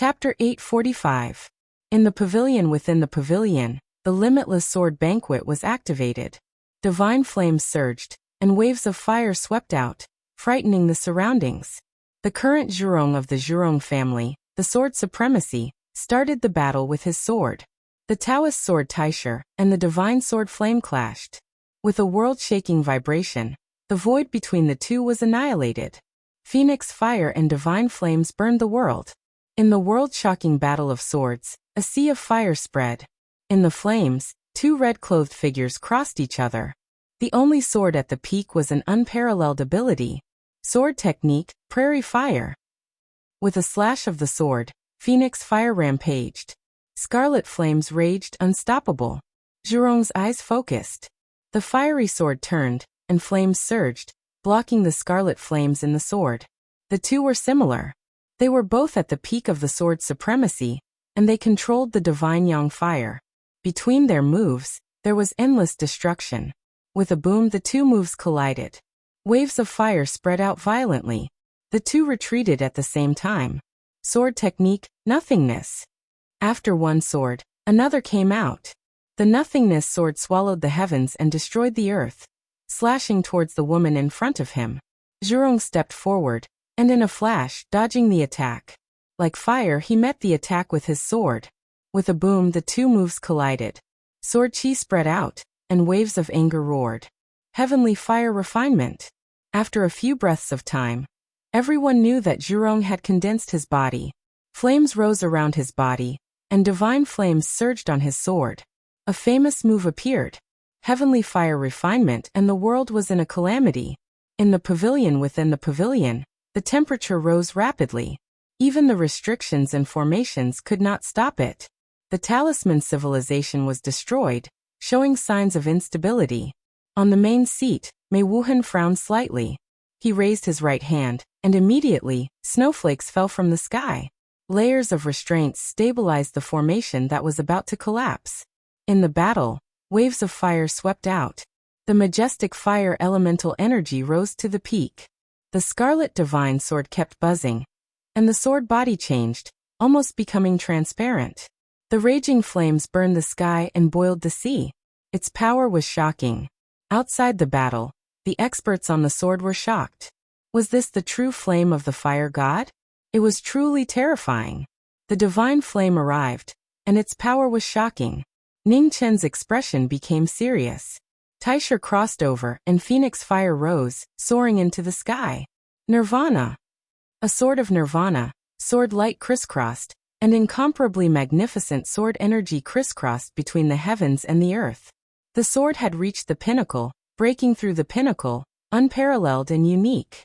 Chapter 845. In the pavilion within the pavilion, the limitless sword banquet was activated. Divine flames surged, and waves of fire swept out, frightening the surroundings. The current Zhurong of the Zhurong family, the sword supremacy, started the battle with his sword. The Taoist sword Taisher and the divine sword flame clashed. With a world-shaking vibration, the void between the two was annihilated. Phoenix fire and divine flames burned the world. In the world-shocking battle of swords, a sea of fire spread. In the flames, two red-clothed figures crossed each other. The only sword at the peak was an unparalleled ability. Sword technique, prairie fire. With a slash of the sword, Phoenix fire rampaged. Scarlet flames raged unstoppable. Zhurong's eyes focused. The fiery sword turned, and flames surged, blocking the scarlet flames in the sword. The two were similar. They were both at the peak of the sword's supremacy, and they controlled the divine yang fire. Between their moves, there was endless destruction. With a boom, the two moves collided. Waves of fire spread out violently. The two retreated at the same time. Sword technique, nothingness. After one sword, another came out. The nothingness sword swallowed the heavens and destroyed the earth. Slashing towards the woman in front of him, Zhurong stepped forward, and in a flash, dodging the attack. Like fire, he met the attack with his sword. With a boom, the two moves collided. Sword chi spread out, and waves of anger roared. Heavenly fire refinement. After a few breaths of time, everyone knew that Zhurong had condensed his body. Flames rose around his body, and divine flames surged on his sword. A famous move appeared. Heavenly fire refinement, and the world was in a calamity. In the pavilion within the pavilion, the temperature rose rapidly. Even the restrictions and formations could not stop it. The talisman civilization was destroyed, showing signs of instability. On the main seat, Mei Wuhan frowned slightly. He raised his right hand, and immediately, snowflakes fell from the sky. Layers of restraints stabilized the formation that was about to collapse. In the battle, waves of fire swept out. The majestic fire elemental energy rose to the peak. The scarlet divine sword kept buzzing, and the sword body changed, almost becoming transparent. The raging flames burned the sky and boiled the sea. Its power was shocking. Outside the battle, the experts on the sword were shocked. Was this the true flame of the fire god? It was truly terrifying. The divine flame arrived, and its power was shocking. Ning Chen's expression became serious. Taisher crossed over, and Phoenix fire rose, soaring into the sky. Nirvana. A sword of nirvana, sword light crisscrossed, and incomparably magnificent sword energy crisscrossed between the heavens and the earth. The sword had reached the pinnacle, breaking through the pinnacle, unparalleled and unique.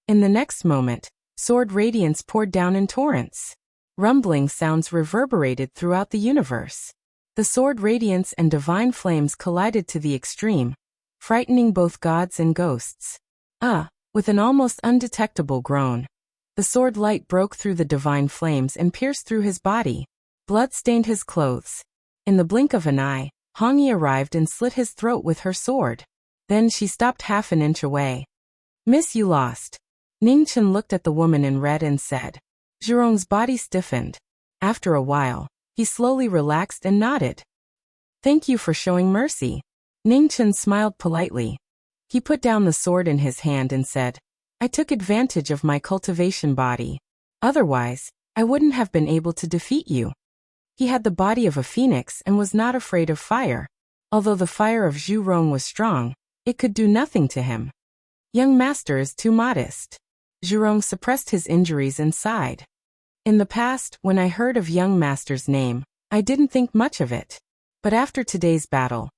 In the next moment, sword radiance poured down in torrents. Rumbling sounds reverberated throughout the universe. The sword radiance and divine flames collided to the extreme, frightening both gods and ghosts. With an almost undetectable groan, the sword light broke through the divine flames and pierced through his body. Blood stained his clothes. In the blink of an eye, Hongyi arrived and slit his throat with her sword. Then she stopped half an inch away. "Miss, you lost." Ning Chen looked at the woman in red and said. Zhurong's body stiffened. After a while, he slowly relaxed and nodded. "Thank you for showing mercy." Ning Chen smiled politely. He put down the sword in his hand and said, "I took advantage of my cultivation body. Otherwise, I wouldn't have been able to defeat you." He had the body of a phoenix and was not afraid of fire. Although the fire of Zhurong was strong, it could do nothing to him. "Young master is too modest." Zhurong suppressed his injuries and sighed. "In the past, when I heard of young master's name, I didn't think much of it. But after today's battle,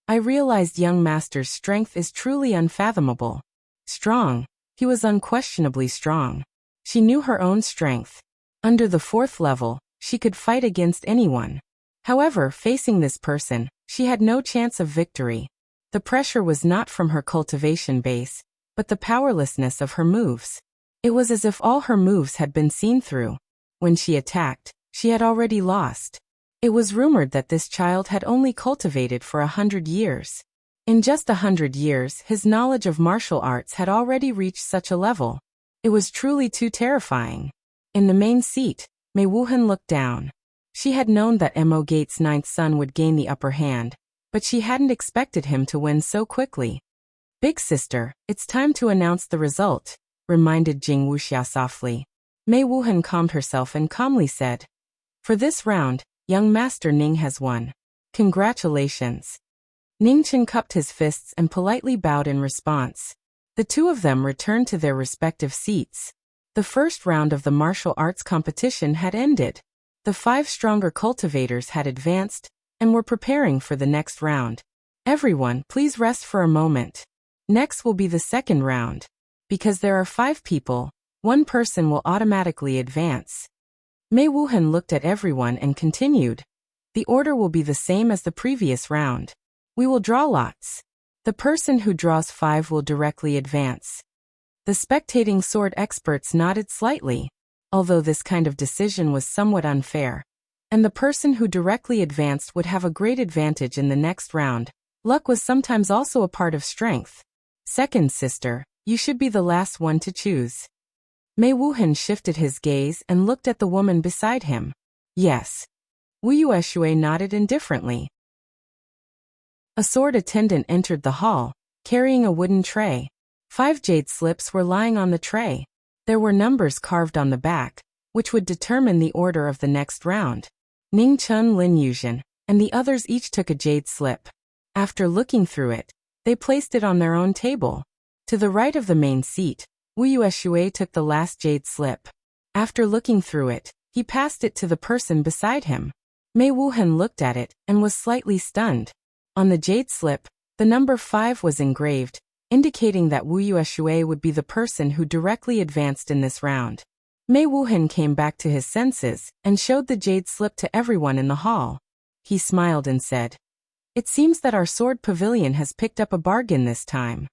I realized young master's strength is truly unfathomable. Strong. He was unquestionably strong. She knew her own strength. Under the 4th level, she could fight against anyone. However, facing this person, she had no chance of victory. The pressure was not from her cultivation base, but the powerlessness of her moves. It was as if all her moves had been seen through. When she attacked, she had already lost. It was rumored that this child had only cultivated for 100 years. In just 100 years, his knowledge of martial arts had already reached such a level. It was truly too terrifying. In the main seat, Mei Wuhan looked down. She had known that Mo Gates' ninth son would gain the upper hand, but she hadn't expected him to win so quickly. Big sister, it's time to announce the result, reminded Jing Wuxia softly. Mei Wuhan calmed herself and calmly said, for this round, young Master Ning has won. Congratulations. Ning Chen cupped his fists and politely bowed in response. The two of them returned to their respective seats. The first round of the martial arts competition had ended. The 5 stronger cultivators had advanced and were preparing for the next round. Everyone, please rest for a moment. Next will be the second round. Because there are 5 people, 1 person will automatically advance. Mei Wuhan looked at everyone and continued. The order will be the same as the previous round. We will draw lots. The person who draws 5 will directly advance. The spectating sword experts nodded slightly, although this kind of decision was somewhat unfair. And the person who directly advanced would have a great advantage in the next round. Luck was sometimes also a part of strength. Second sister, you should be the last one to choose. Mei Wuhan shifted his gaze and looked at the woman beside him. Yes. Wu Yueshui nodded indifferently. A sword attendant entered the hall, carrying a wooden tray. 5 jade slips were lying on the tray. There were numbers carved on the back, which would determine the order of the next round. Ning Chen, Lin Yuzhen, and the others each took a jade slip. After looking through it, they placed it on their own table. To the right of the main seat, Wu Yueshui took the last jade slip. After looking through it, he passed it to the person beside him. Mei Wuhan looked at it and was slightly stunned. On the jade slip, the number 5 was engraved, indicating that Wu Yueshui would be the person who directly advanced in this round. Mei Wuhan came back to his senses and showed the jade slip to everyone in the hall. He smiled and said, it seems that our sword pavilion has picked up a bargain this time.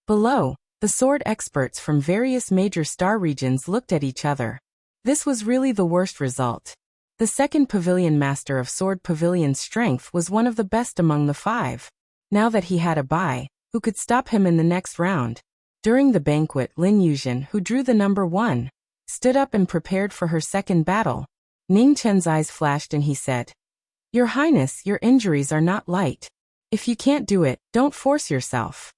Below, the sword experts from various major star regions looked at each other. This was really the worst result. The second pavilion master of Sword Pavilion's strength was one of the best among the 5. Now that he had a Bai, who could stop him in the next round. During the banquet, Lin Yuzhen, who drew the number 1, stood up and prepared for her second battle. Ning Chen's eyes flashed and he said, Your Highness, your injuries are not light. If you can't do it, don't force yourself.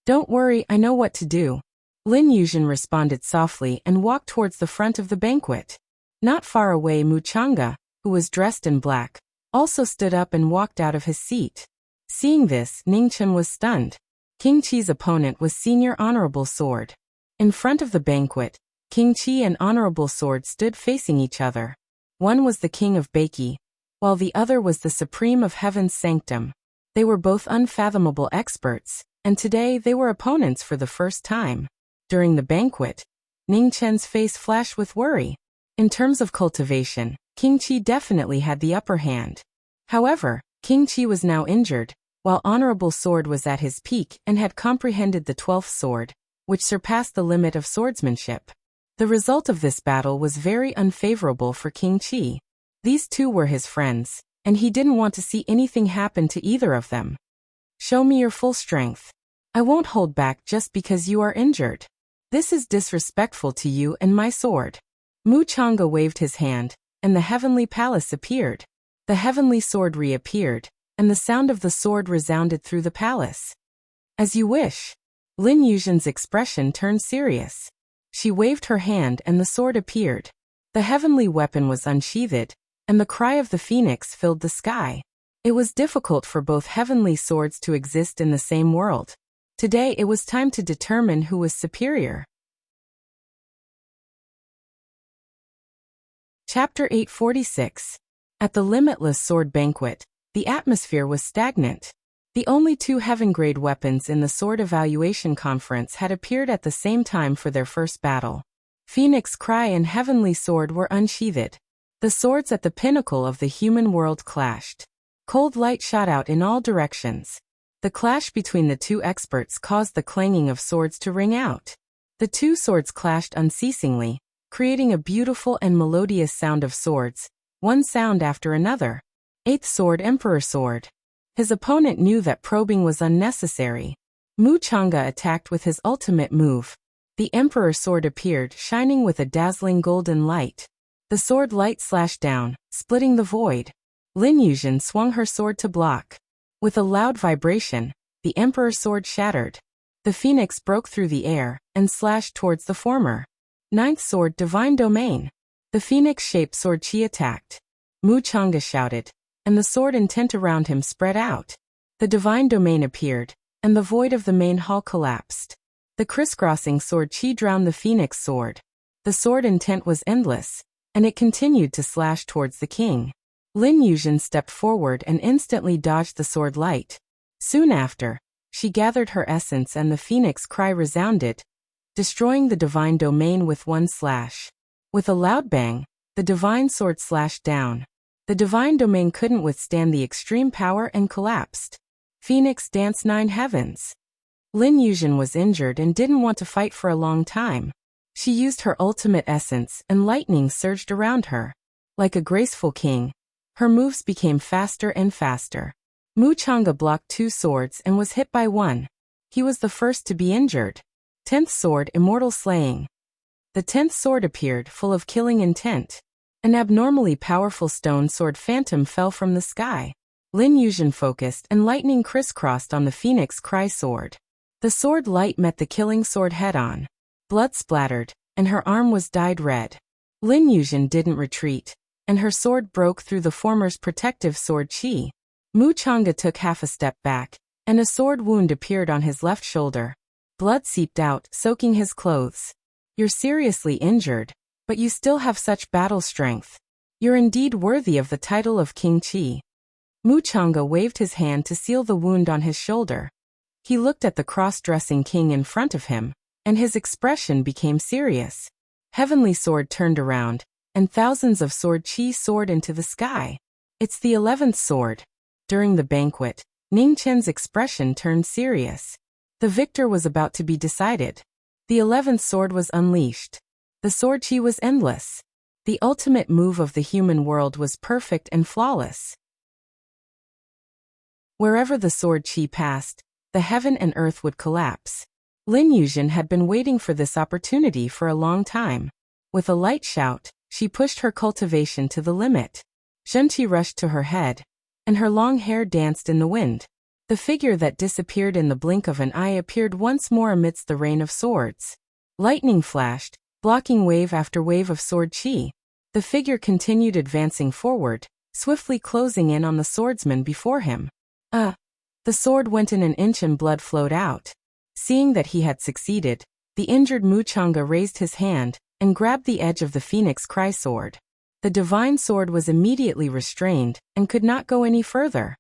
Don't worry, I know what to do. Lin Yuzhen responded softly and walked towards the front of the banquet. Not far away, Mu Chang'e, who was dressed in black, also stood up and walked out of his seat. Seeing this, Ning Chen was stunned. King Qi's opponent was Senior Honorable Sword. In front of the banquet, King Qi and Honorable Sword stood facing each other. One was the King of Beiki, while the other was the Supreme of Heaven's Sanctum. They were both unfathomable experts, and today they were opponents for the first time. During the banquet, Ning Chen's face flashed with worry. In terms of cultivation, King Qi definitely had the upper hand. However, King Qi was now injured, while Honorable Sword was at his peak and had comprehended the 12th sword, which surpassed the limit of swordsmanship. The result of this battle was very unfavorable for King Qi. These two were his friends, and he didn't want to see anything happen to either of them. Show me your full strength. I won't hold back just because you are injured. This is disrespectful to you and my sword. Mu Chang'e waved his hand, and the heavenly palace appeared. The heavenly sword reappeared, and the sound of the sword resounded through the palace. As you wish. Lin Yuzhen's expression turned serious. She waved her hand and the sword appeared. The heavenly weapon was unsheathed, and the cry of the phoenix filled the sky. It was difficult for both heavenly swords to exist in the same world. Today it was time to determine who was superior. Chapter 846. At the Limitless Sword Banquet, the atmosphere was stagnant. The only 2 heaven-grade weapons in the Sword Evaluation Conference had appeared at the same time for their first battle. Phoenix Cry and Heavenly Sword were unsheathed. The swords at the pinnacle of the human world clashed. Cold light shot out in all directions. The clash between the 2 experts caused the clanging of swords to ring out. The 2 swords clashed unceasingly, creating a beautiful and melodious sound of swords, one sound after another. 8th Sword, Emperor Sword. His opponent knew that probing was unnecessary. Mu Chang'e attacked with his ultimate move. The Emperor's sword appeared, shining with a dazzling golden light. The sword light slashed down, splitting the void. Lin Yuzhen swung her sword to block. With a loud vibration, the Emperor's sword shattered. The phoenix broke through the air and slashed towards the former. Ninth sword, Divine Domain. The phoenix-shaped sword Qi attacked. Mu Chang'e shouted, and the sword intent around him spread out. The Divine Domain appeared, and the void of the main hall collapsed. The crisscrossing sword Qi drowned the phoenix sword. The sword intent was endless, and it continued to slash towards the king. Lin Yuzhen stepped forward and instantly dodged the sword light. Soon after, she gathered her essence and the phoenix cry resounded, destroying the Divine Domain with one slash. With a loud bang, the divine sword slashed down. The Divine Domain couldn't withstand the extreme power and collapsed. Phoenix danced 9 heavens. Lin Yuzhen was injured and didn't want to fight for a long time. She used her ultimate essence and lightning surged around her. Like a graceful king, her moves became faster and faster. Mu Chang'e blocked 2 swords and was hit by 1. He was the first to be injured. 10th sword, Immortal Slaying. The 10th sword appeared, full of killing intent. An abnormally powerful stone sword phantom fell from the sky. Lin Yuzhen focused and lightning crisscrossed on the phoenix cry sword. The sword light met the killing sword head-on. Blood splattered, and her arm was dyed red. Lin Yuzhen didn't retreat, and her sword broke through the former's protective sword Qi. Mu Chang'e took half a step back, and a sword wound appeared on his left shoulder. Blood seeped out, soaking his clothes. You're seriously injured, but you still have such battle strength. You're indeed worthy of the title of King Qi. Mu Chang'e waved his hand to seal the wound on his shoulder. He looked at the cross-dressing king in front of him, and his expression became serious. Heavenly Sword turned around, and thousands of sword Qi soared into the sky. It's the 11th sword. During the banquet, Ning Chen's expression turned serious. The victor was about to be decided. The 11th sword was unleashed. The sword Qi was endless. The ultimate move of the human world was perfect and flawless. Wherever the sword Qi passed, the heaven and earth would collapse. Lin Yuzhen had been waiting for this opportunity for a long time. With a light shout, she pushed her cultivation to the limit. Zhenqi rushed to her head, and her long hair danced in the wind. The figure that disappeared in the blink of an eye appeared once more amidst the rain of swords. Lightning flashed, blocking wave after wave of sword Qi. The figure continued advancing forward, swiftly closing in on the swordsman before him. The sword went in an inch and blood flowed out. Seeing that he had succeeded, the injured Mu Chang'e raised his hand and grabbed the edge of the phoenix cry sword. The divine sword was immediately restrained and could not go any further.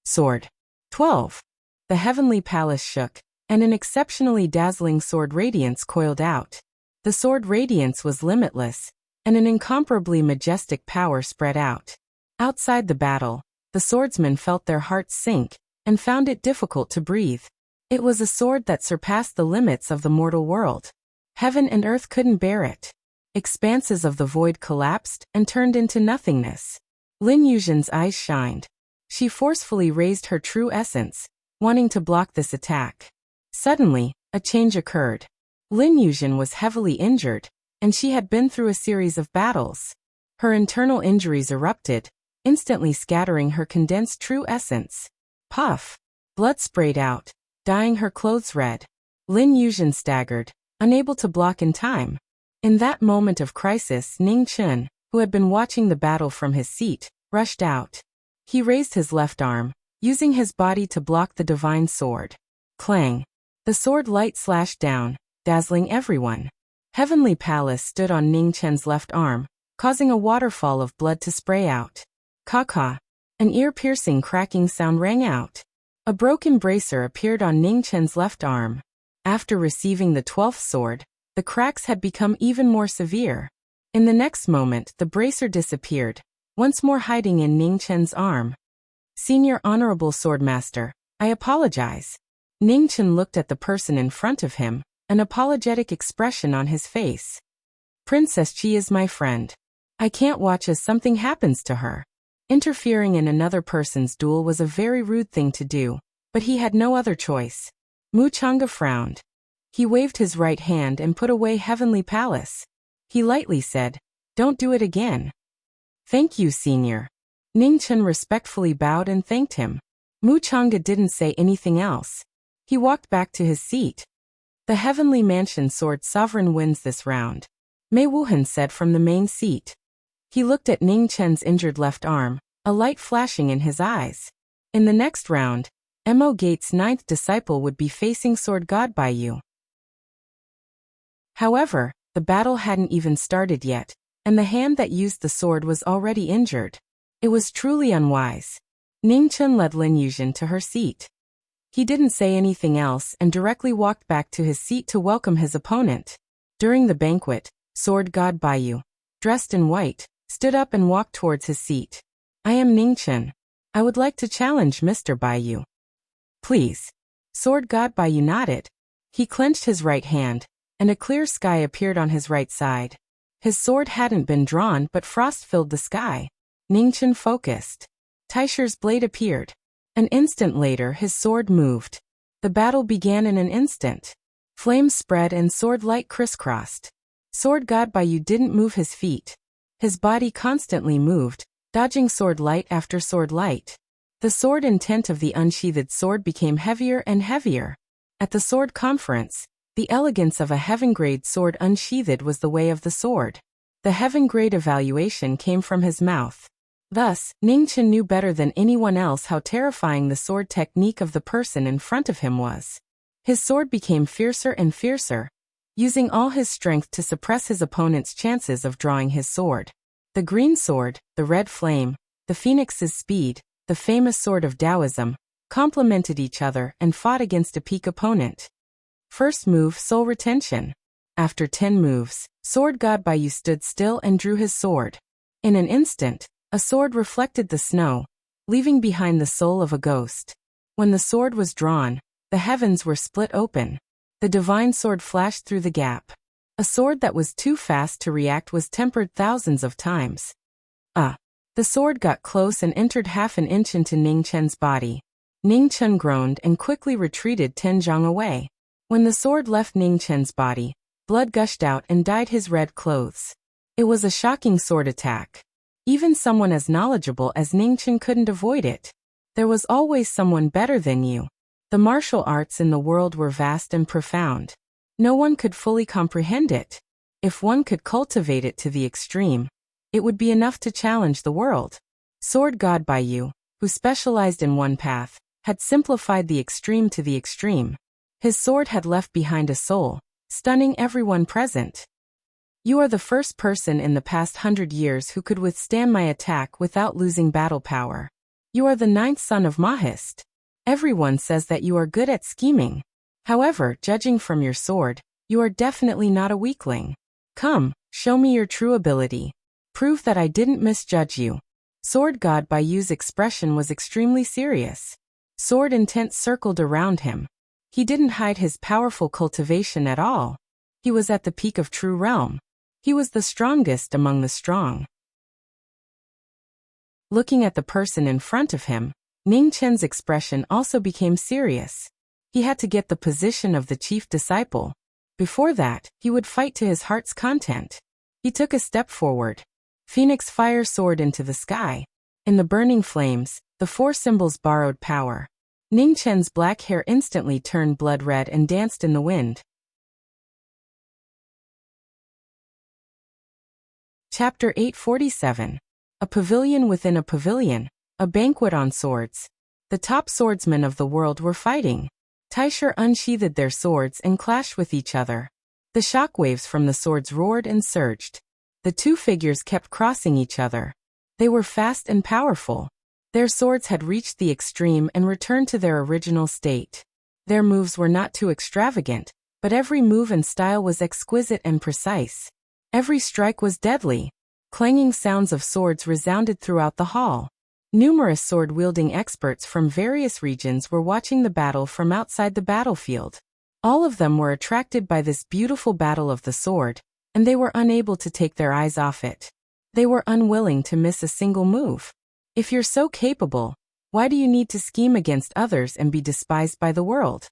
Sword 12. The heavenly palace shook, and an exceptionally dazzling sword radiance coiled out. The sword radiance was limitless, and an incomparably majestic power spread out. Outside the battle, the swordsmen felt their hearts sink, and found it difficult to breathe. It was a sword that surpassed the limits of the mortal world. Heaven and earth couldn't bear it. Expanses of the void collapsed and turned into nothingness. Lin Yuzhen's eyes shined. She forcefully raised her true essence, wanting to block this attack. Suddenly, a change occurred. Lin Yuzhen was heavily injured, and she had been through a series of battles. Her internal injuries erupted, instantly scattering her condensed true essence. Puff! Blood sprayed out, dyeing her clothes red. Lin Yuzhen staggered, unable to block in time. In that moment of crisis, Ning Chen, who had been watching the battle from his seat, rushed out. He raised his left arm, using his body to block the divine sword. Clang! The sword light slashed down, dazzling everyone. Heavenly Palace stood on Ning Chen's left arm, causing a waterfall of blood to spray out. Caw-caw! An ear-piercing cracking sound rang out. A broken bracer appeared on Ning Chen's left arm. After receiving the 12th sword, the cracks had become even more severe. In the next moment, the bracer disappeared, once more hiding in Ning Chen's arm. Senior Honorable Swordmaster, I apologize. Ning Chen looked at the person in front of him, an apologetic expression on his face. Princess Qi is my friend. I can't watch as something happens to her. Interfering in another person's duel was a very rude thing to do, but he had no other choice. Mu Chang'e frowned. He waved his right hand and put away Heavenly Palace. He lightly said, "Don't do it again." "Thank you, Senior." Ning Chen respectfully bowed and thanked him. Mu Chang'e didn't say anything else. He walked back to his seat. "The Heavenly Mansion Sword Sovereign wins this round," Mei Wuhan said from the main seat. He looked at Ning Chen's injured left arm, a light flashing in his eyes. In the next round, Mo Gate's 9th disciple would be facing Sword God Baiyu. However, the battle hadn't even started yet, and the hand that used the sword was already injured. It was truly unwise. Ning Chen led Lin Yuzhen to her seat. He didn't say anything else and directly walked back to his seat to welcome his opponent. During the banquet, Sword God Baiyu, dressed in white, stood up and walked towards his seat. "I am Ning Chen. I would like to challenge Mr. Baiyu." "Please." Sword God Baiyu nodded. He clenched his right hand, and a clear sky appeared on his right side. His sword hadn't been drawn, but frost filled the sky. Ning Chen focused. Taisher's blade appeared. An instant later his sword moved. The battle began in an instant. Flames spread and sword light crisscrossed. Sword God Baiyu didn't move his feet. His body constantly moved, dodging sword light after sword light. The sword intent of the unsheathed sword became heavier and heavier. At the sword conference, the elegance of a heaven-grade sword unsheathed was the way of the sword. The heaven-grade evaluation came from his mouth. Thus, Ning Chen knew better than anyone else how terrifying the sword technique of the person in front of him was. His sword became fiercer and fiercer, using all his strength to suppress his opponent's chances of drawing his sword. The green sword, the red flame, the phoenix's speed, the famous sword of Taoism, complemented each other and fought against a peak opponent. First move, soul retention. After 10 moves, Sword God Baiyu stood still and drew his sword. In an instant, a sword reflected the snow, leaving behind the soul of a ghost. When the sword was drawn, the heavens were split open. The divine sword flashed through the gap. A sword that was too fast to react was tempered thousands of times. The sword got close and entered half an inch into Ning Chen's body. Ning Chen groaned and quickly retreated 10 zhang away. When the sword left Ning Chen's body, blood gushed out and dyed his red clothes. It was a shocking sword attack. Even someone as knowledgeable as Ning Chen couldn't avoid it. There was always someone better than you. The martial arts in the world were vast and profound. No one could fully comprehend it. If one could cultivate it to the extreme, it would be enough to challenge the world. Sword God Baiyu, who specialized in one path, had simplified the extreme to the extreme. His sword had left behind a soul, stunning everyone present. "You are the first person in the past 100 years who could withstand my attack without losing battle power. You are the 9th son of Mahist. Everyone says that you are good at scheming. However, judging from your sword, you are definitely not a weakling. Come, show me your true ability. Prove that I didn't misjudge you." Sword God Baiyu's expression was extremely serious. Sword intent circled around him. He didn't hide his powerful cultivation at all. He was at the peak of true realm. He was the strongest among the strong. Looking at the person in front of him, Ning Chen's expression also became serious. He had to get the position of the chief disciple. Before that, he would fight to his heart's content. He took a step forward. Phoenix fire soared into the sky. In the burning flames, the 4 symbols borrowed power. Ning Chen's black hair instantly turned blood red and danced in the wind. Chapter 847. A pavilion within a pavilion, a banquet on swords. The top swordsmen of the world were fighting. Taisher unsheathed their swords and clashed with each other. The shockwaves from the swords roared and surged. The two figures kept crossing each other. They were fast and powerful. Their swords had reached the extreme and returned to their original state. Their moves were not too extravagant, but every move and style was exquisite and precise. Every strike was deadly. Clanging sounds of swords resounded throughout the hall. Numerous sword-wielding experts from various regions were watching the battle from outside the battlefield. All of them were attracted by this beautiful battle of the sword, and they were unable to take their eyes off it. They were unwilling to miss a single move. If you're so capable, why do you need to scheme against others and be despised by the world?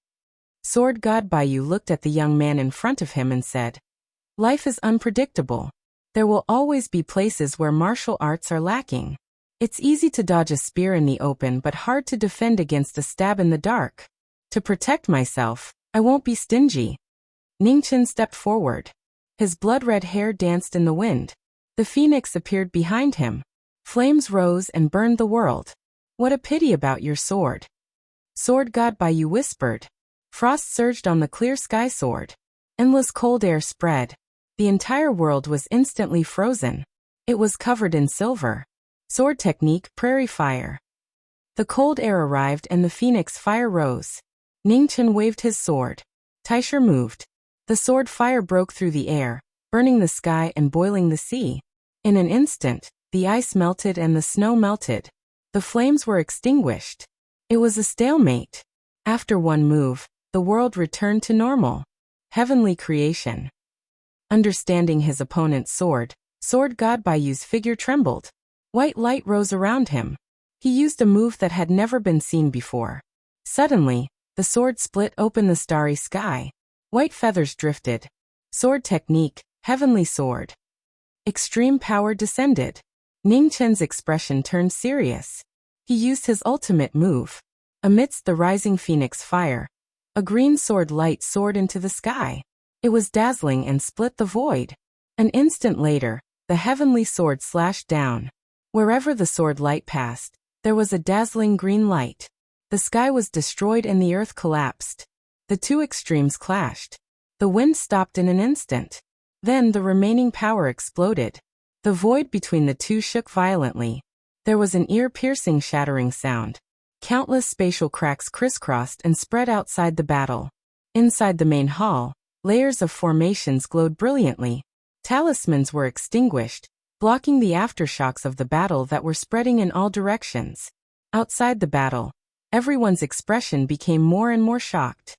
Sword God Baiyu looked at the young man in front of him and said, "Life is unpredictable. There will always be places where martial arts are lacking. It's easy to dodge a spear in the open but hard to defend against a stab in the dark. To protect myself, I won't be stingy." Ningchen stepped forward. His blood-red hair danced in the wind. The phoenix appeared behind him. Flames rose and burned the world. "What a pity about your sword." Sword God Baiyu whispered. Frost surged on the clear sky sword. Endless cold air spread. The entire world was instantly frozen. It was covered in silver. Sword technique, prairie fire. The cold air arrived and the phoenix fire rose. Ningchen waved his sword. Taisher moved. The sword fire broke through the air, burning the sky and boiling the sea. In an instant, the ice melted and the snow melted. The flames were extinguished. It was a stalemate. After one move, the world returned to normal. Heavenly creation. Understanding his opponent's sword, Sword God Baiyu's figure trembled. White light rose around him. He used a move that had never been seen before. Suddenly, the sword split open the starry sky. White feathers drifted. Sword technique, heavenly sword. Extreme power descended. Ningchen's expression turned serious. He used his ultimate move. Amidst the rising phoenix fire, a green sword light soared into the sky. It was dazzling and split the void. An instant later, the heavenly sword slashed down. Wherever the sword light passed, there was a dazzling green light. The sky was destroyed and the earth collapsed. The two extremes clashed. The wind stopped in an instant. Then the remaining power exploded. The void between the two shook violently. There was an ear-piercing shattering sound. Countless spatial cracks crisscrossed and spread outside the battle. Inside the main hall, layers of formations glowed brilliantly. Talismans were extinguished, blocking the aftershocks of the battle that were spreading in all directions. Outside the battle, everyone's expression became more and more shocked.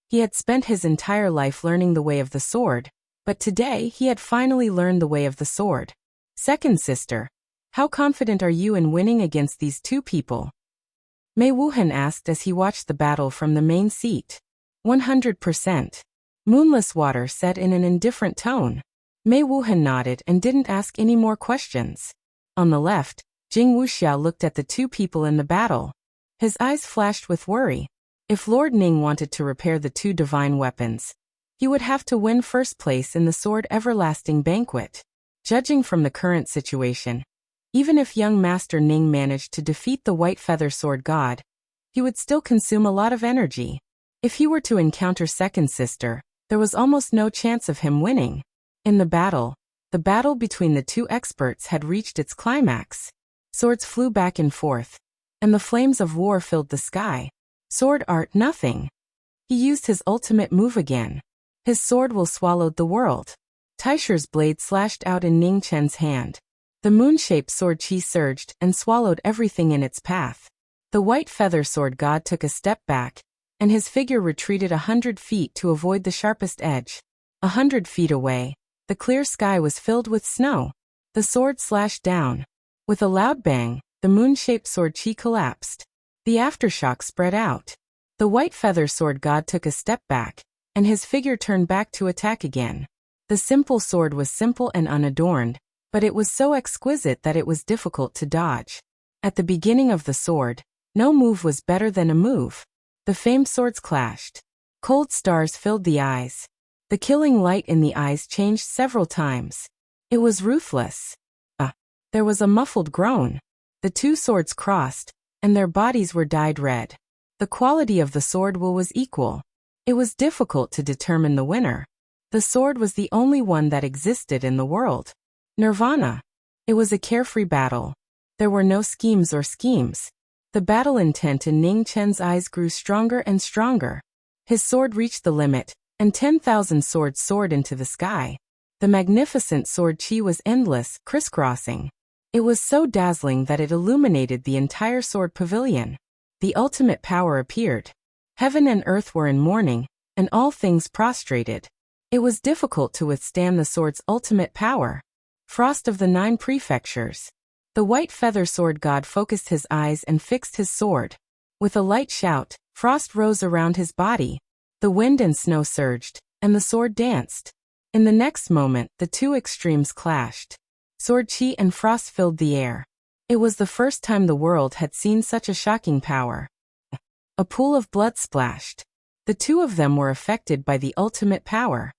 He had spent his entire life learning the way of the sword, but today he had finally learned the way of the sword. "Second sister, how confident are you in winning against these two people?" Mei Wuhan asked as he watched the battle from the main seat. 100%. Moonless Water said in an indifferent tone. Mei Wuhan nodded and didn't ask any more questions. On the left, Jing Wuxia looked at the two people in the battle. His eyes flashed with worry. If Lord Ning wanted to repair the two divine weapons, he would have to win first place in the Sword Everlasting Banquet. Judging from the current situation, even if young Master Ning managed to defeat the White Feather Sword God, he would still consume a lot of energy. If he were to encounter Second Sister, there was almost no chance of him winning. In the battle between the two experts had reached its climax. Swords flew back and forth, and the flames of war filled the sky. Sword art nothing. He used his ultimate move again. His sword will swallow the world. Taisher's blade slashed out in Ning Chen's hand. The moon-shaped sword chi surged and swallowed everything in its path. The White Feather Sword God took a step back, and his figure retreated 100 feet to avoid the sharpest edge. 100 feet away, the clear sky was filled with snow. The sword slashed down. With a loud bang, the moon-shaped sword chi collapsed. The aftershock spread out. The White Feather Sword God took a step back, and his figure turned back to attack again. The simple sword was simple and unadorned, but it was so exquisite that it was difficult to dodge. At the beginning of the sword, no move was better than a move. The famed swords clashed. Cold stars filled the eyes. The killing light in the eyes changed several times. It was ruthless. There was a muffled groan. The two swords crossed, and their bodies were dyed red. The quality of the sword will was equal. It was difficult to determine the winner. The sword was the only one that existed in the world. Nirvana. It was a carefree battle. There were no schemes or schemes. The battle intent in Ning Chen's eyes grew stronger and stronger. His sword reached the limit, and 10,000 swords soared into the sky. The magnificent sword chi was endless, crisscrossing. It was so dazzling that it illuminated the entire sword pavilion. The ultimate power appeared. Heaven and earth were in mourning, and all things prostrated. It was difficult to withstand the sword's ultimate power. Frost of the 9 prefectures. The White Feather Sword God focused his eyes and fixed his sword. With a light shout, Frost rose around his body. The wind and snow surged, and the sword danced. In the next moment, the two extremes clashed. Sword chi and frost filled the air. It was the first time the world had seen such a shocking power. A pool of blood splashed. The two of them were affected by the ultimate power.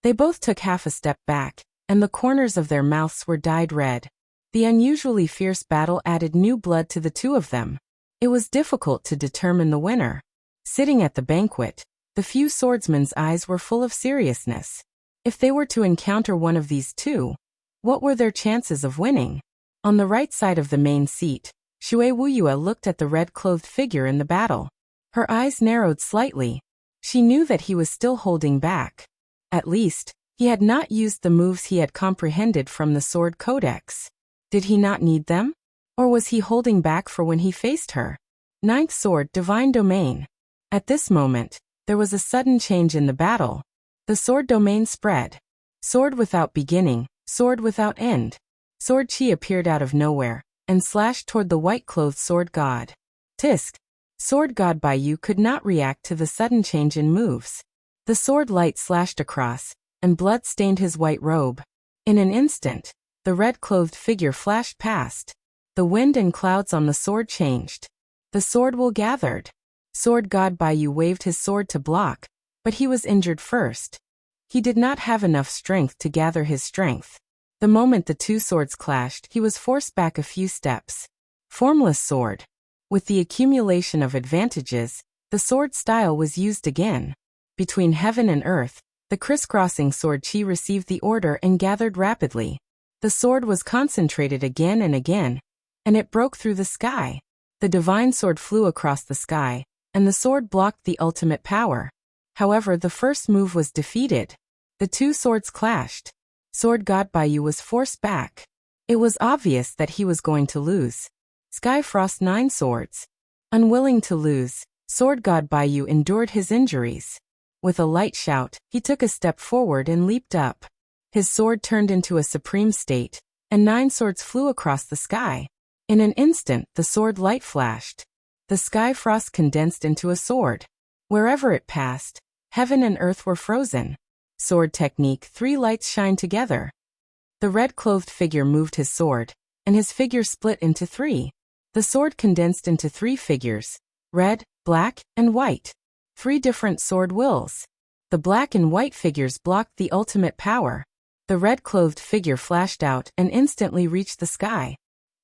They both took half a step back, and the corners of their mouths were dyed red. The unusually fierce battle added new blood to the two of them. It was difficult to determine the winner. Sitting at the banquet, the few swordsmen's eyes were full of seriousness. If they were to encounter one of these two, what were their chances of winning? On the right side of the main seat, Shui Wuyue looked at the red-clothed figure in the battle. Her eyes narrowed slightly. She knew that he was still holding back. At least, he had not used the moves he had comprehended from the Sword Codex. Did he not need them? Or was he holding back for when he faced her? Ninth Sword, Divine Domain. At this moment, there was a sudden change in the battle. The sword domain spread. Sword without beginning, sword without end. Sword chi appeared out of nowhere, and slashed toward the white-clothed sword god. Tisk! Sword god Baiyu could not react to the sudden change in moves. The sword light slashed across, and blood stained his white robe. In an instant, the red-clothed figure flashed past. The wind and clouds on the sword changed. The sword will gathered. Sword god Baiyu waved his sword to block, but he was injured first. He did not have enough strength to gather his strength. The moment the two swords clashed, he was forced back a few steps. Formless sword. With the accumulation of advantages, the sword style was used again. Between heaven and earth, the crisscrossing sword chi received the order and gathered rapidly. The sword was concentrated again, and it broke through the sky. The divine sword flew across the sky, and the sword blocked the ultimate power. However, the first move was defeated. The two swords clashed. Sword god Baiyu was forced back. It was obvious that he was going to lose. Sky Frost 9 swords. Unwilling to lose, sword god Baiyu endured his injuries. With a light shout, he took a step forward and leaped up. His sword turned into a supreme state, and 9 swords flew across the sky. In an instant, the sword light flashed. The sky frost condensed into a sword. Wherever it passed, heaven and earth were frozen. Sword technique, 3 lights shine together. The red-clothed figure moved his sword, and his figure split into 3. The sword condensed into 3 figures, red, black, and white. 3 different sword wills. The black and white figures blocked the ultimate power. The red-clothed figure flashed out and instantly reached the sky.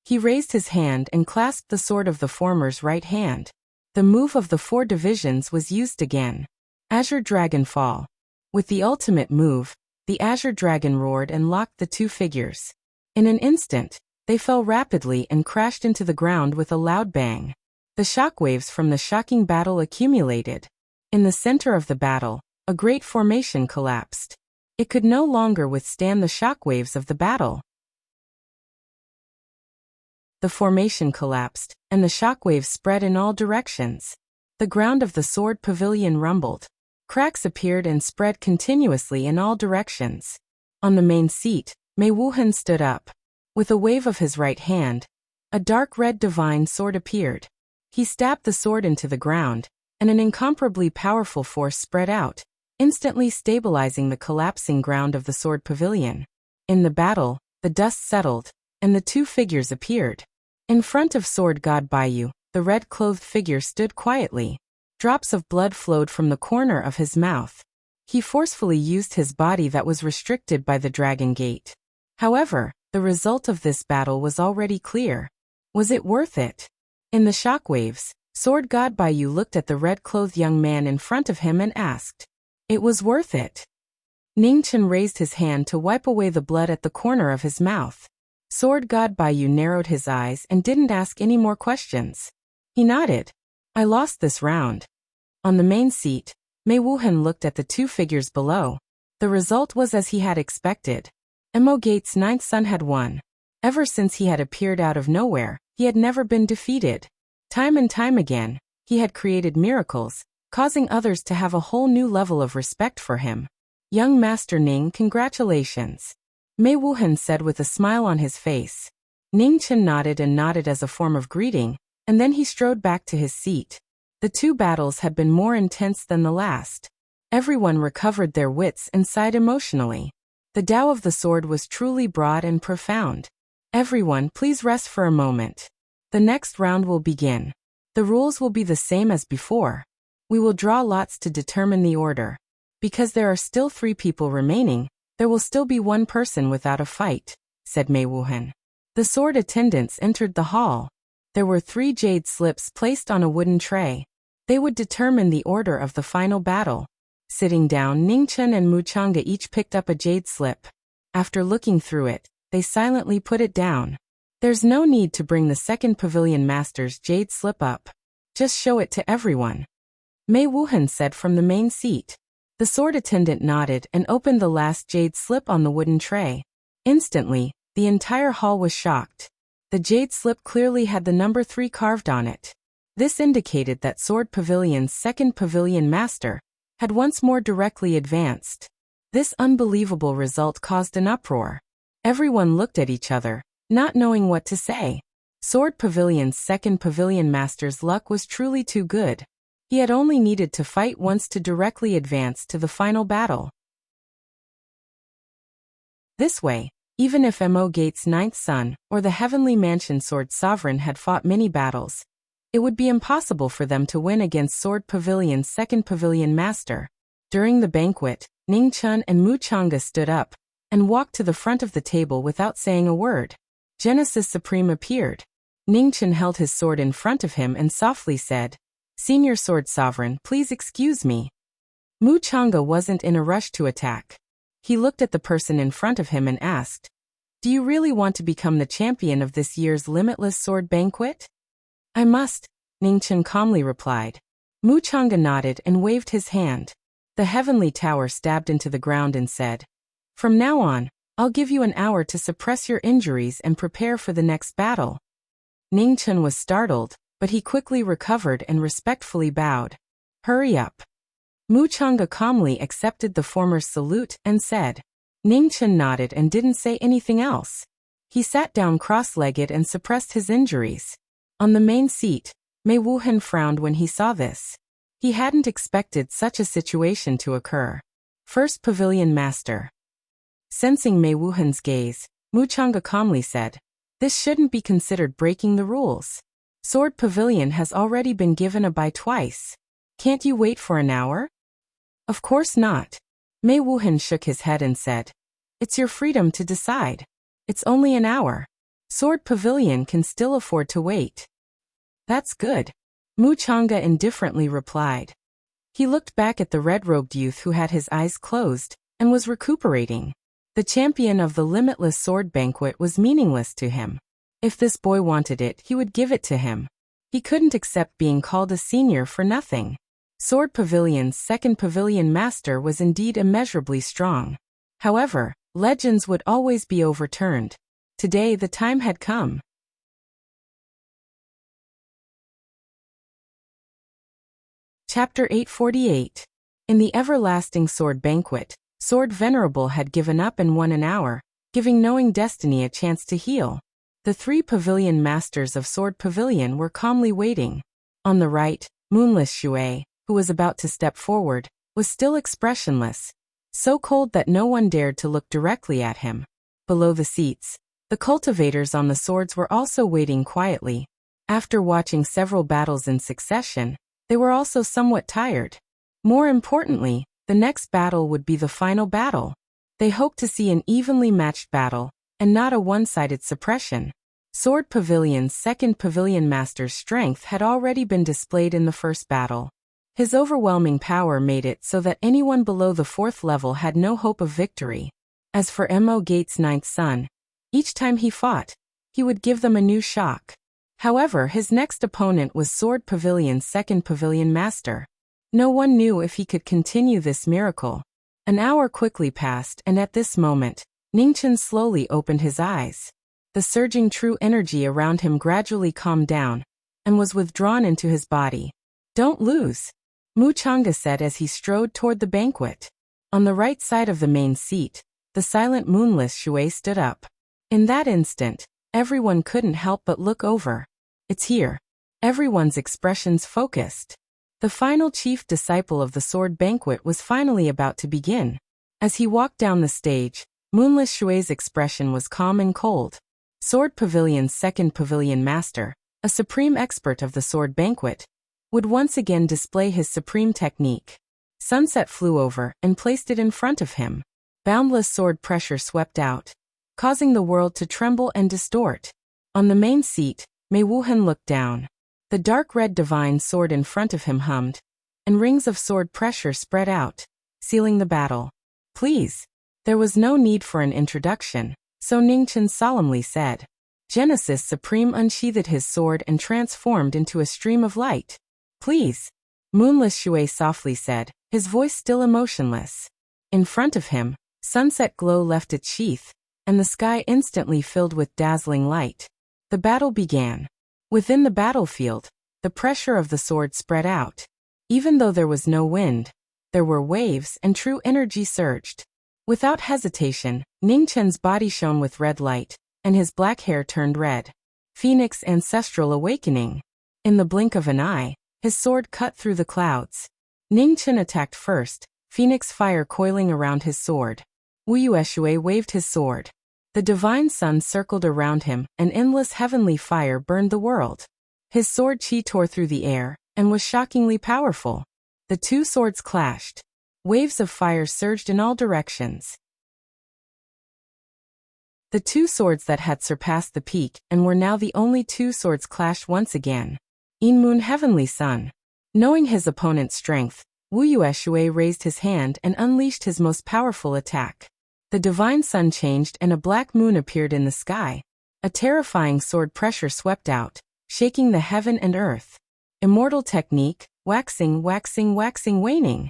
He raised his hand and clasped the sword of the former's right hand. The move of the 4 divisions was used again. Azure Dragon Fall. With the ultimate move, the Azure Dragon roared and locked the 2 figures. In an instant, they fell rapidly and crashed into the ground with a loud bang. The shockwaves from the shocking battle accumulated. In the center of the battle, a great formation collapsed. It could no longer withstand the shockwaves of the battle. The formation collapsed, and the shockwaves spread in all directions. The ground of the sword pavilion rumbled. Cracks appeared and spread continuously in all directions. On the main seat, Mei Wuhan stood up. With a wave of his right hand, a dark red divine sword appeared. He stabbed the sword into the ground, and an incomparably powerful force spread out, instantly stabilizing the collapsing ground of the sword pavilion. In the battle, the dust settled, and the 2 figures appeared. In front of sword god Baiyu, the red-clothed figure stood quietly. Drops of blood flowed from the corner of his mouth. He forcefully used his body that was restricted by the Dragon Gate. However, the result of this battle was already clear. Was it worth it? In the shockwaves, sword god Baiyu looked at the red-clothed young man in front of him and asked. It was worth it. Ningchen raised his hand to wipe away the blood at the corner of his mouth. Sword god Baiyu narrowed his eyes and didn't ask any more questions. He nodded. I lost this round. On the main seat, Mei Wuhan looked at the 2 figures below. The result was as he had expected. Mo Gate's 9th son had won. Ever since he had appeared out of nowhere, he had never been defeated. Time and time again, he had created miracles, causing others to have a whole new level of respect for him. Young Master Ning, congratulations. Mei Wuhan said with a smile on his face. Ningchen nodded and nodded as a form of greeting, and then he strode back to his seat. The two battles had been more intense than the last. Everyone recovered their wits and sighed emotionally. The Tao of the sword was truly broad and profound. Everyone, please rest for a moment. The next round will begin. The rules will be the same as before. We will draw lots to determine the order. Because there are still 3 people remaining, there will still be 1 person without a fight, said Mei Wuhan. The sword attendants entered the hall. There were 3 jade slips placed on a wooden tray. They would determine the order of the final battle. Sitting down, Ningchen and Muchanga each picked up a jade slip. After looking through it, they silently put it down. There's no need to bring the second pavilion master's jade slip up. Just show it to everyone. Mei Wuhan said from the main seat. The sword attendant nodded and opened the last jade slip on the wooden tray. Instantly, the entire hall was shocked. The jade slip clearly had the number 3 carved on it. This indicated that Sword Pavilion's second pavilion master had once more directly advanced. This unbelievable result caused an uproar. Everyone looked at each other, not knowing what to say. Sword Pavilion's second pavilion master's luck was truly too good. He had only needed to fight once to directly advance to the final battle. This way, even if Mo Gate's 9th son, or the Heavenly Mansion Sword Sovereign had fought many battles, it would be impossible for them to win against Sword Pavilion's second pavilion master. During the banquet, Ningchen and Muchanga stood up and walked to the front of the table without saying a word. Genesis Supreme appeared. Ningchen held his sword in front of him and softly said, "Senior Sword Sovereign, please excuse me." Muchanga wasn't in a rush to attack. He looked at the person in front of him and asked, "Do you really want to become the champion of this year's Limitless Sword Banquet?" "I must," Ningchen calmly replied. Muchanga nodded and waved his hand. The heavenly tower stabbed into the ground and said, "From now on, I'll give you an hour to suppress your injuries and prepare for the next battle." Ningchen was startled, but he quickly recovered and respectfully bowed. "Hurry up." Muchanga calmly accepted the former's salute and said. Ningchen nodded and didn't say anything else. He sat down cross-legged and suppressed his injuries. On the main seat, Mei Wuhan frowned when he saw this. He hadn't expected such a situation to occur. First Pavilion Master. Sensing Mei Wuhan's gaze, Muchanga calmly said, "This shouldn't be considered breaking the rules. Sword Pavilion has already been given a bye twice. Can't you wait for an hour?" "Of course not." Mei Wuhan shook his head and said, "It's your freedom to decide. It's only an hour. Sword Pavilion can still afford to wait." "That's good," Muchanga indifferently replied. He looked back at the red-robed youth who had his eyes closed and was recuperating. The champion of the Limitless Sword Banquet was meaningless to him. If this boy wanted it, he would give it to him. He couldn't accept being called a senior for nothing. Sword Pavilion's second pavilion master was indeed immeasurably strong. However, legends would always be overturned. Today the time had come. Chapter 848. In the everlasting sword banquet, Sword Venerable had given up and won an hour, giving Knowing Destiny a chance to heal. The 3 pavilion masters of Sword Pavilion were calmly waiting. On the right, Moonless Shui, who was about to step forward, was still expressionless, so cold that no one dared to look directly at him. Below the seats, the cultivators on the swords were also waiting quietly. After watching several battles in succession, they were also somewhat tired. More importantly, the next battle would be the final battle. They hoped to see an evenly matched battle, and not a one-sided suppression. Sword Pavilion's second pavilion master's strength had already been displayed in the first battle. His overwhelming power made it so that anyone below the 4th level had no hope of victory. As for Mo Gate's 9th son, each time he fought, he would give them a new shock. However, his next opponent was Sword Pavilion's second pavilion master. No one knew if he could continue this miracle. An hour quickly passed, and at this moment, Ningchen slowly opened his eyes. The surging true energy around him gradually calmed down and was withdrawn into his body. "Don't lose," Muchanga said as he strode toward the banquet. On the right side of the main seat, the silent Moonless Shui stood up. In that instant, everyone couldn't help but look over. "It's here." Everyone's expressions focused. The final chief disciple of the sword banquet was finally about to begin. As he walked down the stage, Moonless Shui's expression was calm and cold. Sword Pavilion's second pavilion master, a supreme expert of the sword banquet, would once again display his supreme technique. Sunset flew over and placed it in front of him. Boundless sword pressure swept out, causing the world to tremble and distort. On the main seat, Mei Wuhan looked down. The dark red divine sword in front of him hummed, and rings of sword pressure spread out, sealing the battle. Please. There was no need for an introduction, so Ningchen solemnly said. Genesis Supreme unsheathed his sword and transformed into a stream of light. Please. Moonless Shui softly said, his voice still emotionless. In front of him, sunset glow left its sheath, and the sky instantly filled with dazzling light. The battle began. Within the battlefield, the pressure of the sword spread out. Even though there was no wind, there were waves and true energy surged. Without hesitation, Ningchen's body shone with red light, and his black hair turned red. Phoenix Ancestral Awakening. In the blink of an eye, his sword cut through the clouds. Ningchen attacked first, Phoenix fire coiling around his sword. Wu Yueshue waved his sword. The divine sun circled around him, and endless heavenly fire burned the world. His sword chi tore through the air, and was shockingly powerful. The two swords clashed. Waves of fire surged in all directions. The two swords that had surpassed the peak and were now the only two swords clashed once again. Inmoon Heavenly Sun. Knowing his opponent's strength, Wu Yueshue raised his hand and unleashed his most powerful attack. The divine sun changed and a black moon appeared in the sky. A terrifying sword pressure swept out, shaking the heaven and earth. Immortal technique, waxing, waxing, waxing, waning.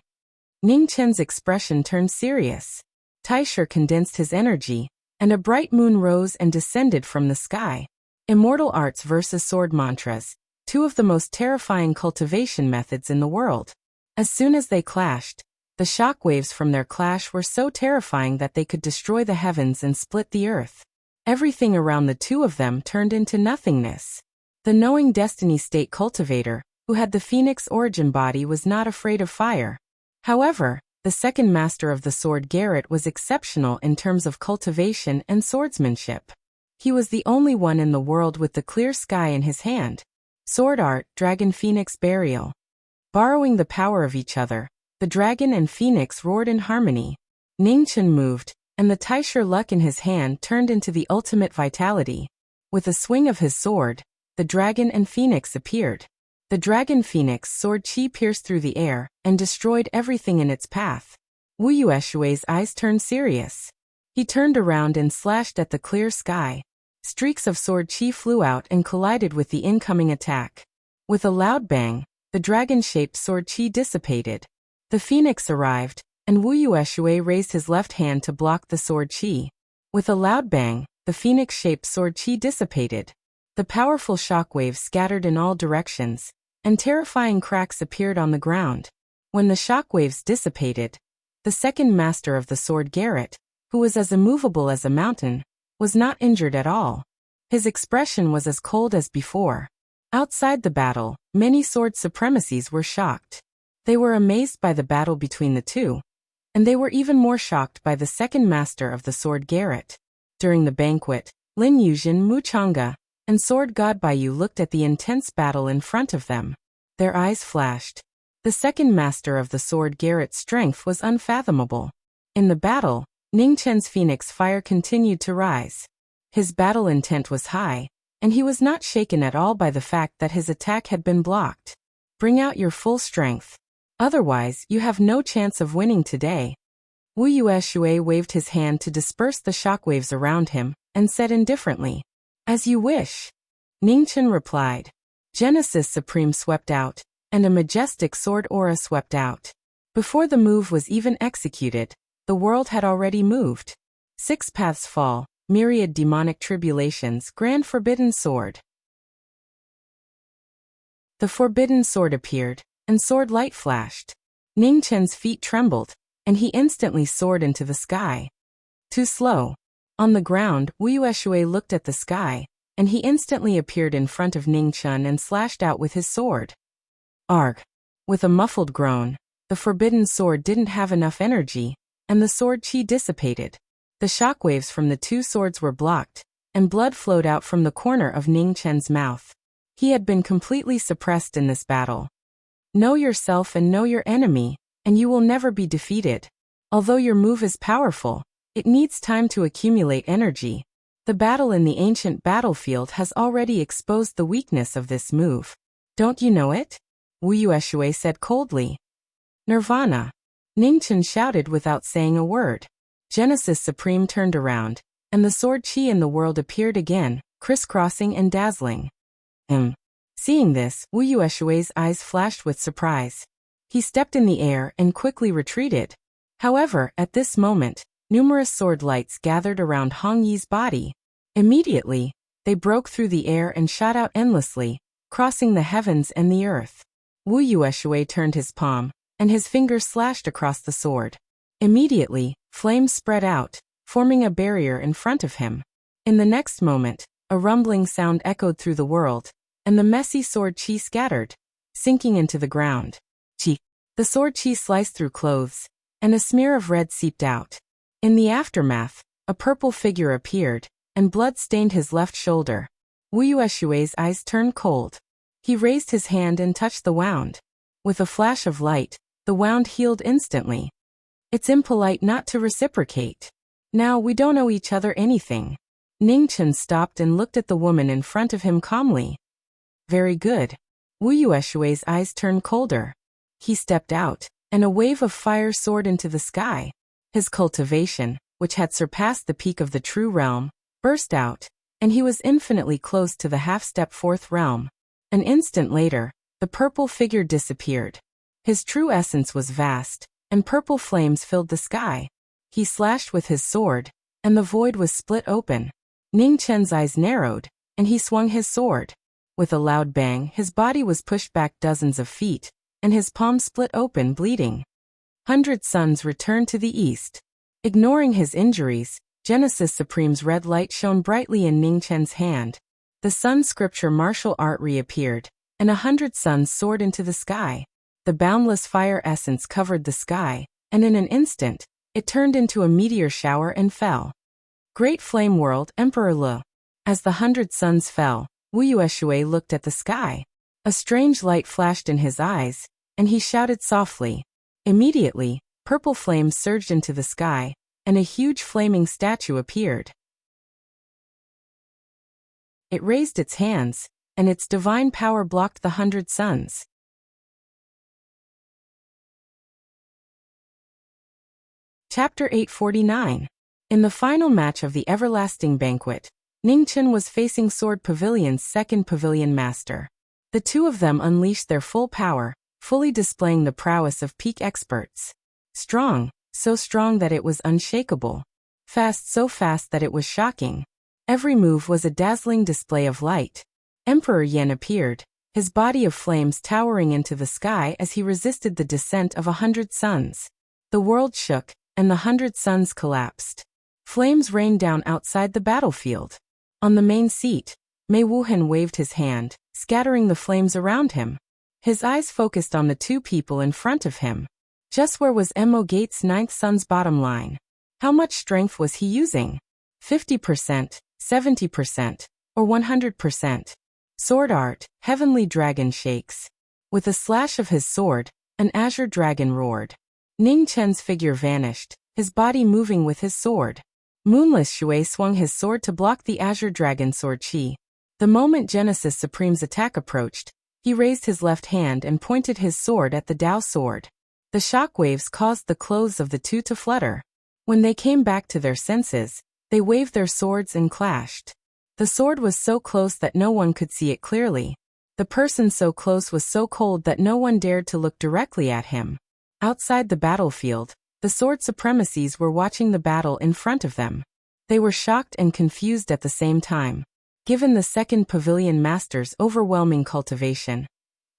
Ningchen's expression turned serious. Taisher condensed his energy, and a bright moon rose and descended from the sky. Immortal arts versus sword mantras, two of the most terrifying cultivation methods in the world. As soon as they clashed, the shockwaves from their clash were so terrifying that they could destroy the heavens and split the earth. Everything around the two of them turned into nothingness. The knowing destiny state cultivator, who had the phoenix origin body, was not afraid of fire. However, the second master of the sword Garrett was exceptional in terms of cultivation and swordsmanship. He was the only one in the world with the clear sky in his hand. Sword art, dragon phoenix burial. Borrowing the power of each other, the dragon and phoenix roared in harmony. Ningchen moved, and the Taisher luck in his hand turned into the ultimate vitality. With a swing of his sword, the dragon and phoenix appeared. The dragon phoenix sword chi pierced through the air and destroyed everything in its path. Wu Yueshue's eyes turned serious. He turned around and slashed at the clear sky. Streaks of sword chi flew out and collided with the incoming attack. With a loud bang, the dragon-shaped sword chi dissipated. The phoenix arrived, and Wu Yueshue raised his left hand to block the sword chi. With a loud bang, the phoenix-shaped sword chi dissipated. The powerful shockwaves scattered in all directions, and terrifying cracks appeared on the ground. When the shockwaves dissipated, the second master of the sword Garrett, who was as immovable as a mountain, was not injured at all. His expression was as cold as before. Outside the battle, many sword supremacies were shocked. They were amazed by the battle between the two, and they were even more shocked by the second master of the sword Garrett. During the banquet, Lin Yuzhen, Mu Chang'e, and sword god Baiyu looked at the intense battle in front of them. Their eyes flashed. The second master of the sword Garrett's strength was unfathomable. In the battle, Ningchen's phoenix fire continued to rise. His battle intent was high, and he was not shaken at all by the fact that his attack had been blocked. Bring out your full strength. Otherwise, you have no chance of winning today. Wu Yueshue waved his hand to disperse the shockwaves around him, and said indifferently, "As you wish." Ningchen replied. Genesis Supreme swept out, and a majestic sword aura swept out. Before the move was even executed, the world had already moved. 6 paths fall, myriad demonic tribulations, grand forbidden sword. The forbidden sword appeared, and sword light flashed. Ningchen's feet trembled, and he instantly soared into the sky. Too slow. On the ground, Wu Yueshue looked at the sky, and he instantly appeared in front of Ning Chen and slashed out with his sword. Arg! With a muffled groan, the forbidden sword didn't have enough energy, and the sword chi dissipated. The shockwaves from the two swords were blocked, and blood flowed out from the corner of Ning Chen's mouth. He had been completely suppressed in this battle. Know yourself and know your enemy, and you will never be defeated. Although your move is powerful, it needs time to accumulate energy. The battle in the ancient battlefield has already exposed the weakness of this move. Don't you know it? Wu Yueshue said coldly. Nirvana. Ning Chen shouted without saying a word. Genesis Supreme turned around, and the sword chi in the world appeared again, crisscrossing and dazzling. Seeing this, Wu Yueshue's eyes flashed with surprise. He stepped in the air and quickly retreated. However, at this moment, numerous sword lights gathered around Hong Yi's body. Immediately, they broke through the air and shot out endlessly, crossing the heavens and the earth. Wu Yueshue turned his palm, and his fingers slashed across the sword. Immediately, flames spread out, forming a barrier in front of him. In the next moment, a rumbling sound echoed through the world, and the messy sword chi scattered, sinking into the ground. Chi. The sword chi sliced through clothes, and a smear of red seeped out. In the aftermath, a purple figure appeared, and blood stained his left shoulder. Wu Yueshue's eyes turned cold. He raised his hand and touched the wound. With a flash of light, the wound healed instantly. It's impolite not to reciprocate. Now we don't owe each other anything. Ning Chen stopped and looked at the woman in front of him calmly. Very good. Wu Yueshue's eyes turned colder. He stepped out, and a wave of fire soared into the sky. His cultivation, which had surpassed the peak of the true realm, burst out, and he was infinitely close to the half-step fourth realm. An instant later, the purple figure disappeared. His true essence was vast, and purple flames filled the sky. He slashed with his sword, and the void was split open. Ning Chen's eyes narrowed, and he swung his sword. With a loud bang, his body was pushed back dozens of feet, and his palm split open, bleeding. 100 suns returned to the east. Ignoring his injuries, Genesis Supreme's red light shone brightly in Ning Chen's hand. The sun scripture martial art reappeared, and 100 suns soared into the sky. The boundless fire essence covered the sky, and in an instant, it turned into a meteor shower and fell. Great Flame World, Emperor Le. As the 100 suns fell, Wu Yueshue looked at the sky. A strange light flashed in his eyes, and he shouted softly. Immediately, purple flames surged into the sky, and a huge flaming statue appeared. It raised its hands, and its divine power blocked the 100 suns. Chapter 849. In the final match of the Everlasting Banquet, Ning Chen was facing Sword Pavilion's second pavilion master. The two of them unleashed their full power, fully displaying the prowess of peak experts. Strong, so strong that it was unshakable. Fast, so fast that it was shocking. Every move was a dazzling display of light. Emperor Yen appeared, his body of flames towering into the sky as he resisted the descent of 100 suns. The world shook, and the 100 suns collapsed. Flames rained down outside the battlefield. On the main seat, Mei Wuhan waved his hand, scattering the flames around him. His eyes focused on the two people in front of him. Just where was Mo Gates' 9th son's bottom line? How much strength was he using? 50%, 70%, or 100%? Sword art, Heavenly Dragon shakes. With a slash of his sword, an azure dragon roared. Ning Chen's figure vanished, his body moving with his sword. Moonless Shui swung his sword to block the azure dragon sword chi. The moment Genesis Supreme's attack approached, he raised his left hand and pointed his sword at the Dao sword. The shockwaves caused the clothes of the two to flutter. When they came back to their senses, they waved their swords and clashed. The sword was so close that no one could see it clearly. The person so close was so cold that no one dared to look directly at him. Outside the battlefield, the sword supremacies were watching the battle in front of them. They were shocked and confused at the same time. Given the second pavilion master's overwhelming cultivation,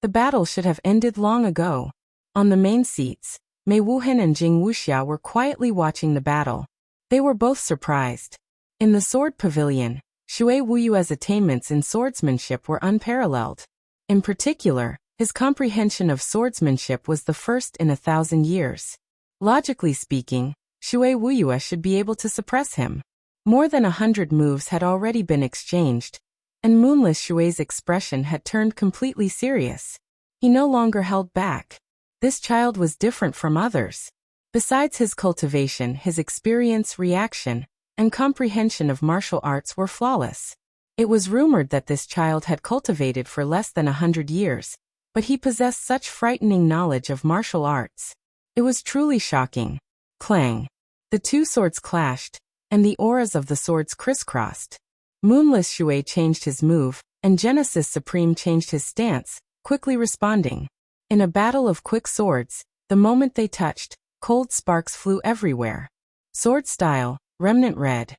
the battle should have ended long ago. On the main seats, Mei Wuhan and Jing Wuxia were quietly watching the battle. They were both surprised. In the sword pavilion, Shui Wuyue's attainments in swordsmanship were unparalleled. In particular, his comprehension of swordsmanship was the first in 1,000 years. Logically speaking, Shui Wuyue should be able to suppress him. More than 100 moves had already been exchanged, and Moonless Shui's expression had turned completely serious. He no longer held back. This child was different from others. Besides his cultivation, his experience, reaction, and comprehension of martial arts were flawless. It was rumored that this child had cultivated for less than 100 years, but he possessed such frightening knowledge of martial arts. It was truly shocking. Clang! The two swords clashed, and the auras of the swords crisscrossed. Moonless Shui changed his move, and Genesis Supreme changed his stance, quickly responding. In a battle of quick swords, the moment they touched, cold sparks flew everywhere. Sword style, remnant red.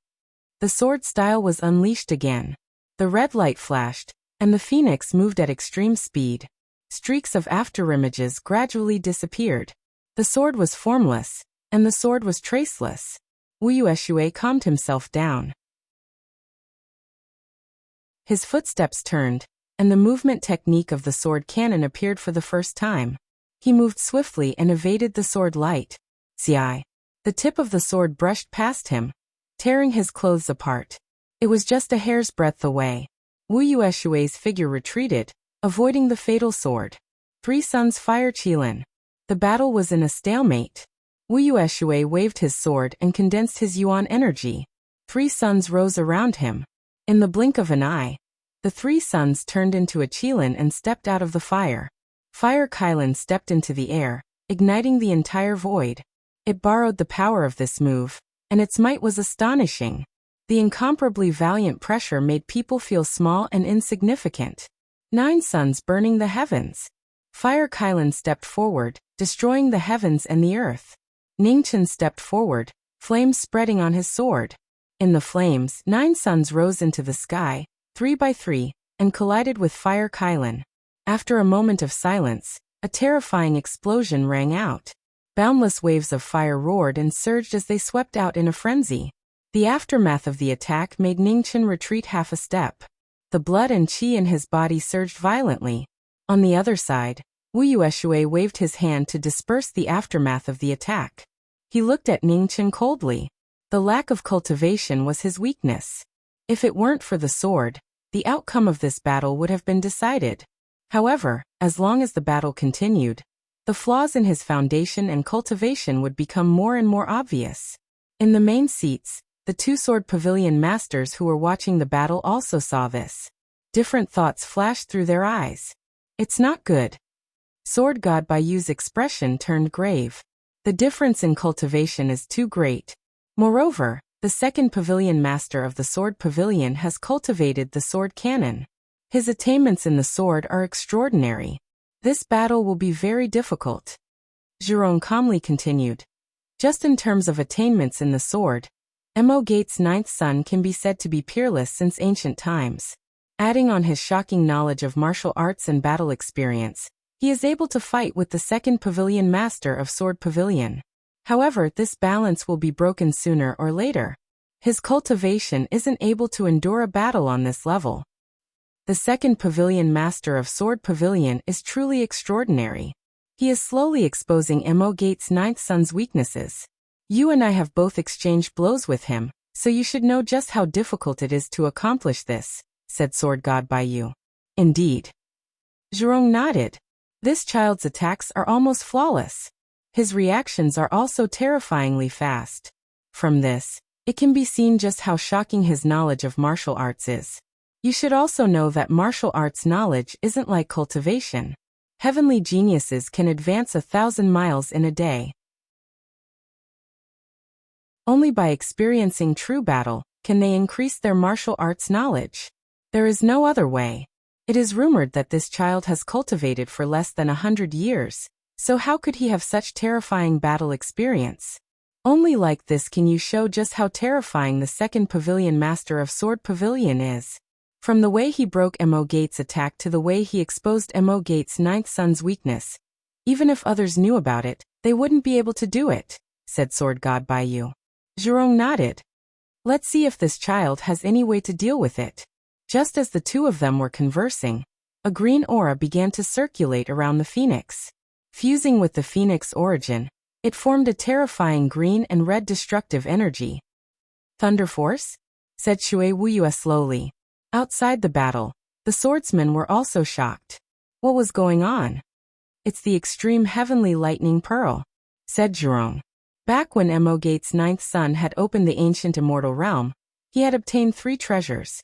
The sword style was unleashed again. The red light flashed, and the phoenix moved at extreme speed. Streaks of afterimages gradually disappeared. The sword was formless, and the sword was traceless. Wuyue Shui calmed himself down. His footsteps turned, and the movement technique of the sword cannon appeared for the first time. He moved swiftly and evaded the sword light. Ziai. The tip of the sword brushed past him, tearing his clothes apart. It was just a hair's breadth away. Wuyue Shui's figure retreated, avoiding the fatal sword. Three Suns Fire Qilin. The battle was in a stalemate. Wuyue Shui waved his sword and condensed his yuan energy. Three suns rose around him. In the blink of an eye, the three suns turned into a Qilin and stepped out of the fire. Fire Qilin stepped into the air, igniting the entire void. It borrowed the power of this move, and its might was astonishing. The incomparably valiant pressure made people feel small and insignificant. 9 suns burning the heavens. Fire Qilin stepped forward, destroying the heavens and the earth. Ningchen stepped forward, flames spreading on his sword. In the flames, 9 suns rose into the sky, 3 by 3, and collided with Fire Qilin. After a moment of silence, a terrifying explosion rang out. Boundless waves of fire roared and surged as they swept out in a frenzy. The aftermath of the attack made Ningchen retreat half a step. The blood and qi in his body surged violently. On the other side, Wuyue Shui waved his hand to disperse the aftermath of the attack. He looked at Ningchen coldly. The lack of cultivation was his weakness. If it weren't for the sword, the outcome of this battle would have been decided. However, as long as the battle continued, the flaws in his foundation and cultivation would become more and more obvious. In the main seats, the two-sword pavilion masters who were watching the battle also saw this. Different thoughts flashed through their eyes. It's not good. Sword God Baiyu's expression turned grave. The difference in cultivation is too great. Moreover, the second pavilion master of the sword pavilion has cultivated the sword cannon. His attainments in the sword are extraordinary. This battle will be very difficult. Zhurong calmly continued. Just in terms of attainments in the sword, Mo Gate's 9th son can be said to be peerless since ancient times. Adding on his shocking knowledge of martial arts and battle experience, he is able to fight with the second pavilion master of Sword Pavilion. However, this balance will be broken sooner or later. His cultivation isn't able to endure a battle on this level. The second pavilion master of Sword Pavilion is truly extraordinary. He is slowly exposing Mo Gate's 9th son's weaknesses. You and I have both exchanged blows with him, so you should know just how difficult it is to accomplish this, said Sword God Baiyu. Indeed. Zhurong nodded. This child's attacks are almost flawless. His reactions are also terrifyingly fast. From this, it can be seen just how shocking his knowledge of martial arts is. You should also know that martial arts knowledge isn't like cultivation. Heavenly geniuses can advance 1,000 miles in a day. Only by experiencing true battle can they increase their martial arts knowledge. There is no other way. It is rumored that this child has cultivated for less than 100 years, so how could he have such terrifying battle experience? Only like this can you show just how terrifying the second pavilion master of Sword Pavilion is. From the way he broke Mo Gate's attack to the way he exposed Mo Gate's 9th son's weakness. Even if others knew about it, they wouldn't be able to do it, said Sword God Baiyu. Zhurong nodded. Let's see if this child has any way to deal with it. Just as the two of them were conversing, a green aura began to circulate around the phoenix. Fusing with the phoenix origin, it formed a terrifying green and red destructive energy. Thunder Force? Said Shui Wuyue slowly. Outside the battle, the swordsmen were also shocked. What was going on? It's the extreme heavenly lightning pearl, said Zhurong. Back when Mo Gate's ninth son had opened the ancient immortal realm, he had obtained 3 treasures.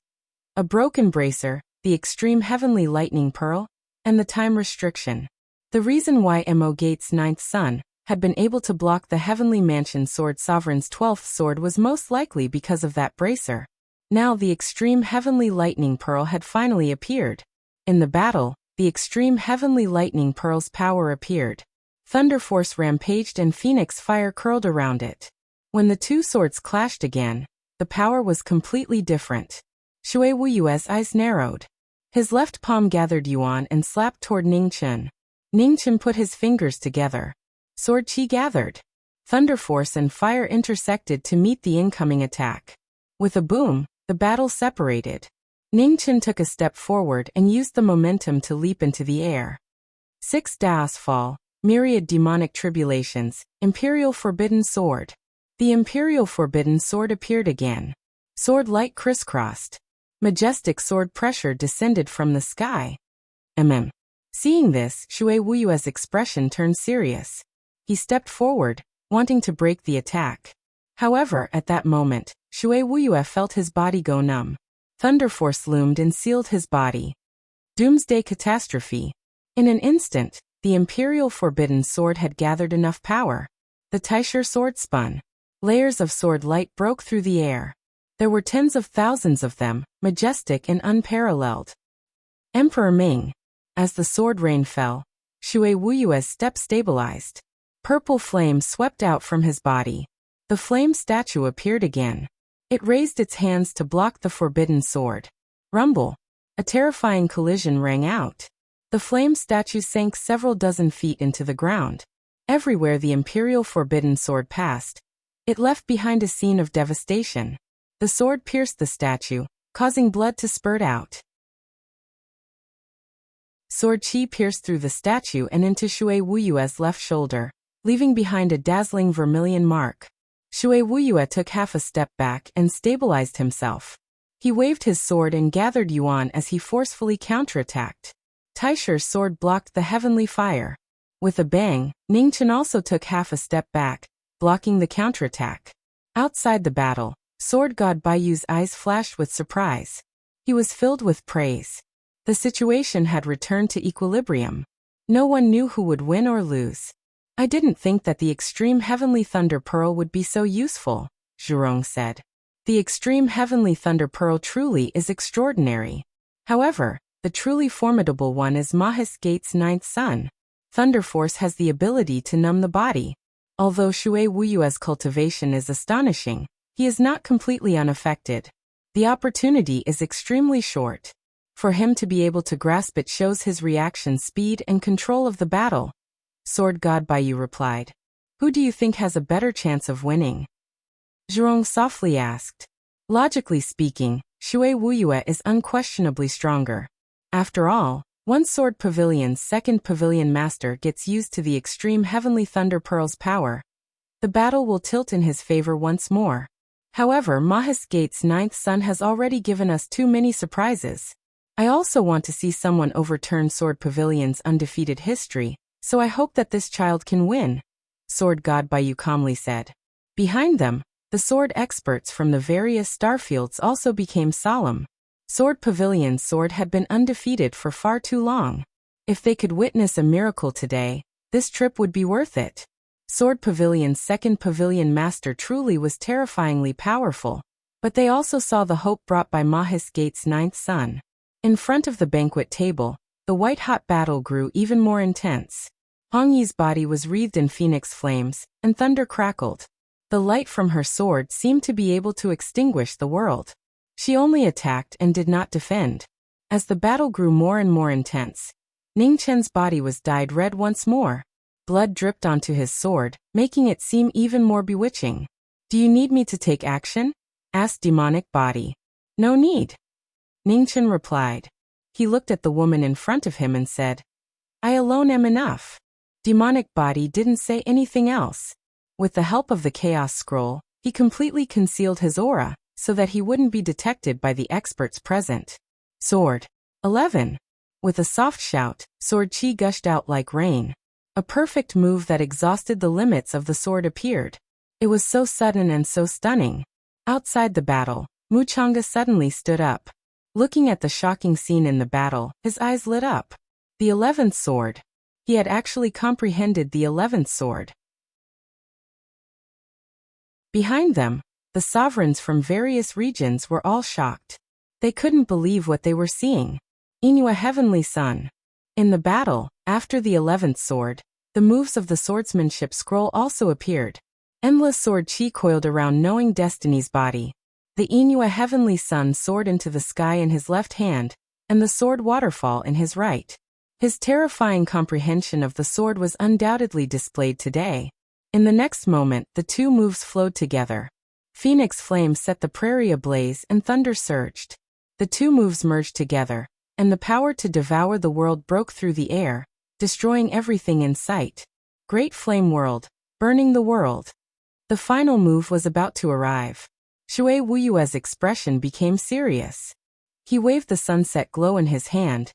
A broken bracer, the extreme heavenly lightning pearl, and the time restriction. The reason why Mo Gate's ninth son had been able to block the heavenly mansion sword sovereign's 12th sword was most likely because of that bracer. Now the extreme heavenly lightning pearl had finally appeared. In the battle, the extreme heavenly lightning pearl's power appeared. Thunder Force rampaged and phoenix fire curled around it. When the 2 swords clashed again, the power was completely different. Shui Wuyue's eyes narrowed. His left palm gathered yuan and slapped toward Ningchen. Ningchen put his fingers together. Sword chi gathered. Thunder Force and fire intersected to meet the incoming attack. With a boom, the battle separated. Ningchen took a step forward and used the momentum to leap into the air. 6 Daos fall. Myriad demonic tribulations, Imperial Forbidden Sword. The Imperial Forbidden Sword appeared again. Sword light crisscrossed. Majestic sword pressure descended from the sky. Seeing this, Shui Wuyue's expression turned serious. He stepped forward, wanting to break the attack. However, at that moment, Shui Wuyue felt his body go numb. Thunder Force loomed and sealed his body. Doomsday catastrophe. In an instant, the Imperial Forbidden Sword had gathered enough power. The Taisher sword spun. Layers of sword light broke through the air. There were tens of thousands of them, majestic and unparalleled. Emperor Ming. As the sword rain fell, Shui Wuyue's step stabilized. Purple flame swept out from his body. The flame statue appeared again. It raised its hands to block the forbidden sword. Rumble. A terrifying collision rang out. The flame statue sank several dozen feet into the ground. Everywhere the Imperial Forbidden Sword passed, it left behind a scene of devastation. The sword pierced the statue, causing blood to spurt out. Sword chi pierced through the statue and into Shui Wuyue's left shoulder, leaving behind a dazzling vermilion mark. Shui Wuyue took half a step back and stabilized himself. He waved his sword and gathered yuan as he forcefully counterattacked. Taisher's sword blocked the heavenly fire. With a bang, Ningchen also took half a step back, blocking the counterattack. Outside the battle, Sword God Baiyu's eyes flashed with surprise. He was filled with praise. The situation had returned to equilibrium. No one knew who would win or lose. I didn't think that the extreme heavenly thunder pearl would be so useful, Zhurong said. The extreme heavenly thunder pearl truly is extraordinary. However, the truly formidable one is Marquis Gate's ninth son. Thunder Force has the ability to numb the body. Although Shui Wuyue's cultivation is astonishing, he is not completely unaffected. The opportunity is extremely short. For him to be able to grasp it shows his reaction speed and control of the battle. Sword God Baiyu replied. Who do you think has a better chance of winning? Zhurong softly asked. Logically speaking, Shui Wuyue is unquestionably stronger. After all, one Sword Pavilion's second pavilion master gets used to the extreme heavenly thunder pearl's power. The battle will tilt in his favor once more. However, Marquis Gate's ninth son has already given us too many surprises. I also want to see someone overturn Sword Pavilion's undefeated history, so I hope that this child can win, Sword God Baiyu calmly said. Behind them, the sword experts from the various starfields also became solemn. Sword Pavilion's sword had been undefeated for far too long. If they could witness a miracle today, this trip would be worth it. Sword Pavilion's second pavilion master truly was terrifyingly powerful, but they also saw the hope brought by Marquis Gate's ninth son. In front of the banquet table, the white-hot battle grew even more intense. Hong Yi's body was wreathed in phoenix flames, and thunder crackled. The light from her sword seemed to be able to extinguish the world. She only attacked and did not defend. As the battle grew more and more intense, Ningchen's body was dyed red once more. Blood dripped onto his sword, making it seem even more bewitching. Do you need me to take action? asked demonic body. No need. Ningchen replied. He looked at the woman in front of him and said, I alone am enough. Demonic body didn't say anything else. With the help of the chaos scroll, he completely concealed his aura, so that he wouldn't be detected by the experts present. Sword. 11. With a soft shout, sword chi gushed out like rain. A perfect move that exhausted the limits of the sword appeared. It was so sudden and so stunning. Outside the battle, Muchanga suddenly stood up. Looking at the shocking scene in the battle, his eyes lit up. The 11th sword. He had actually comprehended the 11th sword. Behind them, the sovereigns from various regions were all shocked. They couldn't believe what they were seeing. Inu, a heavenly sun. In the battle, after the 11th sword, the moves of the swordsmanship scroll also appeared. Endless sword chi coiled around knowing destiny's body. The Inu, a heavenly sun, soared into the sky in his left hand, and the sword waterfall in his right. His terrifying comprehension of the sword was undoubtedly displayed today. In the next moment, the two moves flowed together. Phoenix flame set the prairie ablaze and thunder surged. The two moves merged together, and the power to devour the world broke through the air, destroying everything in sight. Great flame world, burning the world. The final move was about to arrive. Shui Wuyue's expression became serious. He waved the sunset glow in his hand,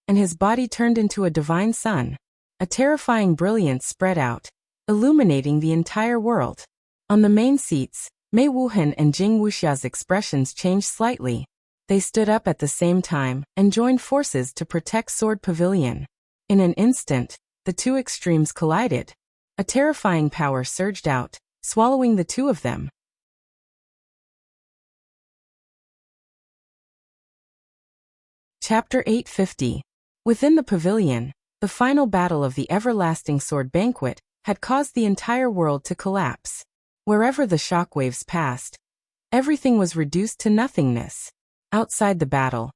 and his body turned into a divine sun. A terrifying brilliance spread out, illuminating the entire world. On the main seats, Mei Wuhan and Jing Wuxia's expressions changed slightly. They stood up at the same time and joined forces to protect Sword Pavilion. In an instant, the two extremes collided. A terrifying power surged out, swallowing the two of them. Chapter 850. Within the pavilion, the final battle of the everlasting sword banquet had caused the entire world to collapse. Wherever the shockwaves passed, everything was reduced to nothingness. Outside the battle,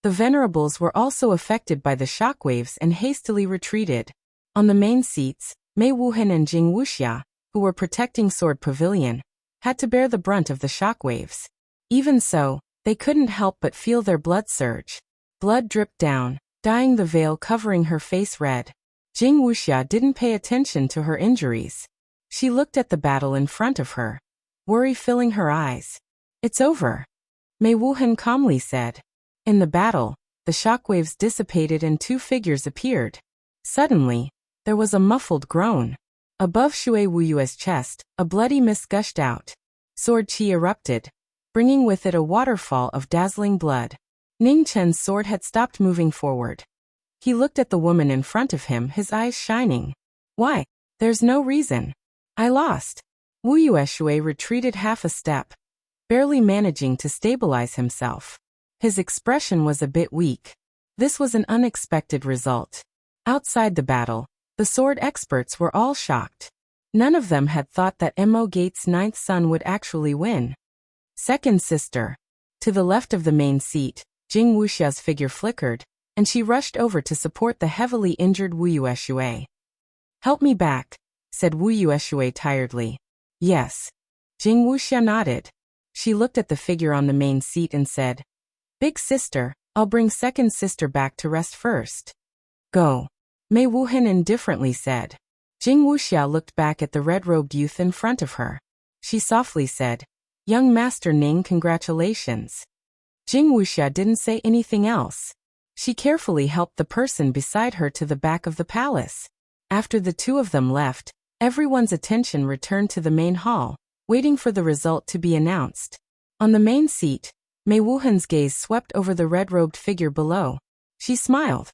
the venerables were also affected by the shockwaves and hastily retreated. On the main seats, Mei Wuhan and Jing Wuxia, who were protecting Sword Pavilion, had to bear the brunt of the shockwaves. Even so, they couldn't help but feel their blood surge. Blood dripped down, dyeing the veil covering her face red. Jing Wuxia didn't pay attention to her injuries. She looked at the battle in front of her, worry filling her eyes. It's over, Mei Wuhan calmly said. In the battle, the shockwaves dissipated and two figures appeared. Suddenly, there was a muffled groan. Above Shui Wuyue's chest, a bloody mist gushed out. Sword chi erupted, bringing with it a waterfall of dazzling blood. Ning Chen's sword had stopped moving forward. He looked at the woman in front of him, his eyes shining. Why? There's no reason. I lost. Wuyue Shui retreated half a step, barely managing to stabilize himself. His expression was a bit weak. This was an unexpected result. Outside the battle, the sword experts were all shocked. None of them had thought that Mo Gate's ninth son would actually win. Second sister. To the left of the main seat, Jing Wuxia's figure flickered, and she rushed over to support the heavily injured Wuyue Shui. Help me back, said Wuyue Shui tiredly. Yes. Jing Wuxia nodded. She looked at the figure on the main seat and said, Big sister, I'll bring second sister back to rest first. Go. Mei Wuhan indifferently said. Jing Wuxia looked back at the red-robed youth in front of her. She softly said, Young Master Ning, congratulations. Jing Wuxia didn't say anything else. She carefully helped the person beside her to the back of the palace. After the two of them left, everyone's attention returned to the main hall, waiting for the result to be announced. On the main seat, Mei Wuhan's gaze swept over the red-robed figure below. She smiled.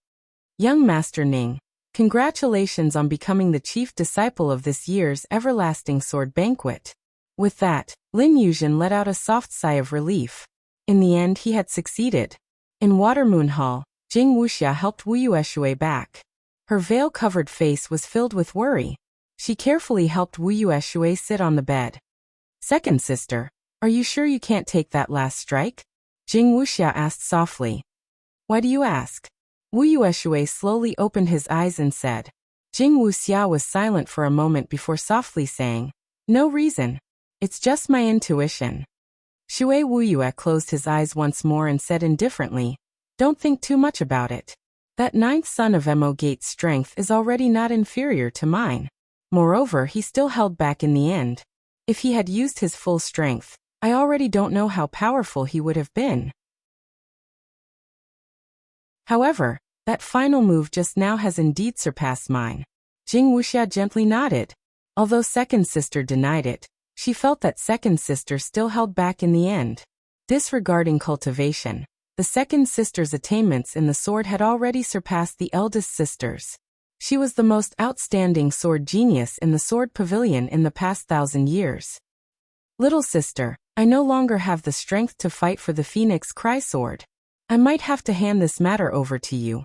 Young Master Ning, congratulations on becoming the chief disciple of this year's everlasting sword banquet. With that, Lin Yuzhen let out a soft sigh of relief. In the end, he had succeeded. In Watermoon Hall, Jing Wuxia helped Wuyue Shui back. Her veil-covered face was filled with worry. She carefully helped Wuyue Shui sit on the bed. Second sister, are you sure you can't take that last strike? Jing Wuxia asked softly. Why do you ask? Wuyue Shui slowly opened his eyes and said. Jing Wuxia was silent for a moment before softly saying, No reason. It's just my intuition. Shui Wuyue closed his eyes once more and said indifferently, "Don't think too much about it. That ninth son of Mo Gate's strength is already not inferior to mine. Moreover, he still held back in the end. If he had used his full strength, I already don't know how powerful he would have been. However, that final move just now has indeed surpassed mine." Jing Wuxia gently nodded. Although second sister denied it, she felt that second sister still held back in the end. Disregarding cultivation, the second sister's attainments in the sword had already surpassed the eldest sister's. She was the most outstanding sword genius in the sword pavilion in the past 1,000 years. "Little sister, I no longer have the strength to fight for the Phoenix Cry sword. I might have to hand this matter over to you,"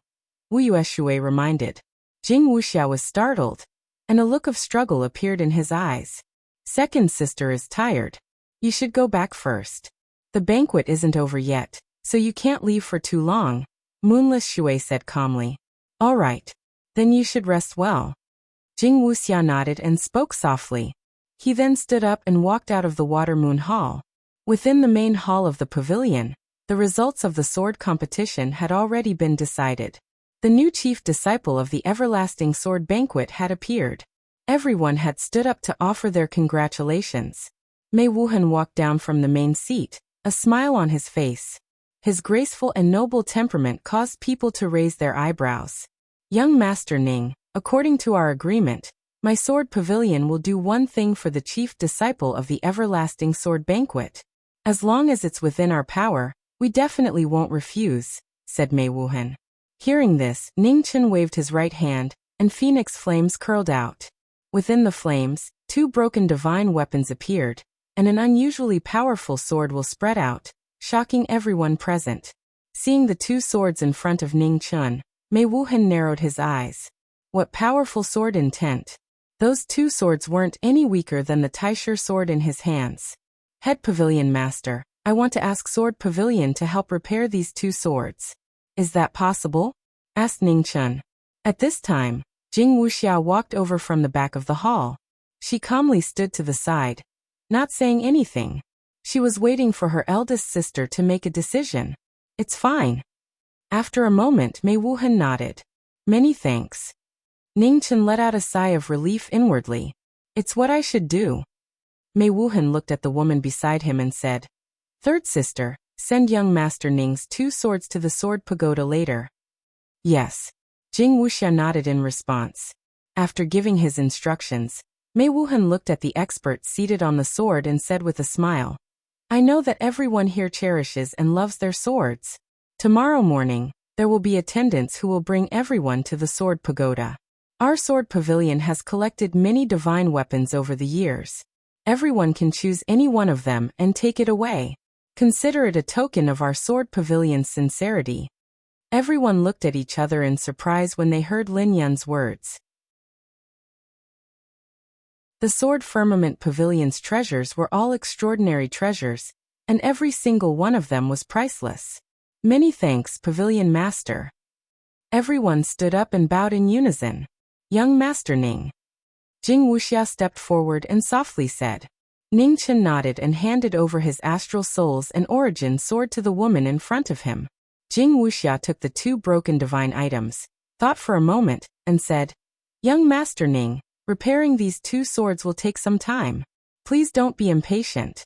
Wuyue Shui reminded. Jing Wuxia was startled, and a look of struggle appeared in his eyes. "Second sister is tired. You should go back first. The banquet isn't over yet, so you can't leave for too long," Moonless Shui said calmly. "All right. Then you should rest well." Jing Wuxia nodded and spoke softly. He then stood up and walked out of the Water Moon Hall. Within the main hall of the pavilion, the results of the sword competition had already been decided. The new chief disciple of the Everlasting Sword Banquet had appeared. Everyone had stood up to offer their congratulations. Mei Wuhan walked down from the main seat, a smile on his face. His graceful and noble temperament caused people to raise their eyebrows. "Young Master Ning, according to our agreement, my sword pavilion will do one thing for the chief disciple of the Everlasting Sword Banquet. As long as it's within our power, we definitely won't refuse," said Mei Wuhan. Hearing this, Ning Chen waved his right hand, and phoenix flames curled out. Within the flames, 2 broken divine weapons appeared, and an unusually powerful sword will spread out, shocking everyone present. Seeing the 2 swords in front of Ning Chen, Mei Wuhan narrowed his eyes. What powerful sword intent! Those 2 swords weren't any weaker than the Taisher sword in his hands. "Head Pavilion Master, I want to ask Sword Pavilion to help repair these 2 swords. Is that possible?" asked Ning Chen. At this time, Jing Wuxia walked over from the back of the hall. She calmly stood to the side, not saying anything. She was waiting for her eldest sister to make a decision. "It's fine." After a moment, Mei Wuhan nodded. "Many thanks." Ning Chen let out a sigh of relief inwardly. "It's what I should do." Mei Wuhan looked at the woman beside him and said, "Third sister, send young Master Ning's 2 swords to the Sword Pagoda later." "Yes." Jing Wuxia nodded in response. After giving his instructions, Mei Wuhan looked at the expert seated on the sword and said with a smile, "I know that everyone here cherishes and loves their swords. Tomorrow morning, there will be attendants who will bring everyone to the Sword Pagoda. Our sword pavilion has collected many divine weapons over the years. Everyone can choose any one of them and take it away. Consider it a token of our sword pavilion's sincerity." Everyone looked at each other in surprise when they heard Lin Yun's words. The Sword Firmament Pavilion's treasures were all extraordinary treasures, and every single one of them was priceless. "Many thanks, Pavilion Master." Everyone stood up and bowed in unison. "Young Master Ning." Jing Wuxia stepped forward and softly said. Ning Chen nodded and handed over his Astral Souls and Origin sword to the woman in front of him. Jing Wuxia took the 2 broken divine items, thought for a moment, and said, "Young Master Ning, repairing these 2 swords will take some time. Please don't be impatient."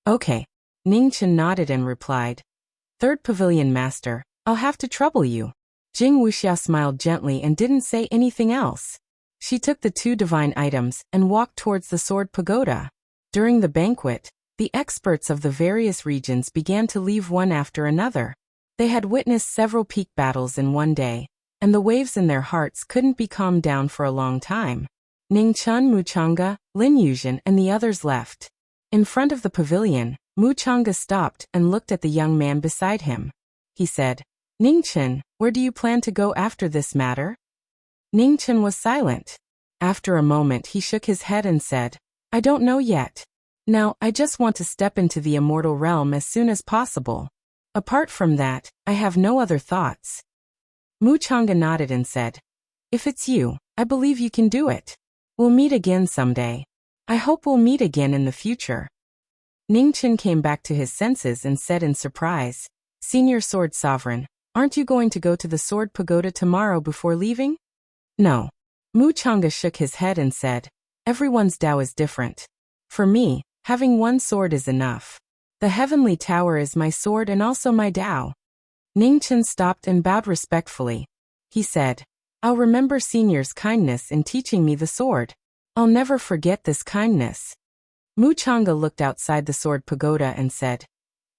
"Okay." Ning Chen nodded and replied, "Third Pavilion Master, I'll have to trouble you." Jing Wuxia smiled gently and didn't say anything else. She took the 2 divine items and walked towards the Sword Pagoda. During the banquet, the experts of the various regions began to leave one after another. They had witnessed several peak battles in one day, and the waves in their hearts couldn't be calmed down for a long time. Ning Chen, Mu Chang'e, Lin Yuzhen and the others left. In front of the pavilion, Mu Chang'e stopped and looked at the young man beside him. He said, "Ning Chen, where do you plan to go after this matter?" Ning Chen was silent. After a moment he shook his head and said, "I don't know yet. Now, I just want to step into the immortal realm as soon as possible. Apart from that, I have no other thoughts." Mu Chang'e nodded and said, "If it's you, I believe you can do it. We'll meet again someday. I hope we'll meet again in the future." Ningchen came back to his senses and said in surprise, Senior Sword Sovereign, aren't you going to go to the Sword Pagoda tomorrow before leaving? No. Mu Chang'e shook his head and said, everyone's Tao is different. For me, having one sword is enough. The heavenly tower is my sword and also my Tao. Ningchen stopped and bowed respectfully. He said, I'll remember Senior's kindness in teaching me the sword. I'll never forget this kindness. Mu Chang'e looked outside the sword pagoda and said,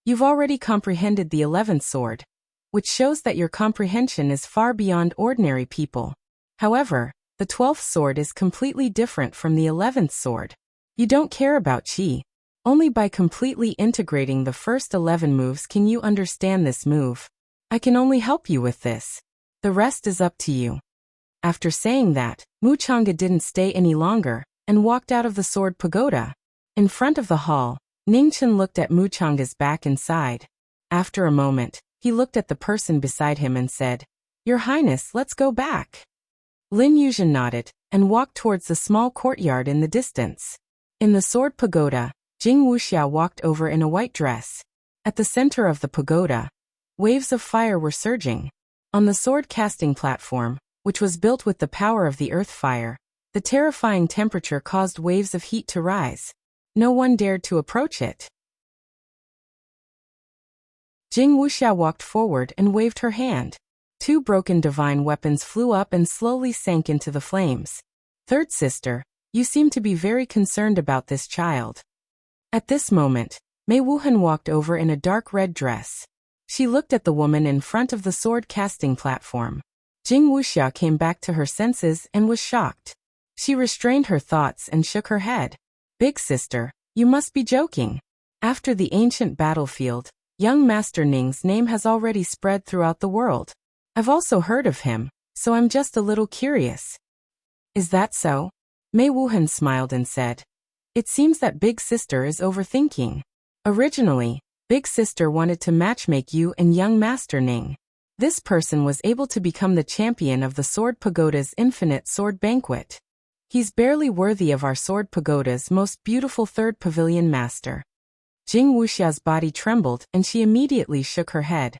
You've already comprehended the 11th sword, which shows that your comprehension is far beyond ordinary people. However, the 12th sword is completely different from the 11th sword. You don't care about qi. Only by completely integrating the first 11 moves can you understand this move. I can only help you with this. The rest is up to you. After saying that, Mu Chang'e didn't stay any longer and walked out of the sword pagoda. In front of the hall, Ningchen looked at Mu Chang'e's back and sighed. After a moment, he looked at the person beside him and said, Your Highness, let's go back. Lin Yuzhen nodded and walked towards the small courtyard in the distance. In the sword pagoda, Jing Wuxia walked over in a white dress. At the center of the pagoda, waves of fire were surging. On the sword casting platform, which was built with the power of the earth fire, the terrifying temperature caused waves of heat to rise. No one dared to approach it. Jing Wuxia walked forward and waved her hand. 2 broken divine weapons flew up and slowly sank into the flames. Third sister, you seem to be very concerned about this child. At this moment, Mei Wuhan walked over in a dark red dress. She looked at the woman in front of the sword casting platform. Jing Wuxia came back to her senses and was shocked. She restrained her thoughts and shook her head. Big sister, you must be joking. After the ancient battlefield, young Master Ning's name has already spread throughout the world. I've also heard of him, so I'm just a little curious. Is that so? Mei Wuhan smiled and said, It seems that Big Sister is overthinking. Originally, Big Sister wanted to matchmake you and young Master Ning. This person was able to become the champion of the Sword Pagoda's Infinite Sword Banquet. He's barely worthy of our Sword Pagoda's most beautiful third pavilion master. Jing Wuxia's body trembled and she immediately shook her head.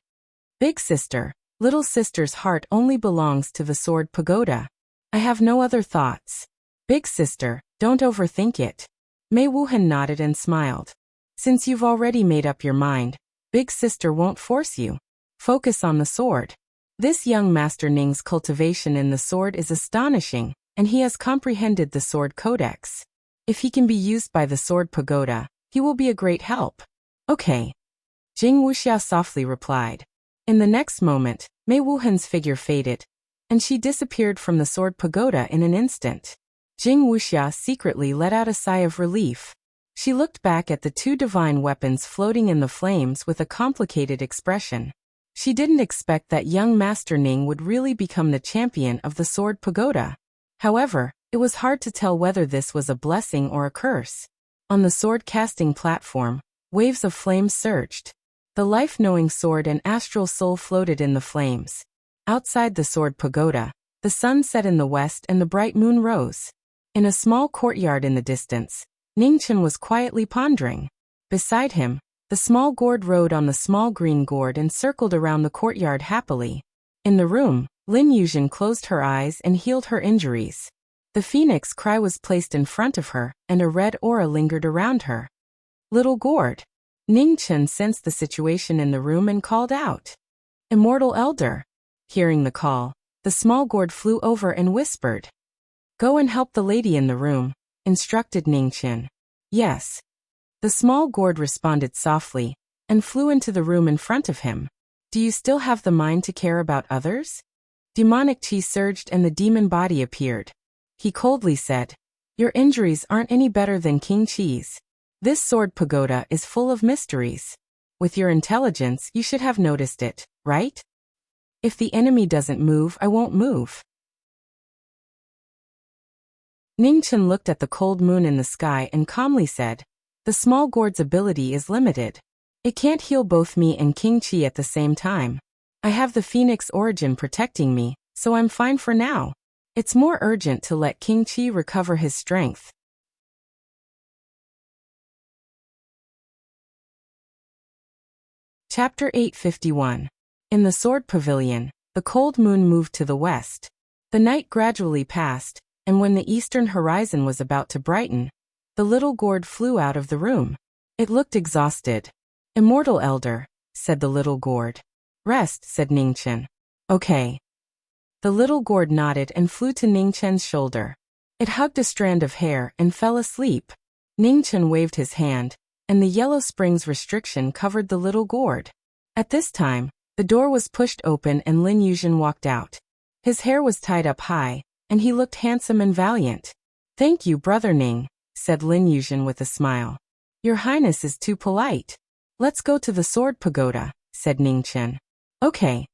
Big sister, little sister's heart only belongs to the Sword Pagoda. I have no other thoughts. Big sister, don't overthink it. Mei Wuhan nodded and smiled. Since you've already made up your mind, Big sister won't force you. Focus on the sword. This young Master Ning's cultivation in the sword is astonishing, and he has comprehended the sword codex. If he can be used by the sword pagoda, he will be a great help. Okay. Jing Wuxia softly replied. In the next moment, Mei Wuhan's figure faded, and she disappeared from the sword pagoda in an instant. Jing Wuxia secretly let out a sigh of relief. She looked back at the 2 divine weapons floating in the flames with a complicated expression. She didn't expect that young Master Ning would really become the champion of the sword pagoda. However, it was hard to tell whether this was a blessing or a curse. On the sword-casting platform, waves of flames surged. The life-knowing sword and astral soul floated in the flames. Outside the sword pagoda, the sun set in the west and the bright moon rose. In a small courtyard in the distance, Ningchen was quietly pondering. Beside him, the small gourd rode on the small green gourd and circled around the courtyard happily. In the room, Lin Yuzhen closed her eyes and healed her injuries. The phoenix cry was placed in front of her, and a red aura lingered around her. Little gourd. Ningchen sensed the situation in the room and called out. Immortal Elder. Hearing the call, the small gourd flew over and whispered. Go and help the lady in the room, instructed Ningchen. Yes. The small gourd responded softly, and flew into the room in front of him. Do you still have the mind to care about others? Demonic chi surged and the demon body appeared. He coldly said, Your injuries aren't any better than King Chi's. This sword pagoda is full of mysteries. With your intelligence, you should have noticed it, right? If the enemy doesn't move, I won't move. Ningchen looked at the cold moon in the sky and calmly said, The small gourd's ability is limited. It can't heal both me and King Chi at the same time. I have the Phoenix origin protecting me, so I'm fine for now. It's more urgent to let King Chi recover his strength. Chapter 851. In the Sword Pavilion, the cold moon moved to the west. The night gradually passed, and when the eastern horizon was about to brighten, the little gourd flew out of the room. It looked exhausted. "Immortal elder," said the little gourd. "Rest," said Ningchen. "Okay." The little gourd nodded and flew to Ningchen's shoulder. It hugged a strand of hair and fell asleep. Ningchen waved his hand, and the yellow springs restriction covered the little gourd. At this time, the door was pushed open and Lin Yuzhen walked out. His hair was tied up high, and he looked handsome and valiant. "Thank you, Brother Ning," said Lin Yuzhen with a smile. "Your Highness is too polite." "Let's go to the Sword Pagoda," said Ningchen. "Okay."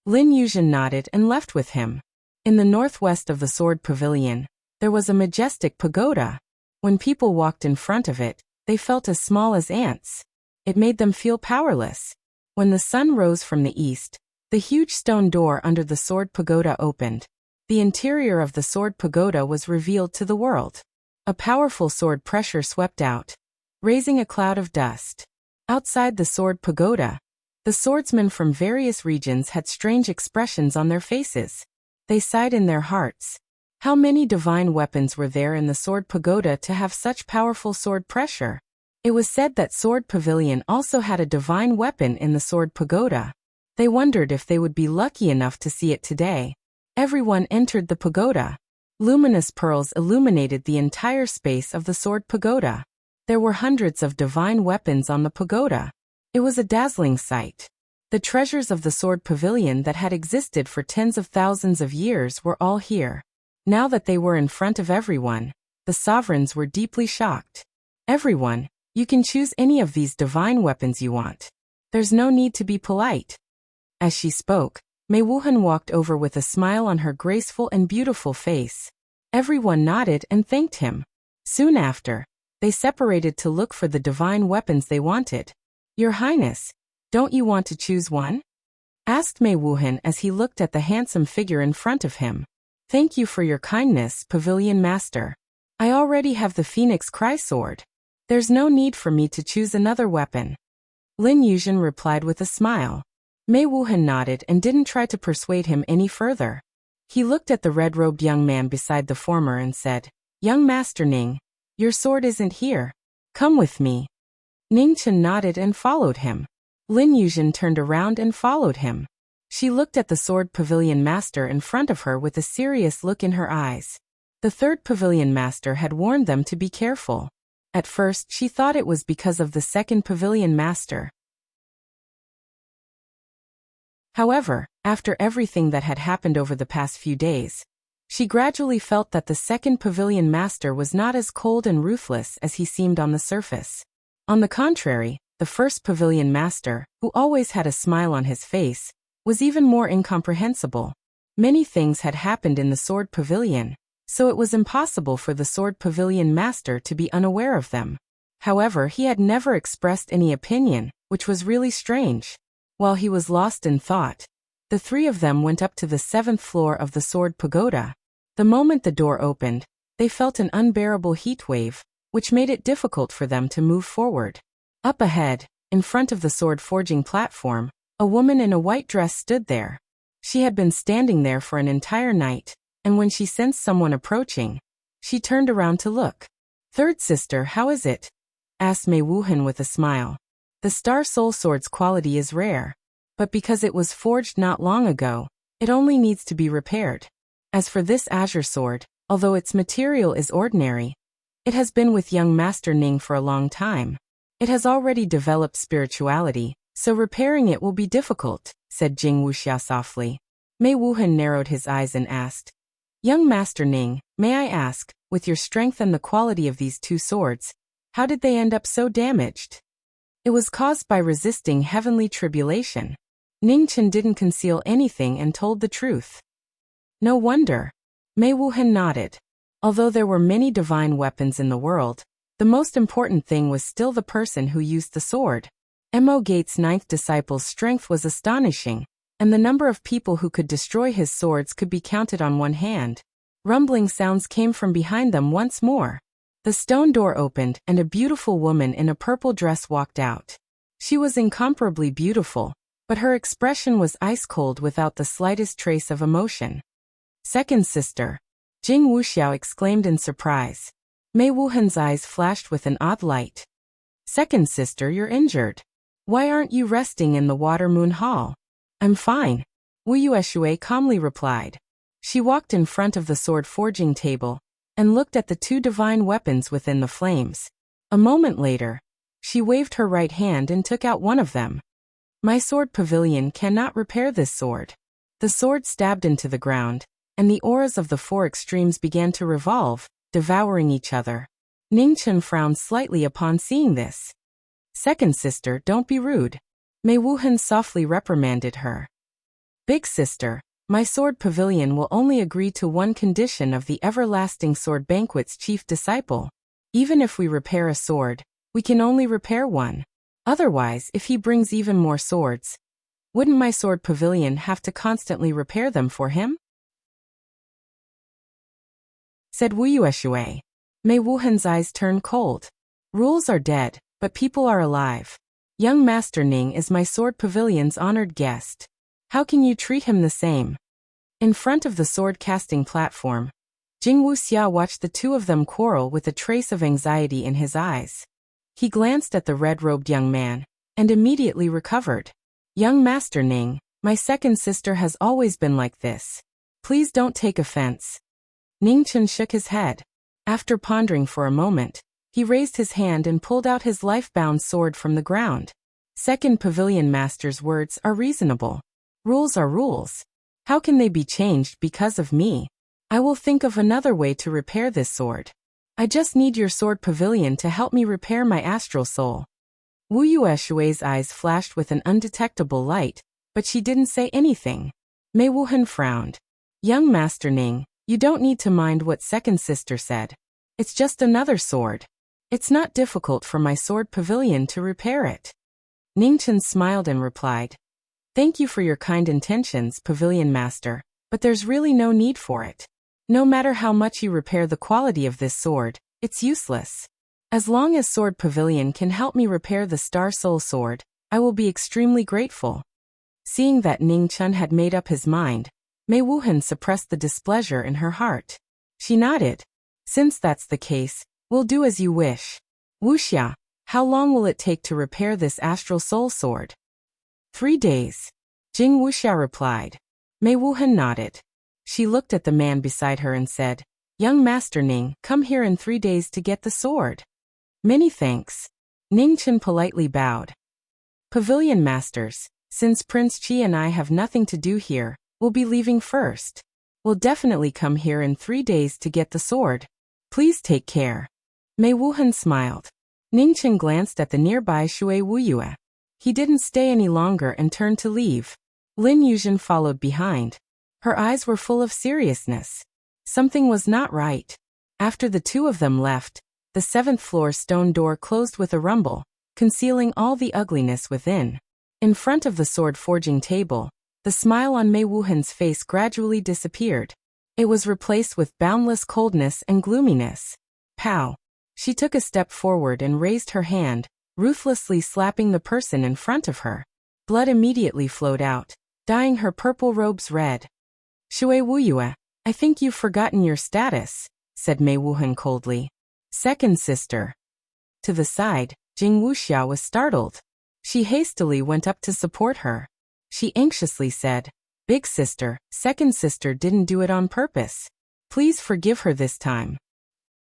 Lin Yuzhen nodded and left with him. In the northwest of the Sword Pavilion, there was a majestic pagoda. When people walked in front of it, they felt as small as ants. It made them feel powerless. When the sun rose from the east, the huge stone door under the Sword Pagoda opened. The interior of the Sword Pagoda was revealed to the world. A powerful sword pressure swept out, raising a cloud of dust. Outside the Sword Pagoda, the swordsmen from various regions had strange expressions on their faces. They sighed in their hearts. How many divine weapons were there in the Sword Pagoda to have such powerful sword pressure? It was said that Sword Pavilion also had a divine weapon in the Sword Pagoda. They wondered if they would be lucky enough to see it today. Everyone entered the pagoda. Luminous pearls illuminated the entire space of the Sword Pagoda. There were hundreds of divine weapons on the pagoda. It was a dazzling sight. The treasures of the Sword Pavilion that had existed for tens of thousands of years were all here. Now that they were in front of everyone, the sovereigns were deeply shocked. "Everyone, you can choose any of these divine weapons you want. There's no need to be polite." As she spoke, Mei Wuhan walked over with a smile on her graceful and beautiful face. Everyone nodded and thanked him. Soon after, they separated to look for the divine weapons they wanted. "Your Highness, don't you want to choose one?" asked Mei Wuhan as he looked at the handsome figure in front of him. "Thank you for your kindness, Pavilion Master. I already have the Phoenix Cry Sword. There's no need for me to choose another weapon." Lin Yuzhen replied with a smile. Mei Wuhan nodded and didn't try to persuade him any further. He looked at the red-robed young man beside the former and said, "Young Master Ning, your sword isn't here. Come with me." Ningchen nodded and followed him. Lin Yuzhen turned around and followed him. She looked at the Sword Pavilion Master in front of her with a serious look in her eyes. The third Pavilion Master had warned them to be careful. At first she thought it was because of the second Pavilion Master. However, after everything that had happened over the past few days, she gradually felt that the second Pavilion Master was not as cold and ruthless as he seemed on the surface. On the contrary, the first Pavilion Master, who always had a smile on his face, was even more incomprehensible. Many things had happened in the Sword Pavilion, so it was impossible for the Sword Pavilion Master to be unaware of them. However, he had never expressed any opinion, which was really strange. While he was lost in thought, the three of them went up to the 7th floor of the Sword Pagoda. The moment the door opened, they felt an unbearable heat wave, which made it difficult for them to move forward. Up ahead, in front of the sword forging platform, a woman in a white dress stood there. She had been standing there for an entire night, and when she sensed someone approaching, she turned around to look. "Third sister, how is it?" asked Mei Wuhan with a smile. "The Star Soul Sword's quality is rare, but because it was forged not long ago, it only needs to be repaired. As for this azure sword, although its material is ordinary, it has been with young Master Ning for a long time. It has already developed spirituality, so repairing it will be difficult," said Jing Wuxia softly. Mei Wuhan narrowed his eyes and asked, "Young Master Ning, may I ask, with your strength and the quality of these two swords, how did they end up so damaged?" "It was caused by resisting heavenly tribulation." Ningchen didn't conceal anything and told the truth. "No wonder." Mei Wuhan nodded. Although there were many divine weapons in the world, the most important thing was still the person who used the sword. Mo Gate's 9th disciple's strength was astonishing, and the number of people who could destroy his swords could be counted on one hand. Rumbling sounds came from behind them once more. The stone door opened and a beautiful woman in a purple dress walked out. She was incomparably beautiful, but her expression was ice-cold without the slightest trace of emotion. Second sister, Jing Wuxiao exclaimed in surprise. Mei Wuhan's eyes flashed with an odd light. Second sister, you're injured. Why aren't you resting in the Water Moon Hall? I'm fine, Wu Yueshui calmly replied. She walked in front of the sword forging table and looked at the two divine weapons within the flames. A moment later, she waved her right hand and took out one of them. My sword pavilion cannot repair this sword. The sword stabbed into the ground, and the auras of the four extremes began to revolve, devouring each other. Ningchen frowned slightly upon seeing this. Second sister, don't be rude. Mei Wuhan softly reprimanded her. Big sister, my sword pavilion will only agree to one condition of the everlasting sword banquet's chief disciple. Even if we repair a sword, we can only repair one. Otherwise, if he brings even more swords, wouldn't my sword pavilion have to constantly repair them for him? Said Wu Yueshui. Mei Wuhan's eyes turned cold. Rules are dead, but people are alive. Young Master Ning is my sword pavilion's honored guest. How can you treat him the same? In front of the sword-casting platform, Jing Wuxia watched the two of them quarrel with a trace of anxiety in his eyes. He glanced at the red-robed young man, and immediately recovered. Young Master Ning, my second sister has always been like this. Please don't take offense. Ningchen shook his head. After pondering for a moment, he raised his hand and pulled out his life-bound sword from the ground. Second Pavilion Master's words are reasonable. Rules are rules. How can they be changed because of me? I will think of another way to repair this sword. I just need your sword pavilion to help me repair my astral soul. Wu Yueshui's eyes flashed with an undetectable light, but she didn't say anything. Mei Wuhan frowned. Young Master Ning, you don't need to mind what second sister said. It's just another sword. It's not difficult for my sword pavilion to repair it. Ningchen smiled and replied. Thank you for your kind intentions, Pavilion Master, but there's really no need for it. No matter how much you repair the quality of this sword, it's useless. As long as Sword Pavilion can help me repair the Star Soul Sword, I will be extremely grateful. Seeing that Ning Chun had made up his mind, Mei Wuhan suppressed the displeasure in her heart. She nodded. Since that's the case, we'll do as you wish. Wuxia, how long will it take to repair this Astral Soul Sword? 3 days. Jing Wuxia replied. Mei Wuhan nodded. She looked at the man beside her and said, Young Master Ning, come here in 3 days to get the sword. Many thanks. Ningchen politely bowed. Pavilion Masters, since Prince Qi and I have nothing to do here, we'll be leaving first. We'll definitely come here in 3 days to get the sword. Please take care. Mei Wuhan smiled. Ningchen glanced at the nearby Shui Wuyue. He didn't stay any longer and turned to leave. Lin Yuzhen followed behind. Her eyes were full of seriousness. Something was not right. After the two of them left, the 7th floor stone door closed with a rumble, concealing all the ugliness within. In front of the sword forging table, the smile on Mei Wuhan's face gradually disappeared. It was replaced with boundless coldness and gloominess. Pow! She took a step forward and raised her hand, ruthlessly slapping the person in front of her. Blood immediately flowed out, dyeing her purple robes red. Shui Wuyue, I think you've forgotten your status, said Mei Wuhan coldly. Second sister. To the side, Jing Wuxia was startled. She hastily went up to support her. She anxiously said, Big sister, second sister didn't do it on purpose. Please forgive her this time.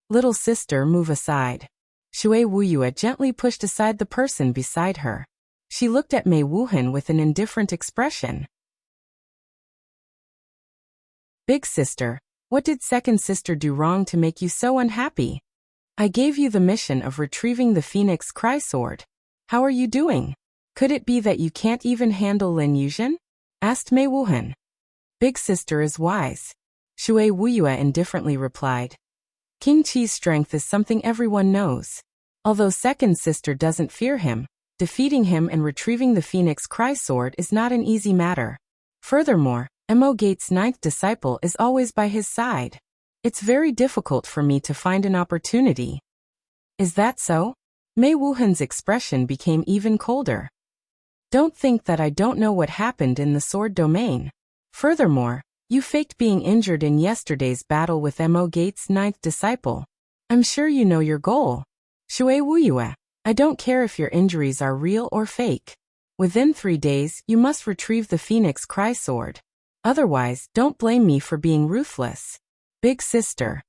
Little sister, move aside. Shui Wuyue gently pushed aside the person beside her. She looked at Mei Wuhan with an indifferent expression. Big sister, what did second sister do wrong to make you so unhappy? I gave you the mission of retrieving the Phoenix Cry Sword. How are you doing? Could it be that you can't even handle Lin Yuzhen? Asked Mei Wuhan. Big sister is wise. Shui Wuyue indifferently replied. King Qi's strength is something everyone knows. Although second sister doesn't fear him, defeating him and retrieving the Phoenix Cry Sword is not an easy matter. Furthermore, Mo Gate's 9th disciple is always by his side. It's very difficult for me to find an opportunity. Is that so? Mei Wuhan's expression became even colder. Don't think that I don't know what happened in the sword domain. Furthermore, you faked being injured in yesterday's battle with Mo Gates' ninth disciple. I'm sure you know your goal. Shui Wuyue, I don't care if your injuries are real or fake. Within 3 days, you must retrieve the Phoenix Cry sword. Otherwise, don't blame me for being ruthless. Big sister.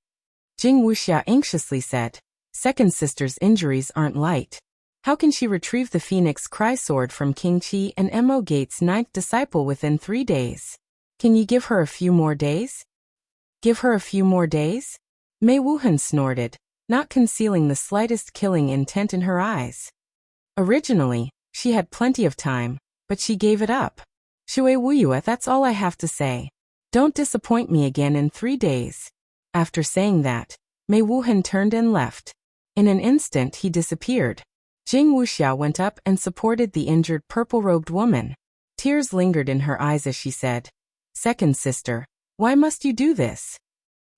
Jing Wuxia anxiously said. Second sister's injuries aren't light. How can she retrieve the Phoenix Cry sword from King Qi and Mo Gates' ninth disciple within 3 days? Can you give her a few more days? Give her a few more days? Mei Wuhan snorted, not concealing the slightest killing intent in her eyes. Originally, she had plenty of time, but she gave it up. Shui Wuyue, that's all I have to say. Don't disappoint me again in 3 days. After saying that, Mei Wuhan turned and left. In an instant he disappeared. Jing Wuxia went up and supported the injured purple-robed woman. Tears lingered in her eyes as she said, Second sister, why must you do this?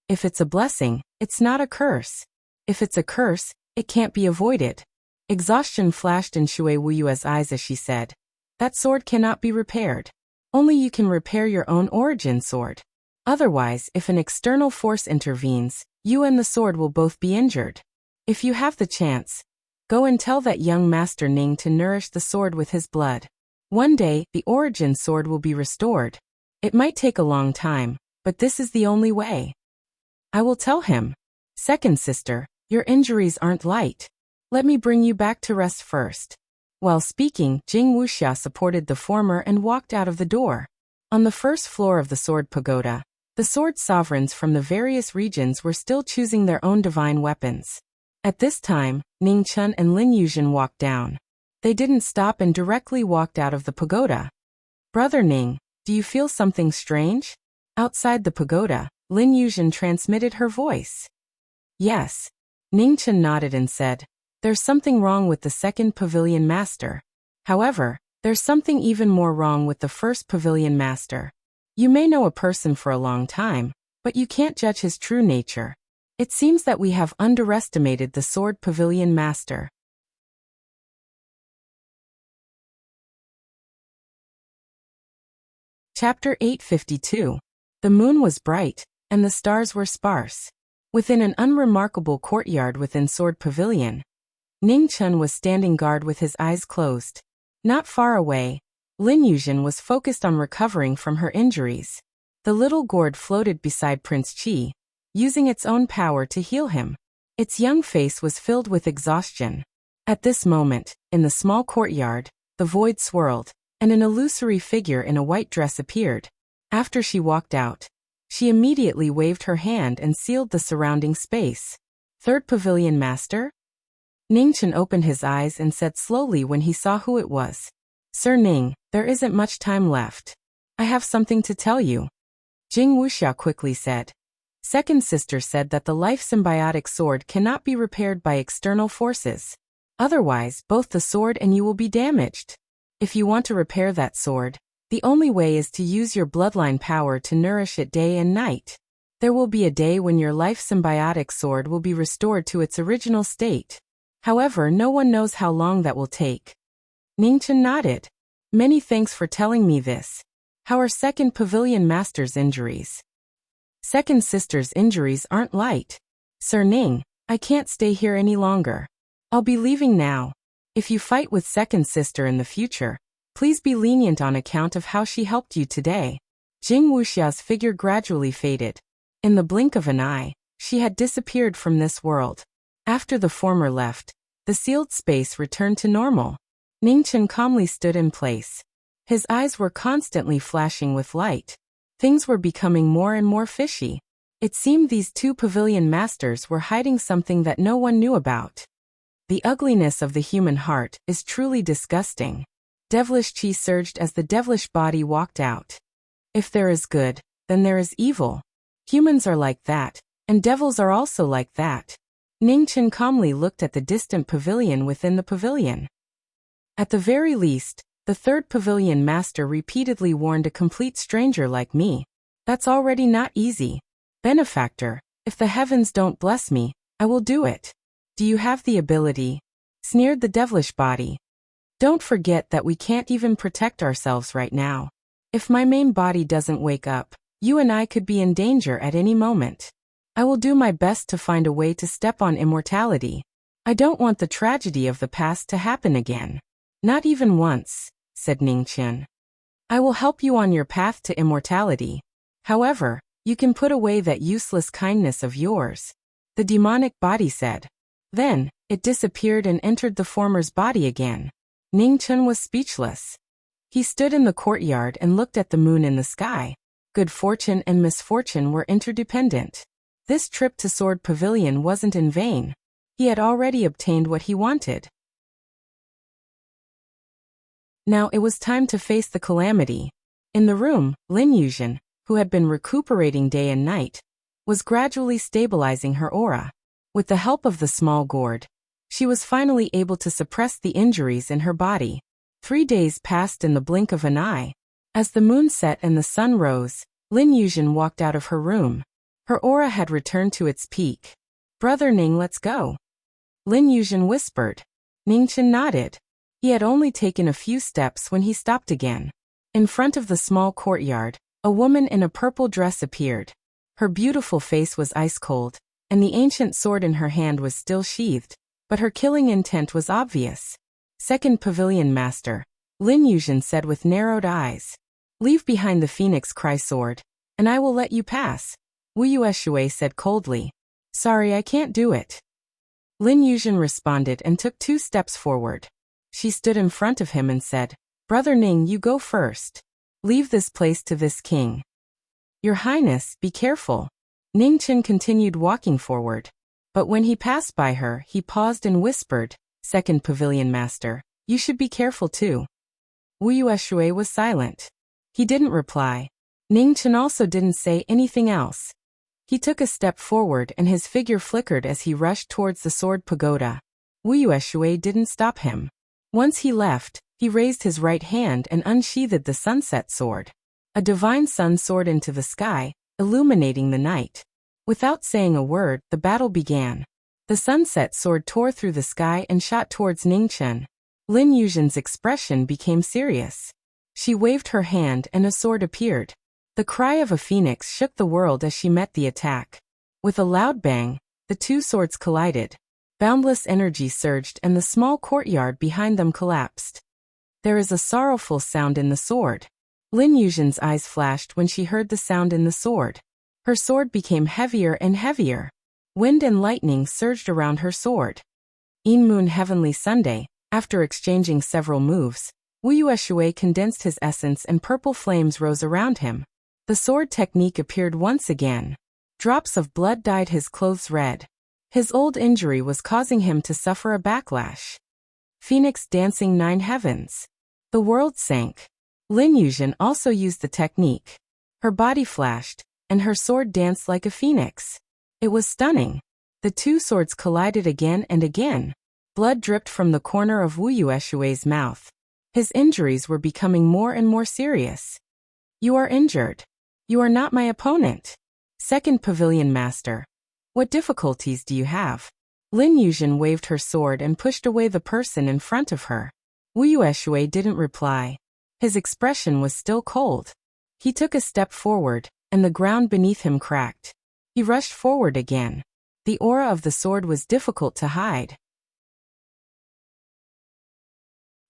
If it's a blessing, it's not a curse. If it's a curse, it can't be avoided. Exhaustion flashed in Shui Wuyue's eyes as she said, that sword cannot be repaired. Only you can repair your own origin sword. Otherwise, if an external force intervenes, you and the sword will both be injured. If you have the chance, go and tell that young Master Ning to nourish the sword with his blood. One day, the origin sword will be restored. It might take a long time, but this is the only way. I will tell him. Second sister, your injuries aren't light. Let me bring you back to rest first. While speaking, Jing Wuxia supported the former and walked out of the door. On the first floor of the sword pagoda, the sword sovereigns from the various regions were still choosing their own divine weapons. At this time, Ning Chun and Lin Yuzhen walked down. They didn't stop and directly walked out of the pagoda. Brother Ning, do you feel something strange? Outside the pagoda, Lin Yuzhen transmitted her voice. Yes. Ning Chun nodded and said, there's something wrong with the second pavilion master. However, there's something even more wrong with the first pavilion master. You may know a person for a long time, but you can't judge his true nature. It seems that we have underestimated the sword pavilion master. Chapter 852. The moon was bright, and the stars were sparse. Within an unremarkable courtyard within Sword Pavilion, Ning Chun was standing guard with his eyes closed. Not far away, Lin Yuzhen was focused on recovering from her injuries. The little gourd floated beside Prince Qi, using its own power to heal him. Its young face was filled with exhaustion. At this moment, in the small courtyard, the void swirled, and an illusory figure in a white dress appeared. After she walked out, she immediately waved her hand and sealed the surrounding space. Third Pavilion Master? Ningchen opened his eyes and said slowly when he saw who it was. Sir Ning, there isn't much time left. I have something to tell you. Jing Wuxia quickly said. Second sister said that the life symbiotic sword cannot be repaired by external forces. Otherwise, both the sword and you will be damaged. If you want to repair that sword, the only way is to use your bloodline power to nourish it day and night. There will be a day when your life symbiotic sword will be restored to its original state. However, no one knows how long that will take. Ningchen nodded. Many thanks for telling me this. How are Second Pavilion Master's injuries? Second sister's injuries aren't light. Sir Ning, I can't stay here any longer. I'll be leaving now. If you fight with second sister in the future, please be lenient on account of how she helped you today. Jing Wuxia's figure gradually faded. In the blink of an eye, she had disappeared from this world. After the former left, the sealed space returned to normal. Ningchen calmly stood in place. His eyes were constantly flashing with light. Things were becoming more and more fishy. It seemed these two pavilion masters were hiding something that no one knew about. The ugliness of the human heart is truly disgusting. Devilish chi surged as the devilish body walked out. If there is good, then there is evil. Humans are like that, and devils are also like that. Ningchen calmly looked at the distant pavilion within the pavilion. At the very least, the third pavilion master repeatedly warned a complete stranger like me. That's already not easy. Benefactor, if the heavens don't bless me, I will do it. Do you have the ability? sneered the devilish body. Don't forget that we can't even protect ourselves right now. If my main body doesn't wake up, you and I could be in danger at any moment. I will do my best to find a way to step on immortality. I don't want the tragedy of the past to happen again. Not even once, said Ningchen. I will help you on your path to immortality. However, you can put away that useless kindness of yours, the demonic body said. Then, it disappeared and entered the former's body again. Ningchen was speechless. He stood in the courtyard and looked at the moon in the sky. Good fortune and misfortune were interdependent. This trip to Sword Pavilion wasn't in vain. He had already obtained what he wanted. Now it was time to face the calamity. In the room, Lin Yuzhen, who had been recuperating day and night, was gradually stabilizing her aura. With the help of the small gourd, she was finally able to suppress the injuries in her body. 3 days passed in the blink of an eye. As the moon set and the sun rose, Lin Yuzhen walked out of her room. Her aura had returned to its peak. Brother Ning, let's go. Lin Yuzhen whispered. Ningchen nodded. He had only taken a few steps when he stopped again. In front of the small courtyard, a woman in a purple dress appeared. Her beautiful face was ice cold, and the ancient sword in her hand was still sheathed, but her killing intent was obvious. Second Pavilion Master, Lin Yuzhen said with narrowed eyes. Leave behind the Phoenix Cry sword, and I will let you pass. Wuxia said coldly. Sorry, I can't do it. Lin Yuzhen responded and took 2 steps forward. She stood in front of him and said, Brother Ning, you go first. Leave this place to this king. Your Highness, be careful. Ningchen continued walking forward. But when he passed by her, he paused and whispered, Second Pavilion Master, you should be careful too. Wuxia was silent. He didn't reply. Ningchen also didn't say anything else. He took a step forward and his figure flickered as he rushed towards the sword pagoda. Wuxia didn't stop him. Once he left, he raised his right hand and unsheathed the sunset sword. A divine sun soared into the sky, illuminating the night. Without saying a word, the battle began. The sunset sword tore through the sky and shot towards Ningchen. Lin Yuzhen's expression became serious. She waved her hand and a sword appeared. The cry of a phoenix shook the world as she met the attack. With a loud bang, the 2 swords collided. Boundless energy surged and the small courtyard behind them collapsed. There is a sorrowful sound in the sword. Lin Yuzhen's eyes flashed when she heard the sound in the sword. Her sword became heavier and heavier. Wind and lightning surged around her sword. In Moon Heavenly Sunday, after exchanging several moves, Wuxia condensed his essence and purple flames rose around him. The sword technique appeared once again. Drops of blood dyed his clothes red. His old injury was causing him to suffer a backlash. Phoenix dancing 9 heavens. The world sank. Lin Yuzhen also used the technique. Her body flashed, and her sword danced like a phoenix. It was stunning. The 2 swords collided again and again. Blood dripped from the corner of Wuxua's mouth. His injuries were becoming more and more serious. You are injured. You are not my opponent. Second Pavilion Master. What difficulties do you have? Lin Yuzhen waved her sword and pushed away the person in front of her. Wuxia didn't reply. His expression was still cold. He took a step forward, and the ground beneath him cracked. He rushed forward again. The aura of the sword was difficult to hide.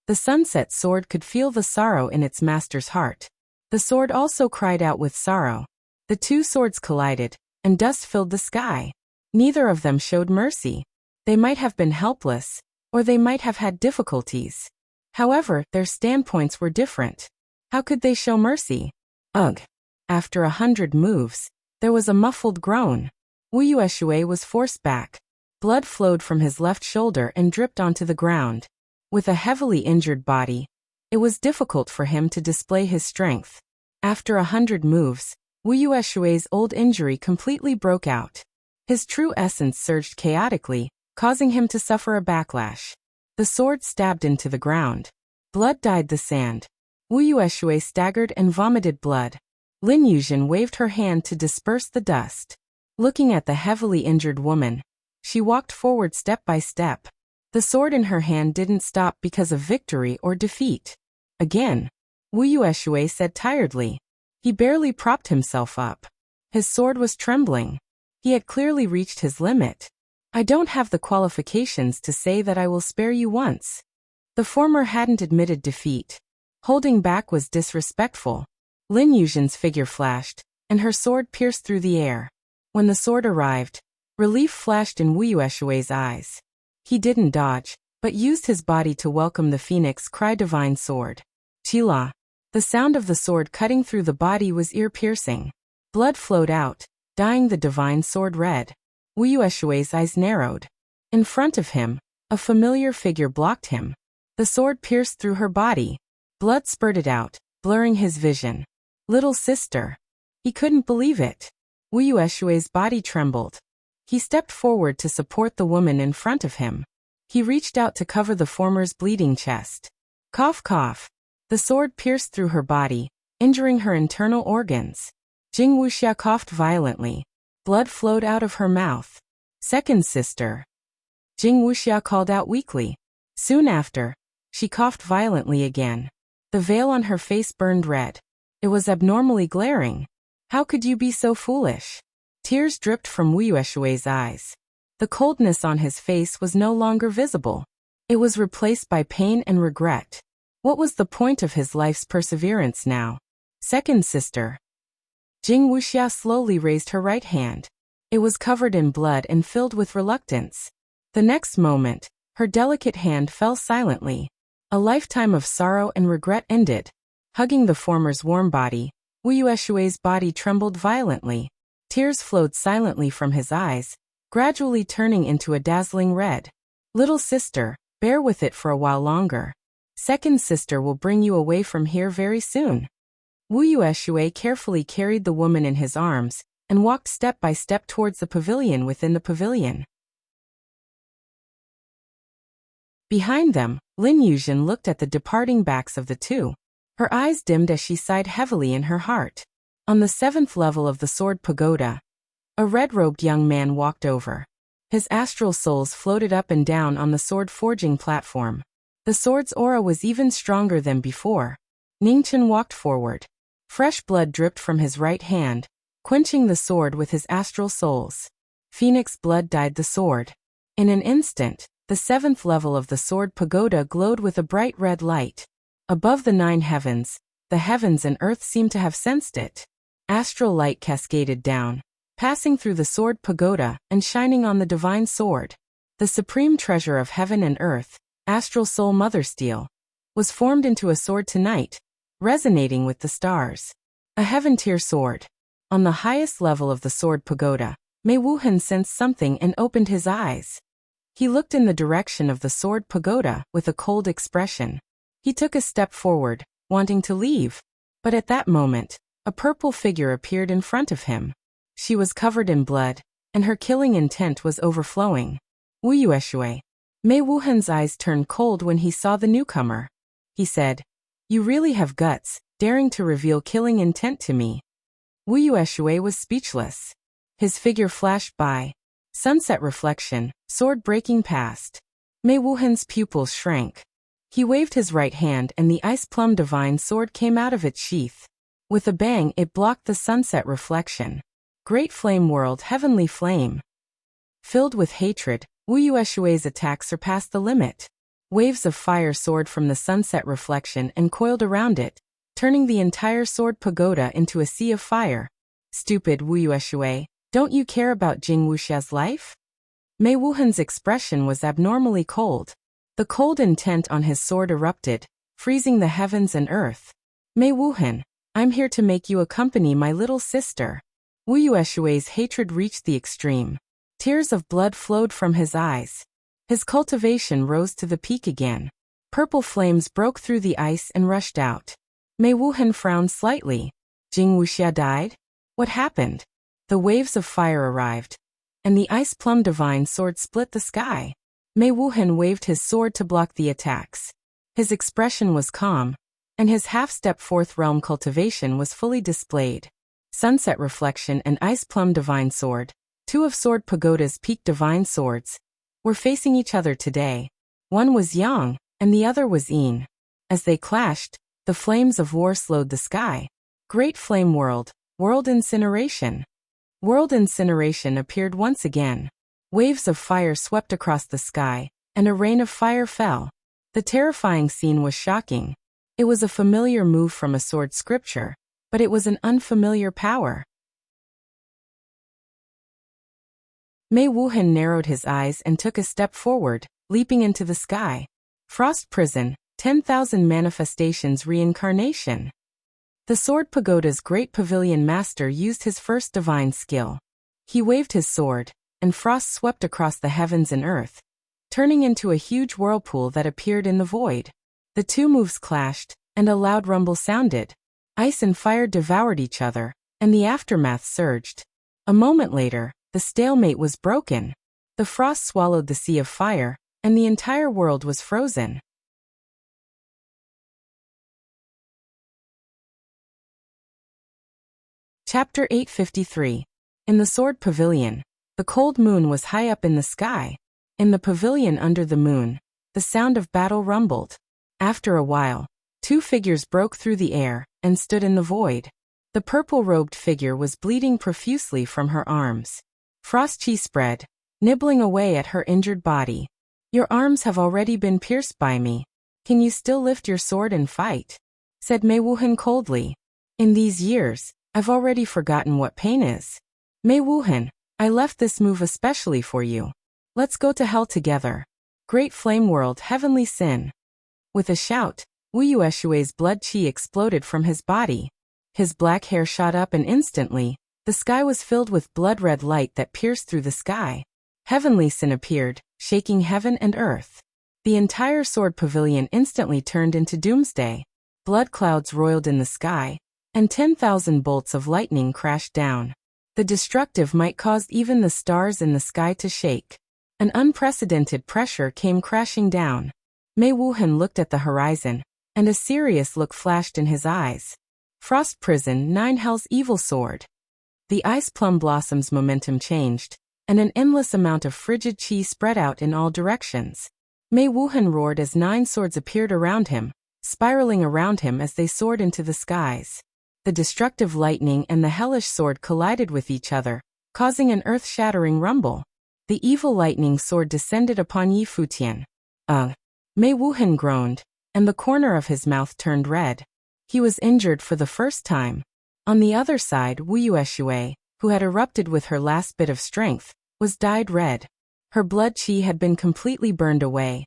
The sunset sword could feel the sorrow in its master's heart. The sword also cried out with sorrow. The 2 swords collided, and dust filled the sky. Neither of them showed mercy. They might have been helpless, or they might have had difficulties. However, their standpoints were different. How could they show mercy? Ugh. After 100 moves, there was a muffled groan. Wuxia was forced back. Blood flowed from his left shoulder and dripped onto the ground. With a heavily injured body, it was difficult for him to display his strength. After 100 moves, Wuxua's old injury completely broke out. His true essence surged chaotically, causing him to suffer a backlash. The sword stabbed into the ground. Blood dyed the sand. Wuxia staggered and vomited blood. Lin Yuzhen waved her hand to disperse the dust. Looking at the heavily injured woman, she walked forward step by step. The sword in her hand didn't stop because of victory or defeat. Again, Wu Yueshui said tiredly. He barely propped himself up. His sword was trembling. He had clearly reached his limit. I don't have the qualifications to say that I will spare you once. The former hadn't admitted defeat. Holding back was disrespectful. Lin Yuzhen's figure flashed, and her sword pierced through the air. When the sword arrived, relief flashed in Wu Yueshui's eyes. He didn't dodge, but used his body to welcome the phoenix cry divine sword. Chila. The sound of the sword cutting through the body was ear-piercing. Blood flowed out, dyeing the divine sword red. Wu Yueshui's eyes narrowed. In front of him, a familiar figure blocked him. The sword pierced through her body. Blood spurted out, blurring his vision. Little sister. He couldn't believe it. Wu Yueshui's body trembled. He stepped forward to support the woman in front of him. He reached out to cover the former's bleeding chest. Cough cough. The sword pierced through her body, injuring her internal organs. Jing Wuxia coughed violently. Blood flowed out of her mouth. Second sister. Jing Wuxia called out weakly. Soon after, she coughed violently again. The veil on her face burned red. It was abnormally glaring. How could you be so foolish? Tears dripped from Wu Yueshui's eyes. The coldness on his face was no longer visible. It was replaced by pain and regret. What was the point of his life's perseverance now? Second sister. Jing Wuxia slowly raised her right hand. It was covered in blood and filled with reluctance. The next moment, her delicate hand fell silently. A lifetime of sorrow and regret ended. Hugging the former's warm body, Wu Yueshui's body trembled violently. Tears flowed silently from his eyes, gradually turning into a dazzling red. Little sister, bear with it for a while longer. Second sister will bring you away from here very soon. Wu Yueshui carefully carried the woman in his arms and walked step by step towards the pavilion within the pavilion. Behind them, Lin Yuzhen looked at the departing backs of the two. Her eyes dimmed as she sighed heavily in her heart. On the 7th level of the sword pagoda, a red-robed young man walked over. His astral souls floated up and down on the sword-forging platform. The sword's aura was even stronger than before. Ningchen walked forward. Fresh blood dripped from his right hand, quenching the sword with his astral souls. Phoenix blood dyed the sword. In an instant, the 7th level of the sword pagoda glowed with a bright red light. Above the 9 heavens, the heavens and earth seemed to have sensed it. Astral light cascaded down, passing through the sword pagoda and shining on the divine sword. The supreme treasure of heaven and earth, Astral Soul Mother Steel, was formed into a sword tonight, resonating with the stars. A heaven-tier sword. On the highest level of the sword pagoda, Mei Wuhan sensed something and opened his eyes. He looked in the direction of the sword pagoda with a cold expression. He took a step forward, wanting to leave. But at that moment, a purple figure appeared in front of him. She was covered in blood, and her killing intent was overflowing. Wu Yueshui. Mei Wuhan's eyes turned cold when he saw the newcomer. He said, "You really have guts, daring to reveal killing intent to me." Wu Yueshui was speechless. His figure flashed by. Sunset reflection, sword breaking past. Mei Wuhan's pupils shrank. He waved his right hand and the ice plum divine sword came out of its sheath. With a bang it blocked the sunset reflection. Great flame world, heavenly flame. Filled with hatred, Wu Yueshui's attack surpassed the limit. Waves of fire soared from the sunset reflection and coiled around it, turning the entire sword pagoda into a sea of fire. Stupid Wu Yueshui, don't you care about Jing Wuxia's life? Mei Wuhan's expression was abnormally cold. The cold intent on his sword erupted, freezing the heavens and earth. Mei Wuhan, I'm here to make you accompany my little sister. Wu Yueshui's hatred reached the extreme. Tears of blood flowed from his eyes. His cultivation rose to the peak again. Purple flames broke through the ice and rushed out. Mei Wuhan frowned slightly. Jing Wuxia died? What happened? The waves of fire arrived, and the ice plum divine sword split the sky. Mei Wuhan waved his sword to block the attacks. His expression was calm, and his half-step fourth realm cultivation was fully displayed. Sunset reflection and ice plum divine sword, two of sword pagoda's peak divine swords, were facing each other today. One was Yang, and the other was Yin. As they clashed, the flames of war slowed the sky. Great Flame World, World Incineration. World Incineration appeared once again. Waves of fire swept across the sky, and a rain of fire fell. The terrifying scene was shocking. It was a familiar move from a sword scripture, but it was an unfamiliar power. Mei Wuhan narrowed his eyes and took a step forward, leaping into the sky. Frost Prison, 10,000 Manifestations Reincarnation. The Sword Pagoda's great pavilion master used his first divine skill. He waved his sword, and frost swept across the heavens and earth, turning into a huge whirlpool that appeared in the void. The two moves clashed, and a loud rumble sounded. Ice and fire devoured each other, and the aftermath surged. A moment later, the stalemate was broken. The frost swallowed the sea of fire, and the entire world was frozen. Chapter 853. In the Sword Pavilion. The cold moon was high up in the sky. In the pavilion under the moon, the sound of battle rumbled. After a while, two figures broke through the air and stood in the void. The purple-robed figure was bleeding profusely from her arms. Frost chi spread, nibbling away at her injured body. "Your arms have already been pierced by me. Can you still lift your sword and fight?" said Mei Wuhan coldly. "In these years, I've already forgotten what pain is. Mei Wuhan, I left this move especially for you. Let's go to hell together. Great Flame World, Heavenly Sin." With a shout, Wu Yueshui's blood chi exploded from his body. His black hair shot up and instantly, the sky was filled with blood-red light that pierced through the sky. Heavenly Sin appeared, shaking heaven and earth. The entire sword pavilion instantly turned into doomsday. Blood clouds roiled in the sky, and 10,000 bolts of lightning crashed down. The destructive might caused even the stars in the sky to shake. An unprecedented pressure came crashing down. Mei Wuhan looked at the horizon, and a serious look flashed in his eyes. Frost Prison, 9 Hell's Evil Sword. The ice plum blossoms' momentum changed, and an endless amount of frigid chi spread out in all directions. Mei Wuhan roared as 9 swords appeared around him, spiraling around him as they soared into the skies. The destructive lightning and the hellish sword collided with each other, causing an earth-shattering rumble. The evil lightning sword descended upon Yi Futian. Mei Wuhan groaned, and the corner of his mouth turned red. He was injured for the first time. On the other side, Wu Yueshui, who had erupted with her last bit of strength, was dyed red. Her blood chi had been completely burned away,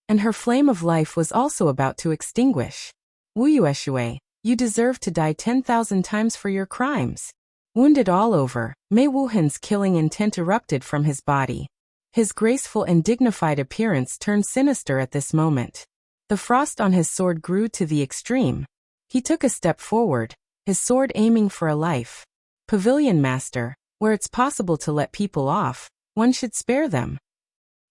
and her flame of life was also about to extinguish. "Wu Yueshui, you deserve to die 10,000 times for your crimes." Wounded all over, Mei Wuhan's killing intent erupted from his body. His graceful and dignified appearance turned sinister at this moment. The frost on his sword grew to the extreme. He took a step forward, his sword aiming for a life. "Pavilion Master, where it's possible to let people off, one should spare them."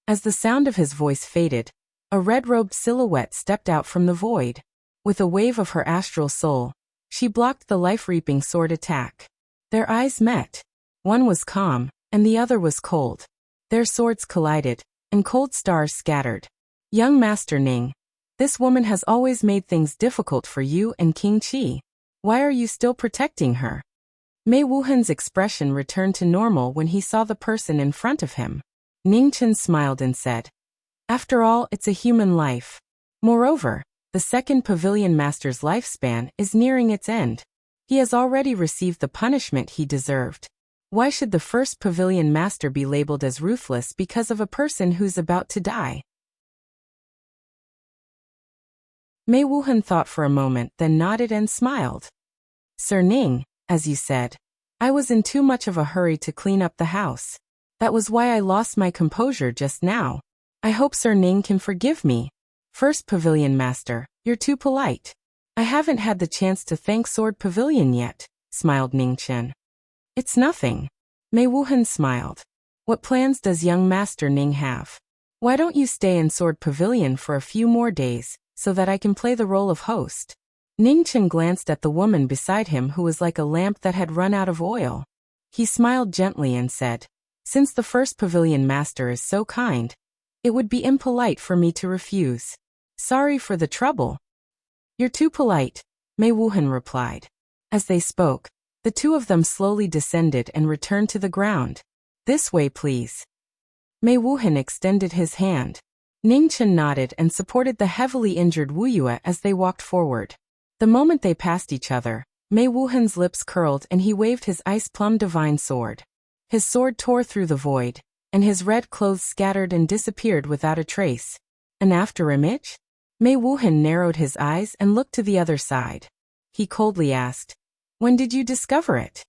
As the sound of his voice faded, a red-robed silhouette stepped out from the void. With a wave of her astral soul, she blocked the life-reaping sword attack. Their eyes met. One was calm, and the other was cold. Their swords collided, and cold stars scattered. "Young Master Ning, this woman has always made things difficult for you and King Qi. Why are you still protecting her?" Mei Wuhan's expression returned to normal when he saw the person in front of him. Ning Chen smiled and said, "After all, it's a human life. Moreover, the second pavilion master's lifespan is nearing its end. He has already received the punishment he deserved. Why should the first pavilion master be labeled as ruthless because of a person who's about to die?" Mei Wuhan thought for a moment, then nodded and smiled. "Sir Ning, as you said, I was in too much of a hurry to clean up the house. That was why I lost my composure just now. I hope Sir Ning can forgive me. First Pavilion Master, you're too polite. I haven't had the chance to thank Sword Pavilion yet," smiled Ning Chen. "It's nothing." Mei Wuhan smiled. "What plans does young Master Ning have? Why don't you stay in Sword Pavilion for a few more days, so that I can play the role of host?" Ning Chen glanced at the woman beside him who was like a lamp that had run out of oil. He smiled gently and said, "Since the first Pavilion Master is so kind, It would be impolite for me to refuse. Sorry for the trouble. You're too polite, Mei Wuhan replied. As they spoke, the two of them slowly descended and returned to the ground. This way, please. Mei Wuhan extended his hand. Ning Chen nodded and supported the heavily injured Wu Yue as they walked forward. The moment they passed each other, Mei Wuhan's lips curled and he waved his ice-plum divine sword. His sword tore through the void, and his red clothes scattered and disappeared without a trace. An afterimage? Mei Wuhan narrowed his eyes and looked to the other side. He coldly asked, "When did you discover it?"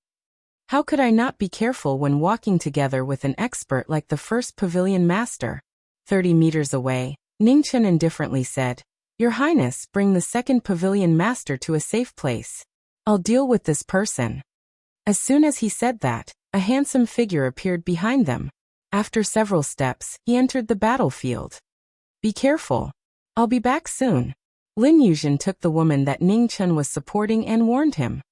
How could I not be careful when walking together with an expert like the first pavilion master? 30 meters away, Ningchen indifferently said, "Your Highness, bring the second pavilion master to a safe place. I'll deal with this person." As soon as he said that, a handsome figure appeared behind them. After several steps, he entered the battlefield. "Be careful. I'll be back soon." Lin Yuzhen took the woman that Ning Chen was supporting and warned him.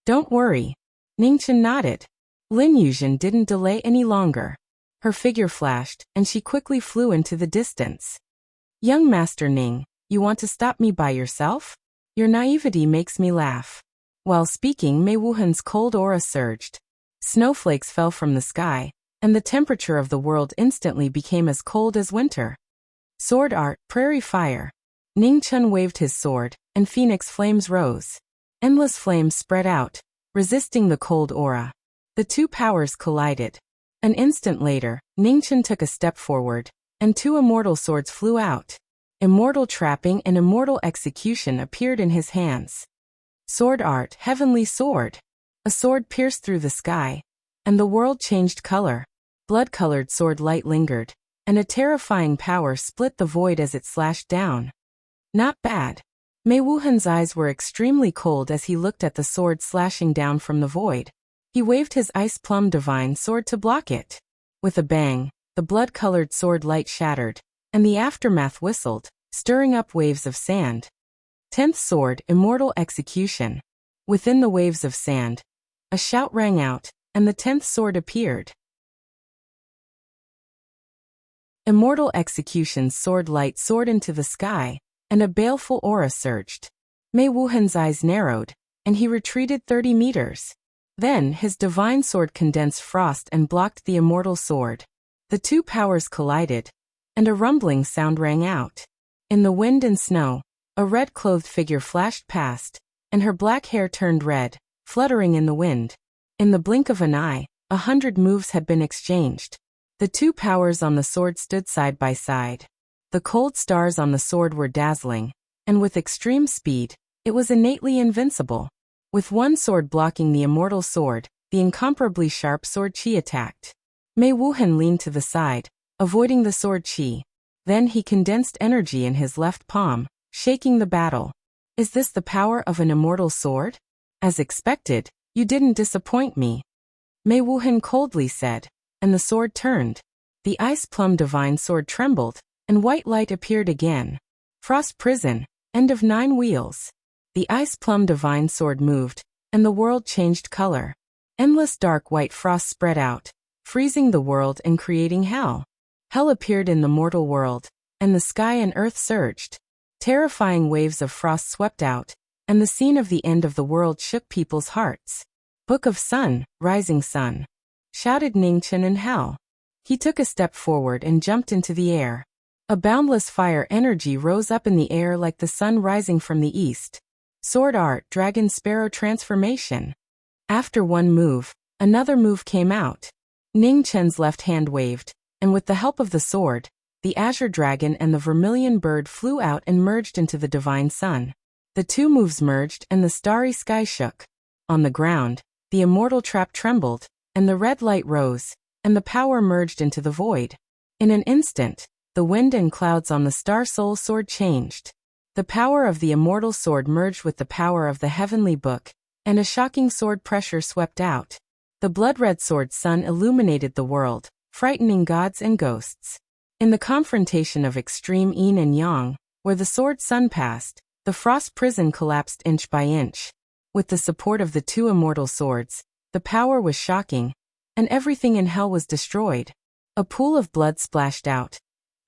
"Don't worry." Ning Chen nodded. Lin Yuzhen didn't delay any longer. Her figure flashed, and she quickly flew into the distance. "Young Master Ning, you want to stop me by yourself? Your naivety makes me laugh." While speaking, Mei Wuhan's cold aura surged. Snowflakes fell from the sky, and the temperature of the world instantly became as cold as winter. Sword art, prairie fire. Ning Chen waved his sword, and phoenix flames rose. Endless flames spread out, resisting the cold aura. The two powers collided. An instant later, Ning Chen took a step forward, and two immortal swords flew out. Immortal trapping and immortal execution appeared in his hands. Sword art, heavenly sword. A sword pierced through the sky, and the world changed color. Blood-colored sword light lingered, and a terrifying power split the void as it slashed down. Not bad. Mei Wuhan's eyes were extremely cold as he looked at the sword slashing down from the void. He waved his ice-plum divine sword to block it. With a bang, the blood-colored sword light shattered, and the aftermath whistled, stirring up waves of sand. 10th sword, immortal execution. Within the waves of sand, a shout rang out, and the 10th sword appeared. Immortal execution's sword light soared into the sky, and a baleful aura surged. Mei Wuhan's eyes narrowed, and he retreated 30 meters. Then his divine sword condensed frost and blocked the immortal sword. The two powers collided, and a rumbling sound rang out. In the wind and snow, a red-clothed figure flashed past, and her black hair turned red, fluttering in the wind. In the blink of an eye, 100 moves had been exchanged. The two powers on the sword stood side by side. The cold stars on the sword were dazzling, and with extreme speed, it was innately invincible. With one sword blocking the immortal sword, the incomparably sharp sword chi attacked. Mei Wuhan leaned to the side, avoiding the sword chi. Then he condensed energy in his left palm, shaking the battle. "Is this the power of an immortal sword?" "As expected, you didn't disappoint me," Mei Wuhan coldly said, and the sword turned. The ice-plum divine sword trembled, and white light appeared again. Frost prison, end of 9 wheels. The ice-plum divine sword moved, and the world changed color. Endless dark white frost spread out, freezing the world and creating hell. Hell appeared in the mortal world, and the sky and earth surged. Terrifying waves of frost swept out, and the scene of the end of the world shook people's hearts. "Book of Sun, Rising Sun," shouted Ningchen in hell. He took a step forward and jumped into the air. A boundless fire energy rose up in the air like the sun rising from the east. Sword art, dragon sparrow transformation. After one move, another move came out. Ning Chen's left hand waved, and with the help of the sword, the azure dragon and the vermilion bird flew out and merged into the divine sun. The two moves merged and the starry sky shook. On the ground, the immortal trap trembled, and the red light rose, and the power merged into the void. In an instant, the wind and clouds on the Star Soul sword changed. The power of the immortal sword merged with the power of the heavenly book, and a shocking sword pressure swept out. The blood-red sword sun illuminated the world, frightening gods and ghosts. In the confrontation of extreme yin and yang, where the sword sun passed, the frost prison collapsed inch by inch. With the support of the two immortal swords, the power was shocking, and everything in hell was destroyed. A pool of blood splashed out,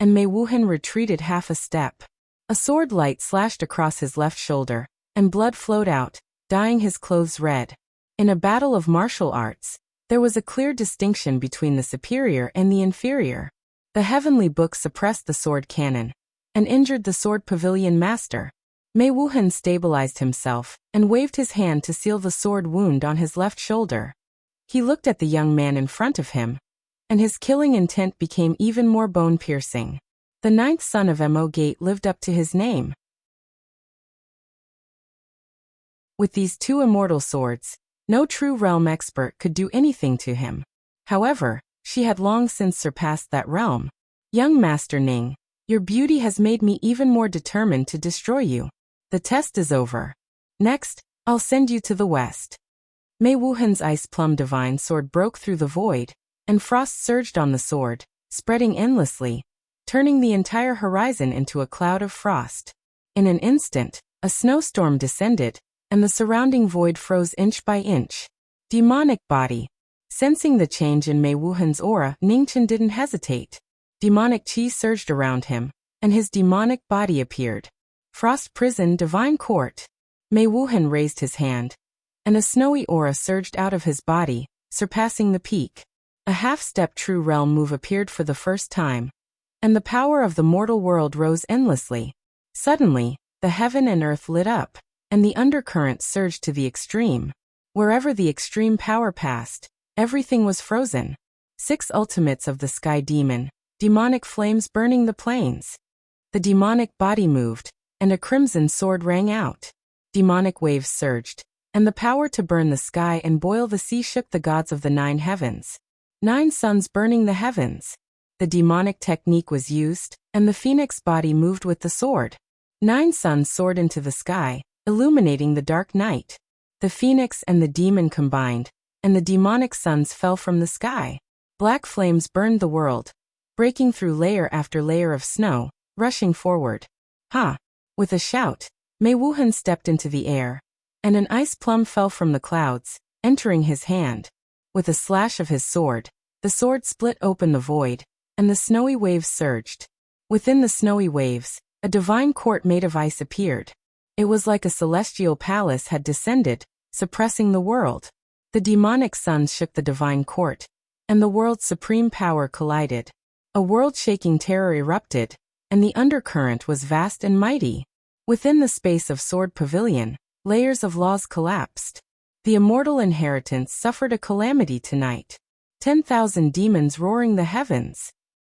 and Mei Wuhan retreated half a step. A sword light slashed across his left shoulder, and blood flowed out, dyeing his clothes red. In a battle of martial arts, there was a clear distinction between the superior and the inferior. The heavenly book suppressed the sword cannon and injured the sword pavilion master. Mei Wuhan stabilized himself and waved his hand to seal the sword wound on his left shoulder. He looked at the young man in front of him, and his killing intent became even more bone-piercing. The ninth son of Mo Gate lived up to his name. With these two immortal swords, no true realm expert could do anything to him. However, she had long since surpassed that realm. Young Master Ning, your beauty has made me even more determined to destroy you. The test is over. Next, I'll send you to the west. Mei Wuhan's ice plum divine sword broke through the void, and frost surged on the sword, spreading endlessly, turning the entire horizon into a cloud of frost. In an instant, a snowstorm descended, and the surrounding void froze inch by inch. Demonic body. Sensing the change in Mei Wuhan's aura, Ningchen didn't hesitate. Demonic chi surged around him, and his demonic body appeared. Frost Prison Divine Court. Mei Wuhan raised his hand, and a snowy aura surged out of his body, surpassing the peak. A half-step true realm move appeared for the first time, and the power of the mortal world rose endlessly. Suddenly, the heaven and earth lit up, and the undercurrent surged to the extreme. Wherever the extreme power passed, everything was frozen. 6 ultimates of the sky demon, demonic flames burning the plains. The demonic body moved, and a crimson sword rang out. Demonic waves surged, and the power to burn the sky and boil the sea shook the gods of the 9 heavens. 9 suns burning the heavens. The demonic technique was used, and the phoenix body moved with the sword. 9 suns soared into the sky, illuminating the dark night. The phoenix and the demon combined, and the demonic suns fell from the sky. Black flames burned the world, breaking through layer after layer of snow, rushing forward. Ha! With a shout, Mei Wuhan stepped into the air, and an ice plum fell from the clouds, entering his hand. With a slash of his sword, the sword split open the void, and the snowy waves surged. Within the snowy waves, a divine court made of ice appeared. It was like a celestial palace had descended, suppressing the world. The demonic suns shook the divine court, and the world's supreme power collided. A world-shaking terror erupted, and the undercurrent was vast and mighty. Within the space of Sword Pavilion, layers of laws collapsed. The immortal inheritance suffered a calamity tonight. 10,000 demons roaring the heavens.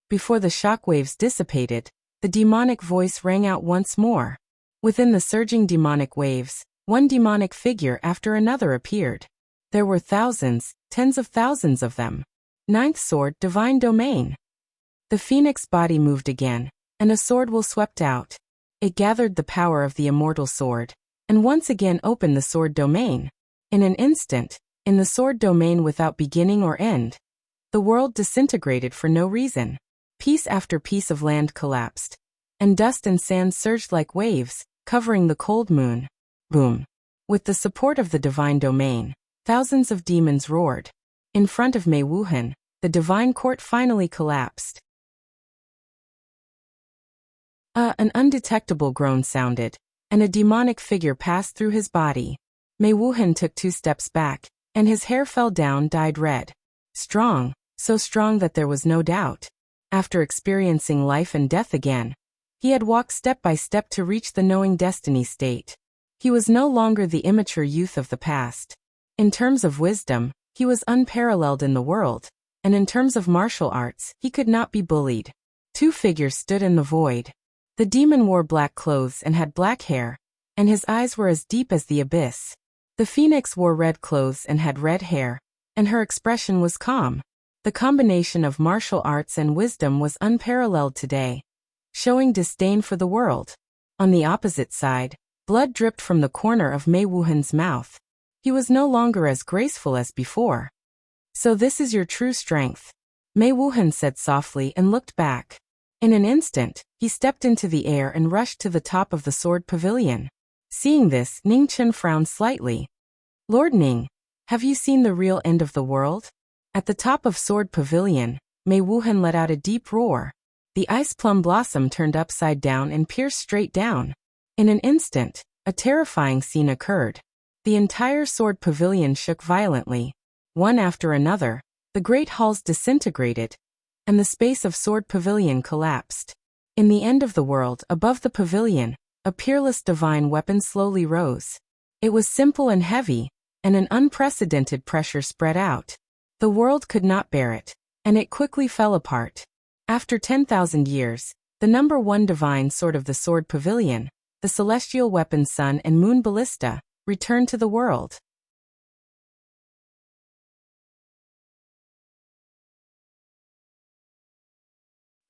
Before the shockwaves dissipated, the demonic voice rang out once more. Within the surging demonic waves, one demonic figure after another appeared. There were thousands, tens of thousands of them. 9th sword, divine domain. The phoenix body moved again, and a sword will swept out. It gathered the power of the immortal sword, and once again opened the sword domain. In an instant, in the sword domain without beginning or end, the world disintegrated for no reason. Piece after piece of land collapsed, and dust and sand surged like waves, covering the cold moon. Boom! With the support of the divine domain, thousands of demons roared. In front of Mei Wuhan, the divine court finally collapsed. An undetectable groan sounded, and a demonic figure passed through his body. Mei Wuhan took 2 steps back, and his hair fell down dyed red. Strong, so strong that there was no doubt. After experiencing life and death again, he had walked step by step to reach the knowing destiny state. He was no longer the immature youth of the past. In terms of wisdom, he was unparalleled in the world, and in terms of martial arts, he could not be bullied. 2 figures stood in the void. The demon wore black clothes and had black hair, and his eyes were as deep as the abyss. The phoenix wore red clothes and had red hair, and her expression was calm. The combination of martial arts and wisdom was unparalleled today, showing disdain for the world. On the opposite side, blood dripped from the corner of Mei Wuhan's mouth. He was no longer as graceful as before. So this is your true strength, Mei Wuhan said softly and looked back. In an instant, he stepped into the air and rushed to the top of the sword pavilion. Seeing this, Ning Chen frowned slightly. Lord Ning, have you seen the real end of the world? At the top of Sword Pavilion, Mei Wuhan let out a deep roar. The ice plum blossom turned upside down and pierced straight down. In an instant, a terrifying scene occurred. The entire sword pavilion shook violently. One after another, the great halls disintegrated, and the space of sword pavilion collapsed. In the end of the world, above the pavilion, a peerless divine weapon slowly rose. It was simple and heavy, and an unprecedented pressure spread out. The world could not bear it, and it quickly fell apart. After 10,000 years, the number one divine sword of the sword pavilion, the celestial weapon Sun and Moon Ballista, returned to the world.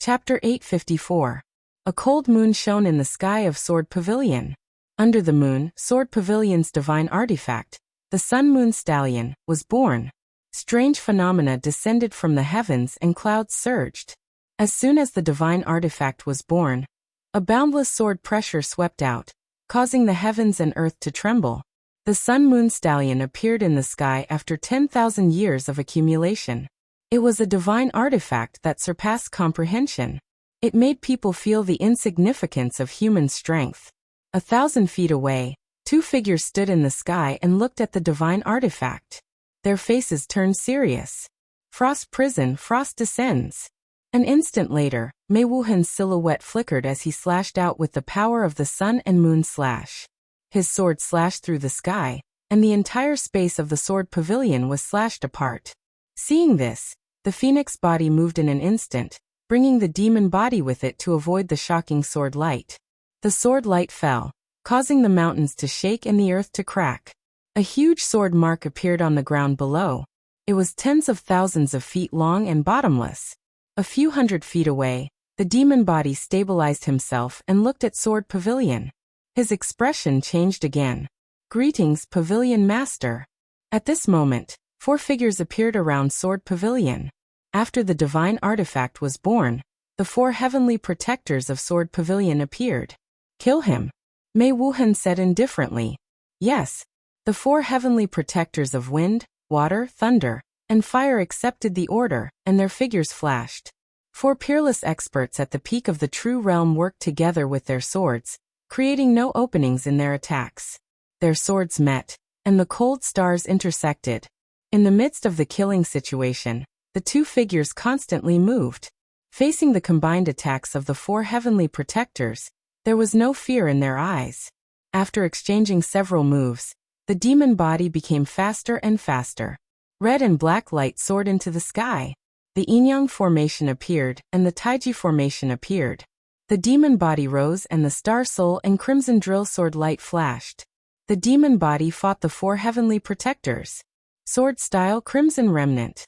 Chapter 854. A cold moon shone in the sky of Sword Pavilion. Under the moon, Sword Pavilion's divine artifact, the Sun-Moon Stallion, was born. Strange phenomena descended from the heavens and clouds surged. As soon as the divine artifact was born, a boundless sword pressure swept out, causing the heavens and earth to tremble. The Sun-Moon Stallion appeared in the sky after 10,000 years of accumulation. It was a divine artifact that surpassed comprehension. It made people feel the insignificance of human strength. 1,000 feet away, two figures stood in the sky and looked at the divine artifact. Their faces turned serious. Frost prison, Frost descends. An instant later, Mei Wuhan's silhouette flickered as he slashed out with the power of the sun and moon slash. His sword slashed through the sky, and the entire space of the sword pavilion was slashed apart. Seeing this, the phoenix body moved in an instant, bringing the demon body with it to avoid the shocking sword light. The sword light fell, causing the mountains to shake and the earth to crack. A huge sword mark appeared on the ground below. It was tens of thousands of feet long and bottomless. A few hundred feet away, the demon body stabilized himself and looked at Sword Pavilion. His expression changed again. "Greetings, Pavilion Master." At this moment, 4 figures appeared around Sword Pavilion. After the divine artifact was born, the 4 heavenly protectors of Sword Pavilion appeared. "Kill him," Mei Wuhan said indifferently. Yes, the 4 heavenly protectors of wind, water, thunder, and fire accepted the order, and their figures flashed. 4 peerless experts at the peak of the true realm worked together with their swords, creating no openings in their attacks. Their swords met, and the cold stars intersected. In the midst of the killing situation, the 2 figures constantly moved. Facing the combined attacks of the 4 heavenly protectors, there was no fear in their eyes. After exchanging several moves, the demon body became faster and faster. Red and black light soared into the sky. The Yin-Yang formation appeared, and the Taiji formation appeared. The demon body rose and the star soul and crimson drill sword light flashed. The demon body fought the 4 heavenly protectors. Sword style Crimson Remnant.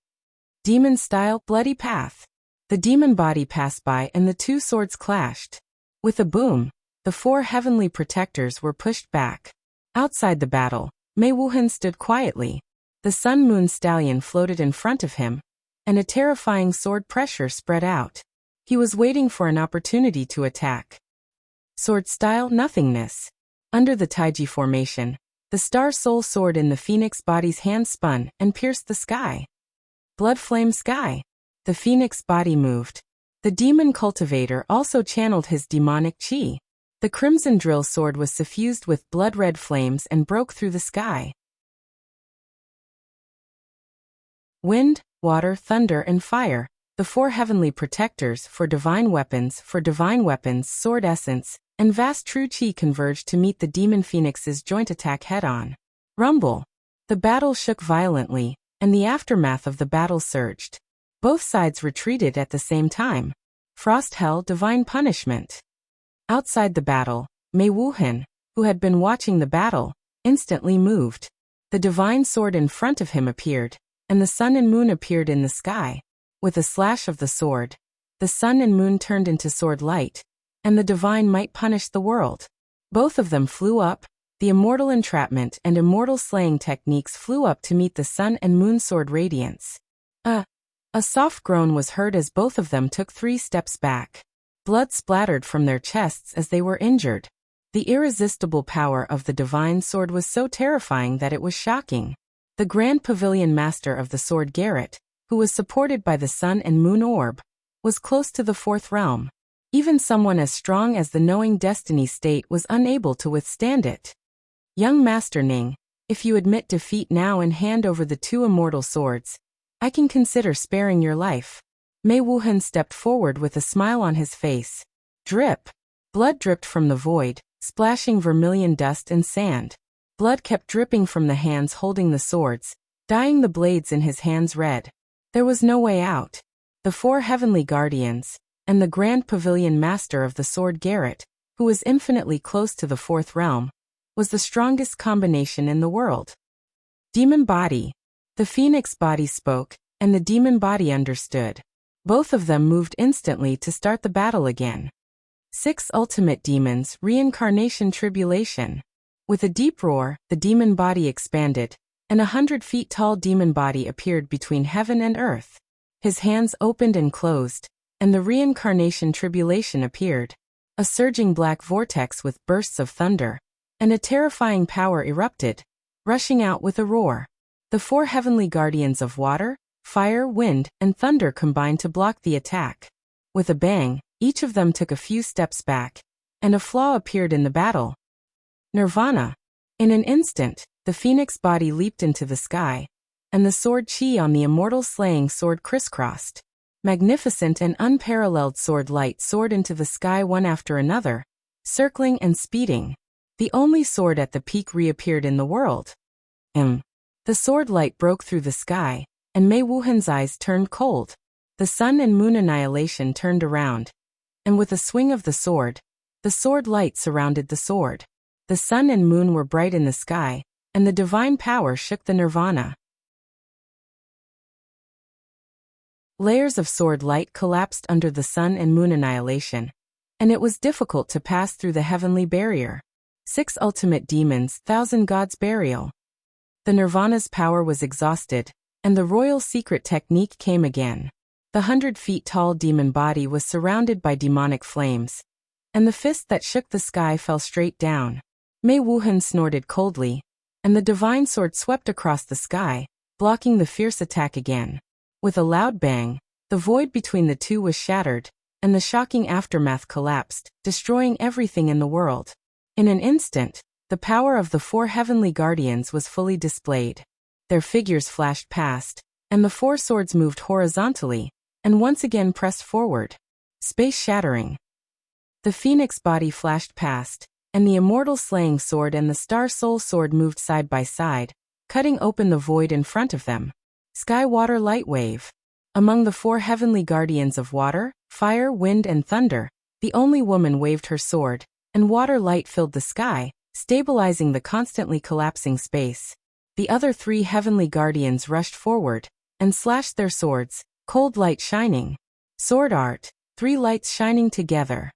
Demon style Bloody Path. The demon body passed by and the 2 swords clashed. With a boom, the 4 heavenly protectors were pushed back. Outside the battle, Mei Wuhan stood quietly. The Sun-Moon Stallion floated in front of him, and a terrifying sword pressure spread out. He was waiting for an opportunity to attack. Sword style Nothingness. Under the Taiji formation, the Star Soul sword in the phoenix body's hand spun and pierced the sky. Blood Flame Sky. The phoenix body moved. The demon cultivator also channeled his demonic chi. The crimson drill sword was suffused with blood-red flames and broke through the sky. Wind, water, thunder, and fire, the 4 heavenly protectors for divine weapons, sword essence, and vast true chi converged to meet the demon phoenix's joint attack head-on. Rumble. The battle shook violently, and the aftermath of the battle surged. Both sides retreated at the same time. Frost Hell Divine Punishment. Outside the battle, Mei Wuhan, who had been watching the battle, instantly moved. The divine sword in front of him appeared, and the sun and moon appeared in the sky. With a slash of the sword, the sun and moon turned into sword light, and the divine might punished the world. Both of them flew up. The immortal entrapment and immortal slaying techniques flew up to meet the sun and moon sword radiance. A soft groan was heard as both of them took 3 steps back. Blood splattered from their chests as they were injured. The irresistible power of the divine sword was so terrifying that it was shocking. The Grand Pavilion Master of the Sword Garrett, who was supported by the sun and moon orb, was close to the fourth realm. Even someone as strong as the knowing destiny state was unable to withstand it. Young Master Ning, if you admit defeat now and hand over the two immortal swords, I can consider sparing your life. Mei Wuhan stepped forward with a smile on his face. Drip. Blood dripped from the void, splashing vermilion dust and sand. Blood kept dripping from the hands holding the swords, dyeing the blades in his hands red. There was no way out. The four heavenly guardians, and the Grand Pavilion Master of the Sword Garrett, who was infinitely close to the fourth realm, was the strongest combination in the world. Demon body. The phoenix body spoke, and the demon body understood. Both of them moved instantly to start the battle again. 6 ultimate demons, reincarnation tribulation. With a deep roar, the demon body expanded, and 100 feet tall demon body appeared between heaven and earth. His hands opened and closed, and the reincarnation tribulation appeared. A surging black vortex with bursts of thunder, and a terrifying power erupted, rushing out with a roar. The 4 heavenly guardians of water, fire, wind, and thunder combined to block the attack. With a bang, each of them took a few steps back, and a flaw appeared in the battle. Nirvana. In an instant, the phoenix body leaped into the sky, and the sword chi on the immortal slaying sword crisscrossed. Magnificent and unparalleled sword light soared into the sky one after another, circling and speeding. The only sword at the peak reappeared in the world. The sword light broke through the sky, and Mei Wuhan's eyes turned cold. The sun and moon annihilation turned around, and with a swing of the sword light surrounded the sword. The sun and moon were bright in the sky, and the divine power shook the nirvana. Layers of sword light collapsed under the sun and moon annihilation, and it was difficult to pass through the heavenly barrier. 6 ultimate demons, 1,000 gods burial. The nirvana's power was exhausted, and the royal secret technique came again. The 100 feet tall demon body was surrounded by demonic flames, and the fist that shook the sky fell straight down. Mei Wuhan snorted coldly, and the divine sword swept across the sky, blocking the fierce attack again. With a loud bang, the void between the two was shattered, and the shocking aftermath collapsed, destroying everything in the world. In an instant, the power of the 4 heavenly guardians was fully displayed. Their figures flashed past, and the 4 swords moved horizontally, and once again pressed forward. Space shattering. The phoenix body flashed past, and the immortal slaying sword and the star soul sword moved side by side, cutting open the void in front of them. Sky water light wave. Among the 4 heavenly guardians of water, fire, wind, and thunder, the only woman waved her sword, and water light filled the sky, stabilizing the constantly collapsing space. The other 3 heavenly guardians rushed forward, and slashed their swords, cold light shining. Sword art, 3 lights shining together.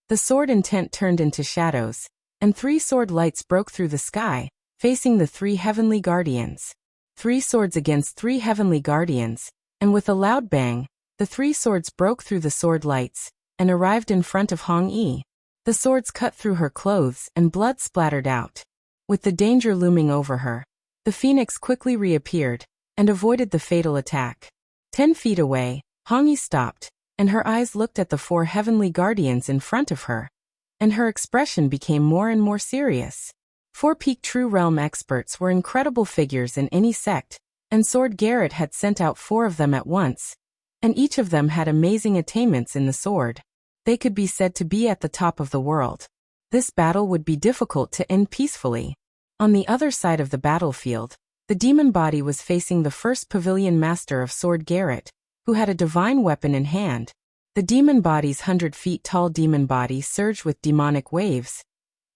The sword intent turned into shadows, and 3 sword lights broke through the sky, facing the 3 heavenly guardians. 3 swords against 3 heavenly guardians, and with a loud bang, the 3 swords broke through the sword lights, and arrived in front of Hong Yi. The swords cut through her clothes and blood splattered out. With the danger looming over her, the phoenix quickly reappeared, and avoided the fatal attack. 10 feet away, Hong Yi stopped, and her eyes looked at the 4 heavenly guardians in front of her, and her expression became more and more serious. 4 peak true realm experts were incredible figures in any sect, and Sword Garrett had sent out 4 of them at once, and each of them had amazing attainments in the sword. They could be said to be at the top of the world. This battle would be difficult to end peacefully. On the other side of the battlefield, the demon body was facing the first pavilion master of Sword Garrett, who had a divine weapon in hand. The demon body's 100 feet tall demon body surged with demonic waves,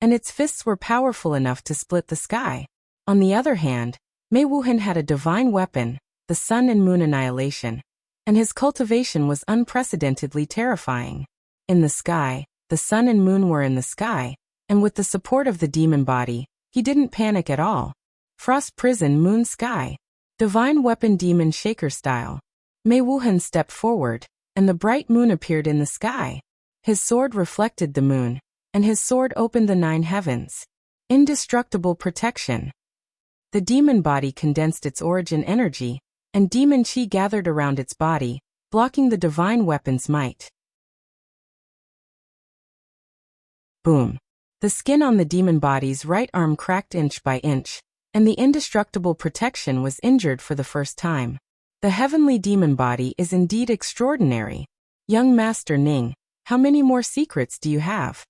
and its fists were powerful enough to split the sky. On the other hand, Mei Wuhan had a divine weapon, the sun and moon annihilation, and his cultivation was unprecedentedly terrifying. In the sky, the sun and moon were in the sky, and with the support of the demon body, he didn't panic at all. Frost prison moon sky. Divine weapon demon shaker style. Mei Wuhan stepped forward, and the bright moon appeared in the sky. His sword reflected the moon, and his sword opened the 9 heavens. Indestructible protection. The demon body condensed its origin energy, and demon chi gathered around its body, blocking the divine weapon's might. Boom. The skin on the demon body's right arm cracked inch by inch, and the indestructible protection was injured for the first time. The heavenly demon body is indeed extraordinary. Young Master Ning, how many more secrets do you have?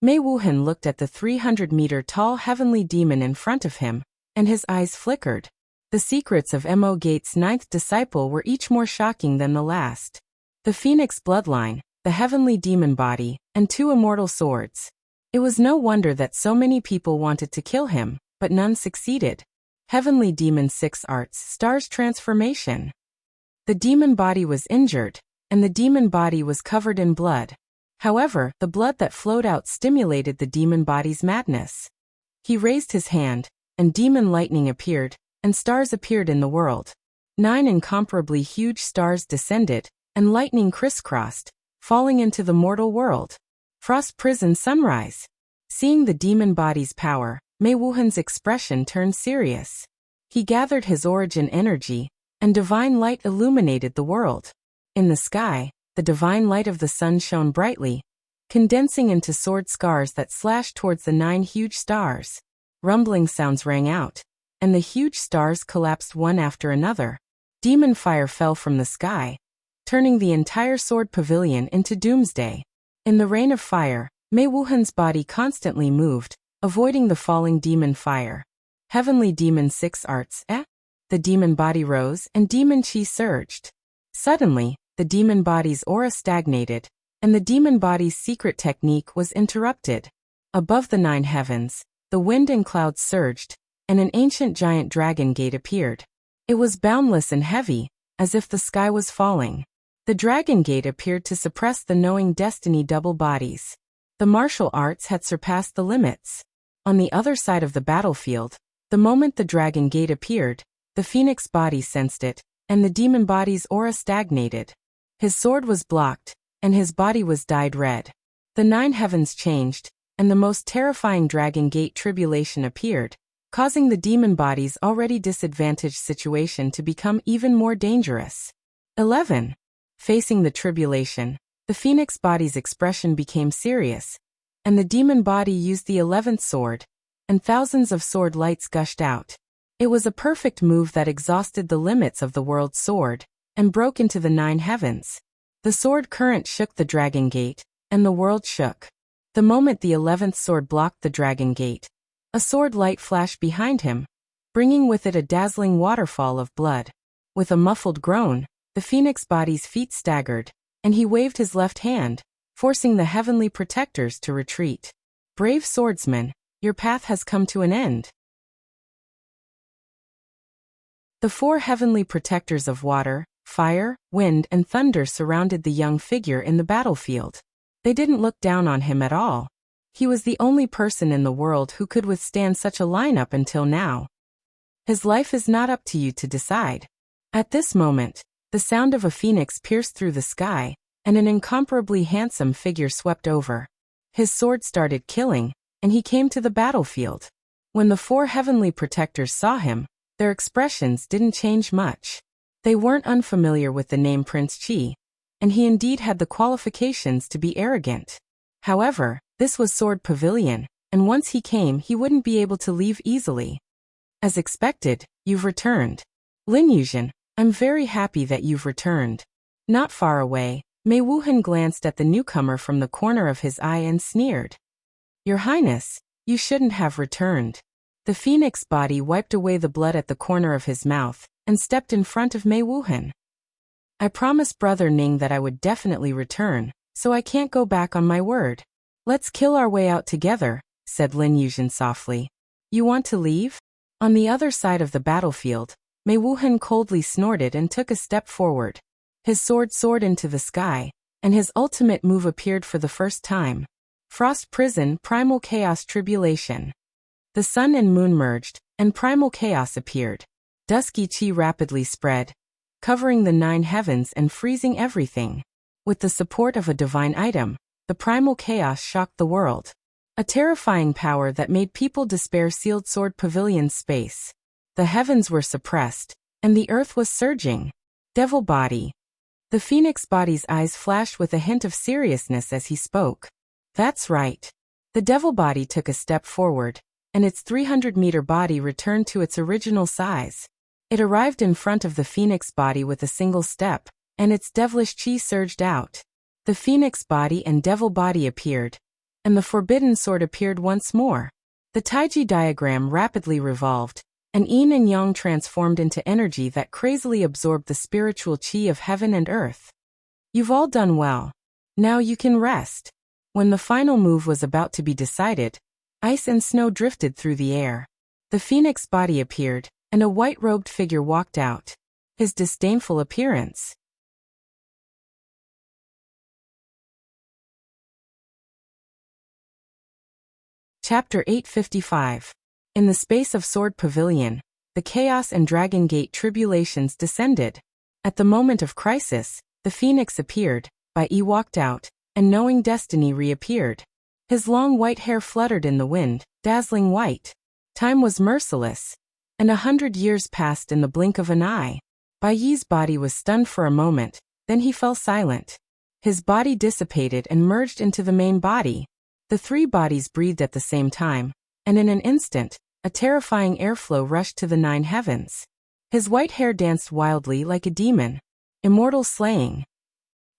Mei Wuhan looked at the 300-meter-tall heavenly demon in front of him, and his eyes flickered. The secrets of Mo Gate's 9th disciple were each more shocking than the last. The Phoenix bloodline, the heavenly demon body, and 2 immortal swords. It was no wonder that so many people wanted to kill him, but none succeeded. Heavenly Demon 6 Arts Stars Transformation. The demon body was injured, and the demon body was covered in blood. However, the blood that flowed out stimulated the demon body's madness. He raised his hand, and demon lightning appeared, and stars appeared in the world. 9 incomparably huge stars descended, and lightning crisscrossed, falling into the mortal world. Frost Prison Sunrise. Seeing the demon body's power, Mei Wuhan's expression turned serious. He gathered his origin energy, and divine light illuminated the world. In the sky, the divine light of the sun shone brightly, condensing into sword scars that slashed towards the 9 huge stars. Rumbling sounds rang out, and the huge stars collapsed one after another. Demon fire fell from the sky, turning the entire sword pavilion into doomsday. In the rain of fire, Mei Wuhan's body constantly moved, avoiding the falling demon fire. Heavenly Demon 6 Arts, The demon body rose and demon chi surged. Suddenly, the demon body's aura stagnated, and the demon body's secret technique was interrupted. Above the 9 heavens, the wind and clouds surged, and an ancient giant dragon gate appeared. It was boundless and heavy, as if the sky was falling. The dragon gate appeared to suppress the knowing destiny double bodies. The martial arts had surpassed the limits. On the other side of the battlefield, the moment the dragon gate appeared, the phoenix body sensed it, and the demon body's aura stagnated. His sword was blocked, and his body was dyed red. The 9 heavens changed, and the most terrifying dragon gate tribulation appeared, causing the demon body's already disadvantaged situation to become even more dangerous. 11. Facing the tribulation, the phoenix body's expression became serious, and the demon body used the 11th sword, and thousands of sword lights gushed out. It was a perfect move that exhausted the limits of the world's sword, and broke into the 9 heavens. The sword current shook the dragon gate, and the world shook. The moment the 11th sword blocked the dragon gate, a sword light flashed behind him, bringing with it a dazzling waterfall of blood. With a muffled groan, the phoenix body's feet staggered, and he waved his left hand, forcing the heavenly protectors to retreat. Brave swordsman, your path has come to an end. The 4 heavenly protectors of water, fire, wind, and thunder surrounded the young figure in the battlefield. They didn't look down on him at all. He was the only person in the world who could withstand such a lineup until now. His life is not up to you to decide. At this moment, the sound of a phoenix pierced through the sky, and an incomparably handsome figure swept over. His sword started killing, and he came to the battlefield. When the 4 heavenly protectors saw him, their expressions didn't change much. They weren't unfamiliar with the name Prince Qi, and he indeed had the qualifications to be arrogant. However, this was Sword Pavilion, and once he came he wouldn't be able to leave easily. As expected, you've returned. Lin Yuzhen, I'm very happy that you've returned. Not far away, Mei Wuhan glanced at the newcomer from the corner of his eye and sneered. Your Highness, you shouldn't have returned. The phoenix body wiped away the blood at the corner of his mouth, and stepped in front of Mei Wuhan. I promised Brother Ning that I would definitely return, so I can't go back on my word. Let's kill our way out together, said Lin Yuzhen softly. You want to leave? On the other side of the battlefield, Mei Wuhan coldly snorted and took a step forward. His sword soared into the sky, and his ultimate move appeared for the first time. Frost Prison Primal Chaos Tribulation. The sun and moon merged, and primal chaos appeared. Dusky chi rapidly spread, covering the 9 heavens and freezing everything. With the support of a divine item, the primal chaos shocked the world. A terrifying power that made people despair sealed Sword Pavilion's space. The heavens were suppressed, and the earth was surging. Devil body. The phoenix body's eyes flashed with a hint of seriousness as he spoke. That's right. The devil body took a step forward, and its 300-meter body returned to its original size. It arrived in front of the phoenix body with a single step, and its devilish chi surged out. The phoenix body and devil body appeared, and the forbidden sword appeared once more. The Taiji diagram rapidly revolved, and yin and yang transformed into energy that crazily absorbed the spiritual chi of heaven and earth. You've all done well. Now you can rest. When the final move was about to be decided, ice and snow drifted through the air. The phoenix body appeared, and a white-robed figure walked out. His disdainful appearance. Chapter 855. In the space of Sword Pavilion, the Chaos and Dragon Gate tribulations descended. At the moment of crisis, the phoenix appeared, Bai Yi walked out, and knowing destiny reappeared. His long white hair fluttered in the wind, dazzling white. Time was merciless, and 100 years passed in the blink of an eye. Bai Yi's body was stunned for a moment, then he fell silent. His body dissipated and merged into the main body. The three bodies breathed at the same time, and in an instant, a terrifying airflow rushed to the 9 heavens. His white hair danced wildly like a demon. Immortal slaying.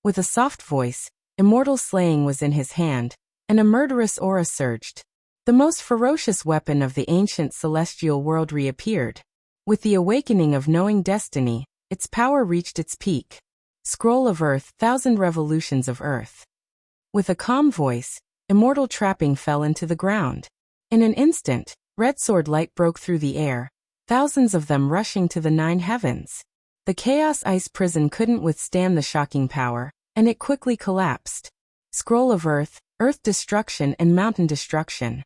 With a soft voice, immortal slaying was in his hand, and a murderous aura surged. The most ferocious weapon of the ancient celestial world reappeared. With the awakening of knowing destiny, its power reached its peak. Scroll of Earth, 1,000 revolutions of Earth. With a calm voice, immortal trapping fell into the ground. In an instant, red sword light broke through the air, thousands of them rushing to the 9 heavens. The chaos ice prison couldn't withstand the shocking power, and it quickly collapsed. Scroll of Earth, earth destruction and mountain destruction.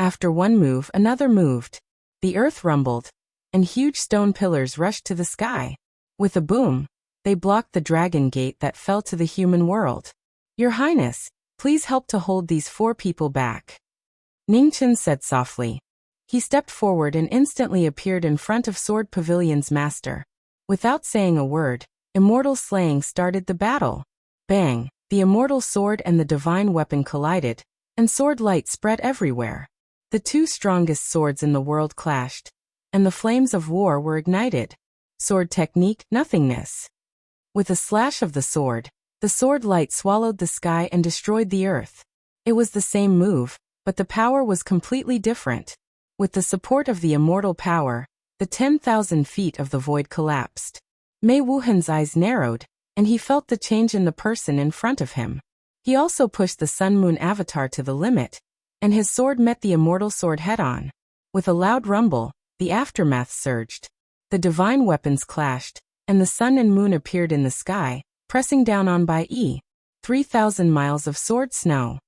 After one move, another moved. The earth rumbled, and huge stone pillars rushed to the sky. With a boom, they blocked the dragon gate that fell to the human world. Your Highness, please help to hold these 4 people back. Ningchen said softly. He stepped forward and instantly appeared in front of Sword Pavilion's master. Without saying a word, immortal slaying started the battle. Bang! The immortal sword and the divine weapon collided, and sword light spread everywhere. The 2 strongest swords in the world clashed, and the flames of war were ignited. Sword technique, nothingness. With a slash of the sword light swallowed the sky and destroyed the earth. It was the same move, but the power was completely different. With the support of the immortal power, the 10,000 feet of the void collapsed. Mei Wuhan's eyes narrowed, and he felt the change in the person in front of him. He also pushed the Sun Moon avatar to the limit, and his sword met the immortal sword head-on. With a loud rumble, the aftermath surged. The divine weapons clashed, and the sun and moon appeared in the sky, pressing down on Bai Yi. 3,000 miles of sword snow.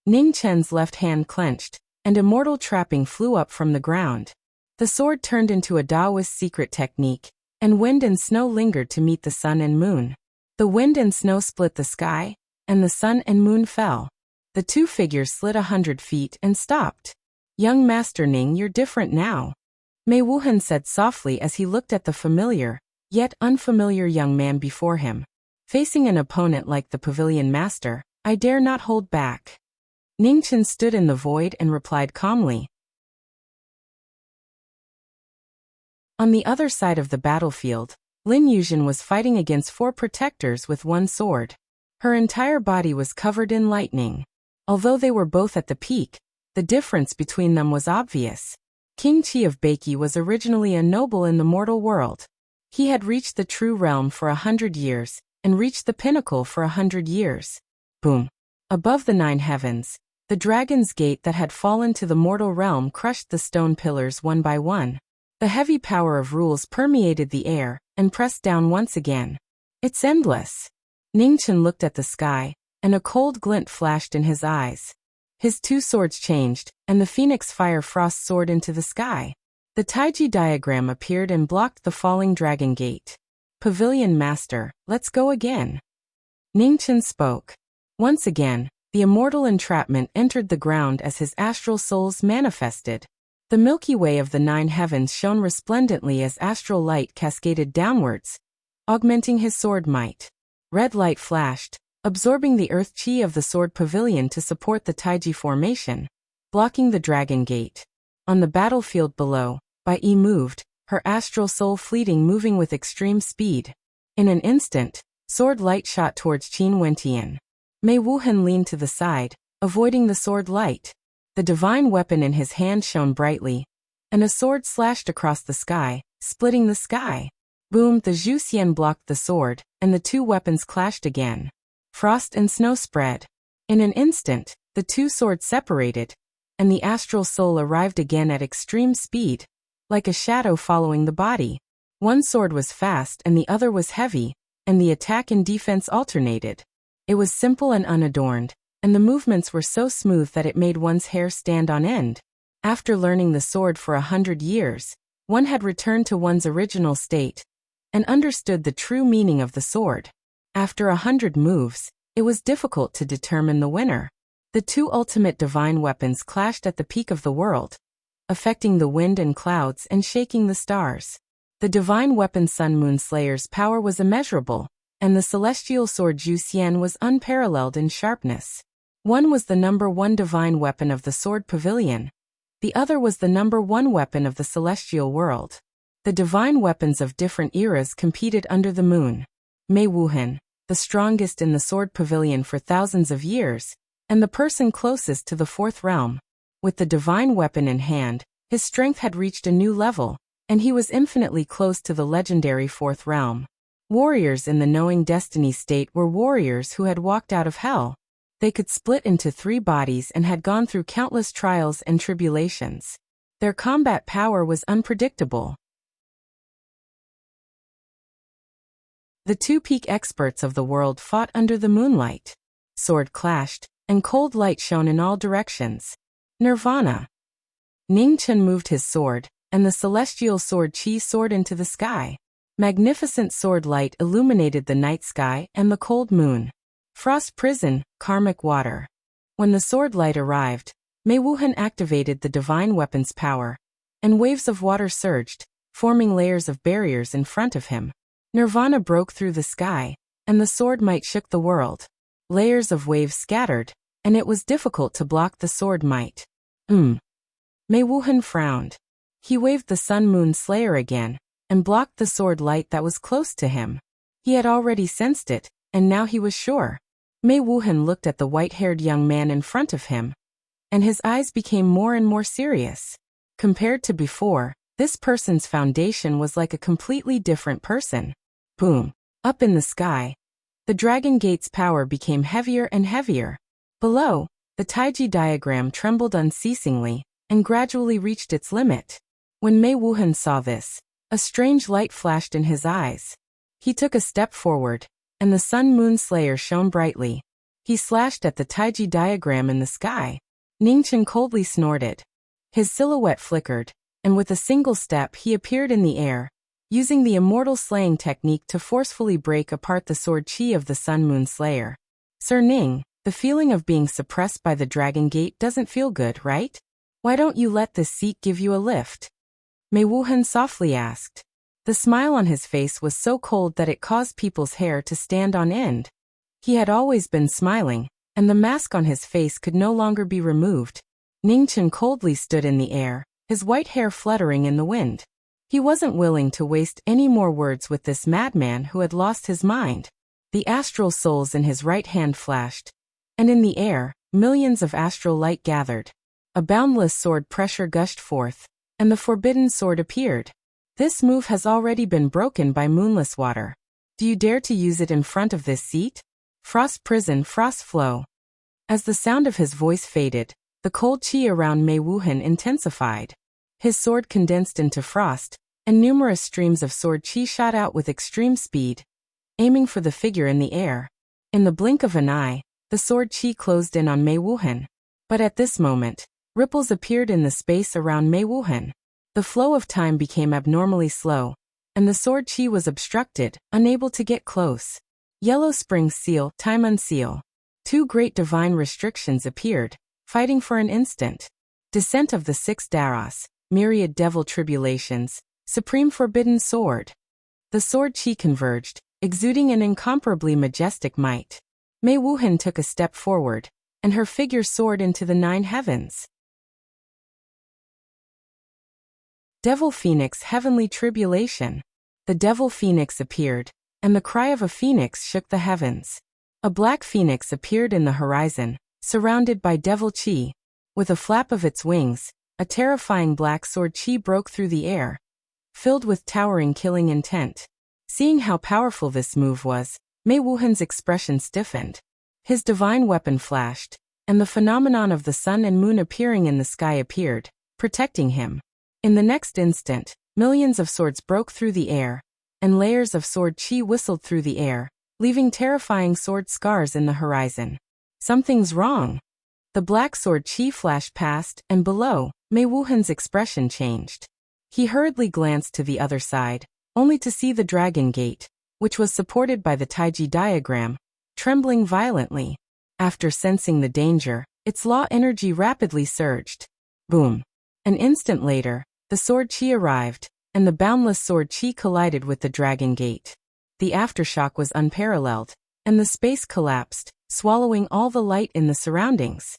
Ning Chen's left hand clenched, and immortal trapping flew up from the ground. The sword turned into a Taoist secret technique, and wind and snow lingered to meet the sun and moon. The wind and snow split the sky, and the sun and moon fell. The 2 figures slid 100 feet and stopped. Young Master Ning, you're different now. Mei Wuhan said softly as he looked at the familiar, yet unfamiliar young man before him. Facing an opponent like the pavilion master, I dare not hold back. Ningchen stood in the void and replied calmly. On the other side of the battlefield, Lin Yuzhen was fighting against 4 protectors with 1 sword. Her entire body was covered in lightning. Although they were both at the peak, the difference between them was obvious. King Qi of Beiki was originally a noble in the mortal world. He had reached the true realm for 100 years, and reached the pinnacle for 100 years. Boom! Above the 9 heavens, the dragon's gate that had fallen to the mortal realm crushed the stone pillars one by one. The heavy power of rules permeated the air, and pressed down once again. It's endless. Ningchen looked at the sky, and a cold glint flashed in his eyes. His 2 swords changed, and the phoenix fire frost soared into the sky. The Taiji diagram appeared and blocked the falling dragon gate. Pavilion Master, let's go again. Ningchen spoke. Once again, the immortal entrapment entered the ground as his astral souls manifested. The Milky Way of the 9 heavens shone resplendently as astral light cascaded downwards, augmenting his sword might. Red light flashed, absorbing the earth chi of the sword pavilion to support the Taiji formation, blocking the dragon gate. On the battlefield below, Bai Yi moved, her astral soul fleeting moving with extreme speed. In an instant, sword light shot towards Qin Wentian. Mei Wuhan leaned to the side, avoiding the sword light. The divine weapon in his hand shone brightly, and a sword slashed across the sky, splitting the sky. Boom! The Zhu Xian blocked the sword, and the two weapons clashed again. Frost and snow spread. In an instant, the two swords separated, and the astral soul arrived again at extreme speed, like a shadow following the body. One sword was fast and the other was heavy, and the attack and defense alternated. It was simple and unadorned, and the movements were so smooth that it made one's hair stand on end. After learning the sword for 100 years, one had returned to one's original state, and understood the true meaning of the sword. After 100 moves, it was difficult to determine the winner. The two ultimate divine weapons clashed at the peak of the world, affecting the wind and clouds and shaking the stars. The divine weapon Sun Moon Slayer's power was immeasurable, and the celestial sword Zhu Xian was unparalleled in sharpness. One was the #1 divine weapon of the sword pavilion. The other was the #1 weapon of the celestial world. The divine weapons of different eras competed under the moon. Mei Wuhan, the strongest in the sword pavilion for thousands of years, and the person closest to the fourth realm. With the divine weapon in hand, his strength had reached a new level, and he was infinitely close to the legendary fourth realm. Warriors in the knowing destiny state were warriors who had walked out of hell. They could split into 3 bodies and had gone through countless trials and tribulations. Their combat power was unpredictable. The two peak experts of the world fought under the moonlight. Sword clashed, and cold light shone in all directions. Nirvana. Ning Chen moved his sword, and the celestial sword Qi soared into the sky. Magnificent sword light illuminated the night sky and the cold moon. Frost prison, karmic water. When the sword light arrived, Mei Wuhan activated the divine weapon's power, and waves of water surged, forming layers of barriers in front of him. Nirvana broke through the sky, and the sword might shook the world. Layers of waves scattered, and it was difficult to block the sword might. Mei Wuhan frowned. He waved the Sun Moon Slayer again, and blocked the sword light that was close to him. He had already sensed it, and now he was sure. Mei Wuhan looked at the white-haired young man in front of him, and his eyes became more and more serious. Compared to before, this person's foundation was like a completely different person. Boom! Up in the sky, the Dragon Gate's power became heavier and heavier. Below, the Taiji diagram trembled unceasingly, and gradually reached its limit. When Mei Wuhan saw this, a strange light flashed in his eyes. He took a step forward, and the Sun Moon Slayer shone brightly. He slashed at the Taiji diagram in the sky. Ningchen coldly snorted. His silhouette flickered, and with a single step he appeared in the air, using the immortal slaying technique to forcefully break apart the sword chi of the Sun Moon Slayer. Sir Ning, the feeling of being suppressed by the Dragon Gate doesn't feel good, right? Why don't you let this seat give you a lift? Mei Wuhan softly asked. The smile on his face was so cold that it caused people's hair to stand on end. He had always been smiling, and the mask on his face could no longer be removed. Ningchen coldly stood in the air, his white hair fluttering in the wind. He wasn't willing to waste any more words with this madman who had lost his mind. The astral souls in his right hand flashed, and in the air, millions of astral light gathered. A boundless sword pressure gushed forth, and the forbidden sword appeared. This move has already been broken by moonless water. Do you dare to use it in front of this seat? Frost prison, frost flow. As the sound of his voice faded, the cold chi around Mei Wuhan intensified. His sword condensed into frost, and numerous streams of sword chi shot out with extreme speed, aiming for the figure in the air. In the blink of an eye, the sword chi closed in on Mei Wuhan. But at this moment, ripples appeared in the space around Mei Wuhan. The flow of time became abnormally slow, and the sword chi was obstructed, unable to get close. Yellow Spring Seal, Time Unseal. 2 great divine restrictions appeared, fighting for an instant. Descent of the 6 Daros, Myriad Devil Tribulations, Supreme Forbidden Sword. The sword chi converged, exuding an incomparably majestic might. Mei Wuhan took a step forward, and her figure soared into the 9 heavens. Devil Phoenix Heavenly Tribulation. The Devil Phoenix appeared, and the cry of a phoenix shook the heavens. A black phoenix appeared in the horizon, surrounded by devil chi. With a flap of its wings, a terrifying black sword chi broke through the air, filled with towering killing intent. Seeing how powerful this move was, Mei Wuhan's expression stiffened. His divine weapon flashed, and the phenomenon of the sun and moon appearing in the sky appeared, protecting him. In the next instant, millions of swords broke through the air, and layers of sword chi whistled through the air, leaving terrifying sword scars in the horizon. Something's wrong. The black sword chi flashed past, and below, Mei Wuhan's expression changed. He hurriedly glanced to the other side, only to see the dragon gate, which was supported by the Taiji diagram, trembling violently. After sensing the danger, its law energy rapidly surged. Boom! An instant later, the sword chi arrived, and the boundless sword chi collided with the dragon gate. The aftershock was unparalleled, and the space collapsed, swallowing all the light in the surroundings.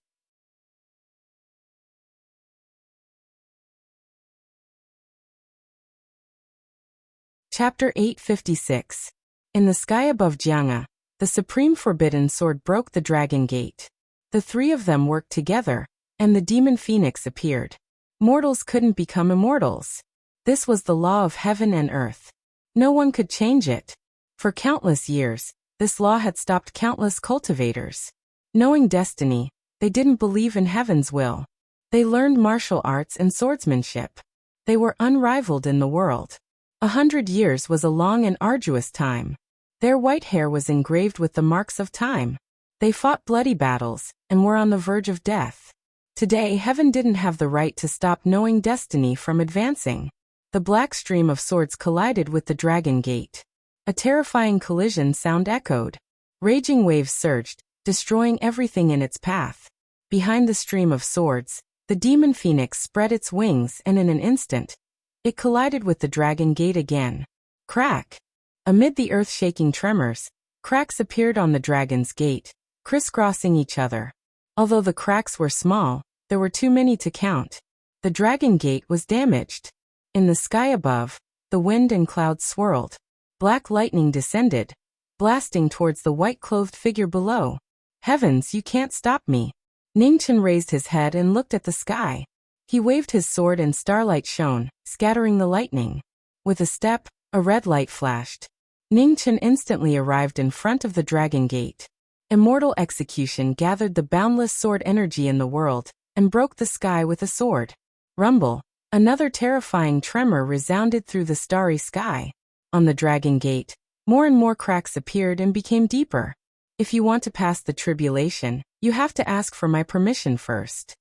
Chapter 856. In the sky above Jiang'a, the supreme forbidden sword broke the dragon gate. The 3 of them worked together, and the demon phoenix appeared. Mortals couldn't become immortals. This was the law of heaven and earth. No one could change it. For countless years, this law had stopped countless cultivators. Knowing destiny, they didn't believe in heaven's will. They learned martial arts and swordsmanship. They were unrivaled in the world. 100 years was a long and arduous time. Their white hair was engraved with the marks of time. They fought bloody battles, and were on the verge of death. Today heaven didn't have the right to stop knowing destiny from advancing. The black stream of swords collided with the dragon gate. A terrifying collision sound echoed. Raging waves surged, destroying everything in its path. Behind the stream of swords, the demon phoenix spread its wings, and in an instant, it collided with the dragon gate again. Crack! Amid the earth-shaking tremors, cracks appeared on the dragon's gate, crisscrossing each other. Although the cracks were small, there were too many to count. The dragon gate was damaged. In the sky above, the wind and clouds swirled. Black lightning descended, blasting towards the white-clothed figure below. Heavens, you can't stop me. Ningchen raised his head and looked at the sky. He waved his sword and starlight shone, scattering the lightning. With a step, a red light flashed. Ningchen instantly arrived in front of the dragon gate. Immortal execution gathered the boundless sword energy in the world, and broke the sky with a sword. Rumble! Another terrifying tremor resounded through the starry sky. On the dragon gate, more and more cracks appeared and became deeper. If you want to pass the tribulation, you have to ask for my permission first.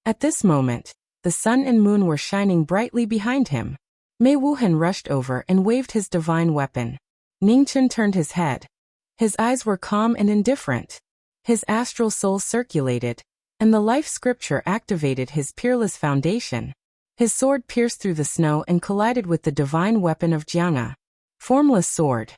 At this moment, the sun and moon were shining brightly behind him. Mei Wuhan rushed over and waved his divine weapon. Ningchen turned his head. His eyes were calm and indifferent. His astral soul circulated, and the life scripture activated his peerless foundation. His sword pierced through the snow and collided with the divine weapon of Jiang'a. Formless sword.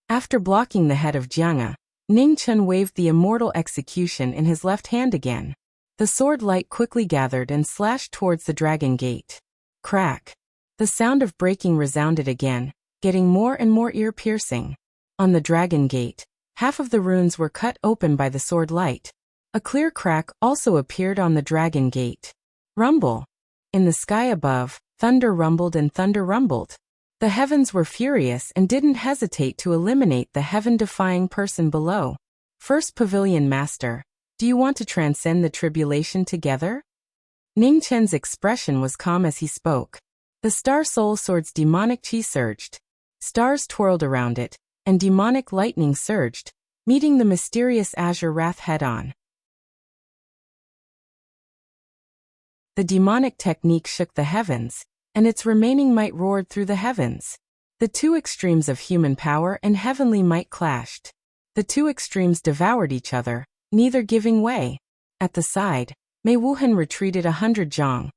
After blocking the head of Jiang'a, Ningchen waved the immortal execution in his left hand again. The sword light quickly gathered and slashed towards the dragon gate. Crack! The sound of breaking resounded again, getting more and more ear-piercing. On the dragon gate, half of the runes were cut open by the sword light. A clear crack also appeared on the dragon gate. Rumble! In the sky above, thunder rumbled and thunder rumbled. The heavens were furious and didn't hesitate to eliminate the heaven-defying person below. First Pavilion Master, do you want to transcend the tribulation together? Ningchen's expression was calm as he spoke. The Star Soul Sword's demonic chi surged. Stars twirled around it, and demonic lightning surged, meeting the mysterious Azure Wrath head-on. The demonic technique shook the heavens, and its remaining might roared through the heavens. The two extremes of human power and heavenly might clashed. The two extremes devoured each other, neither giving way. At the side, Mei Wuhan retreated 100 zhang,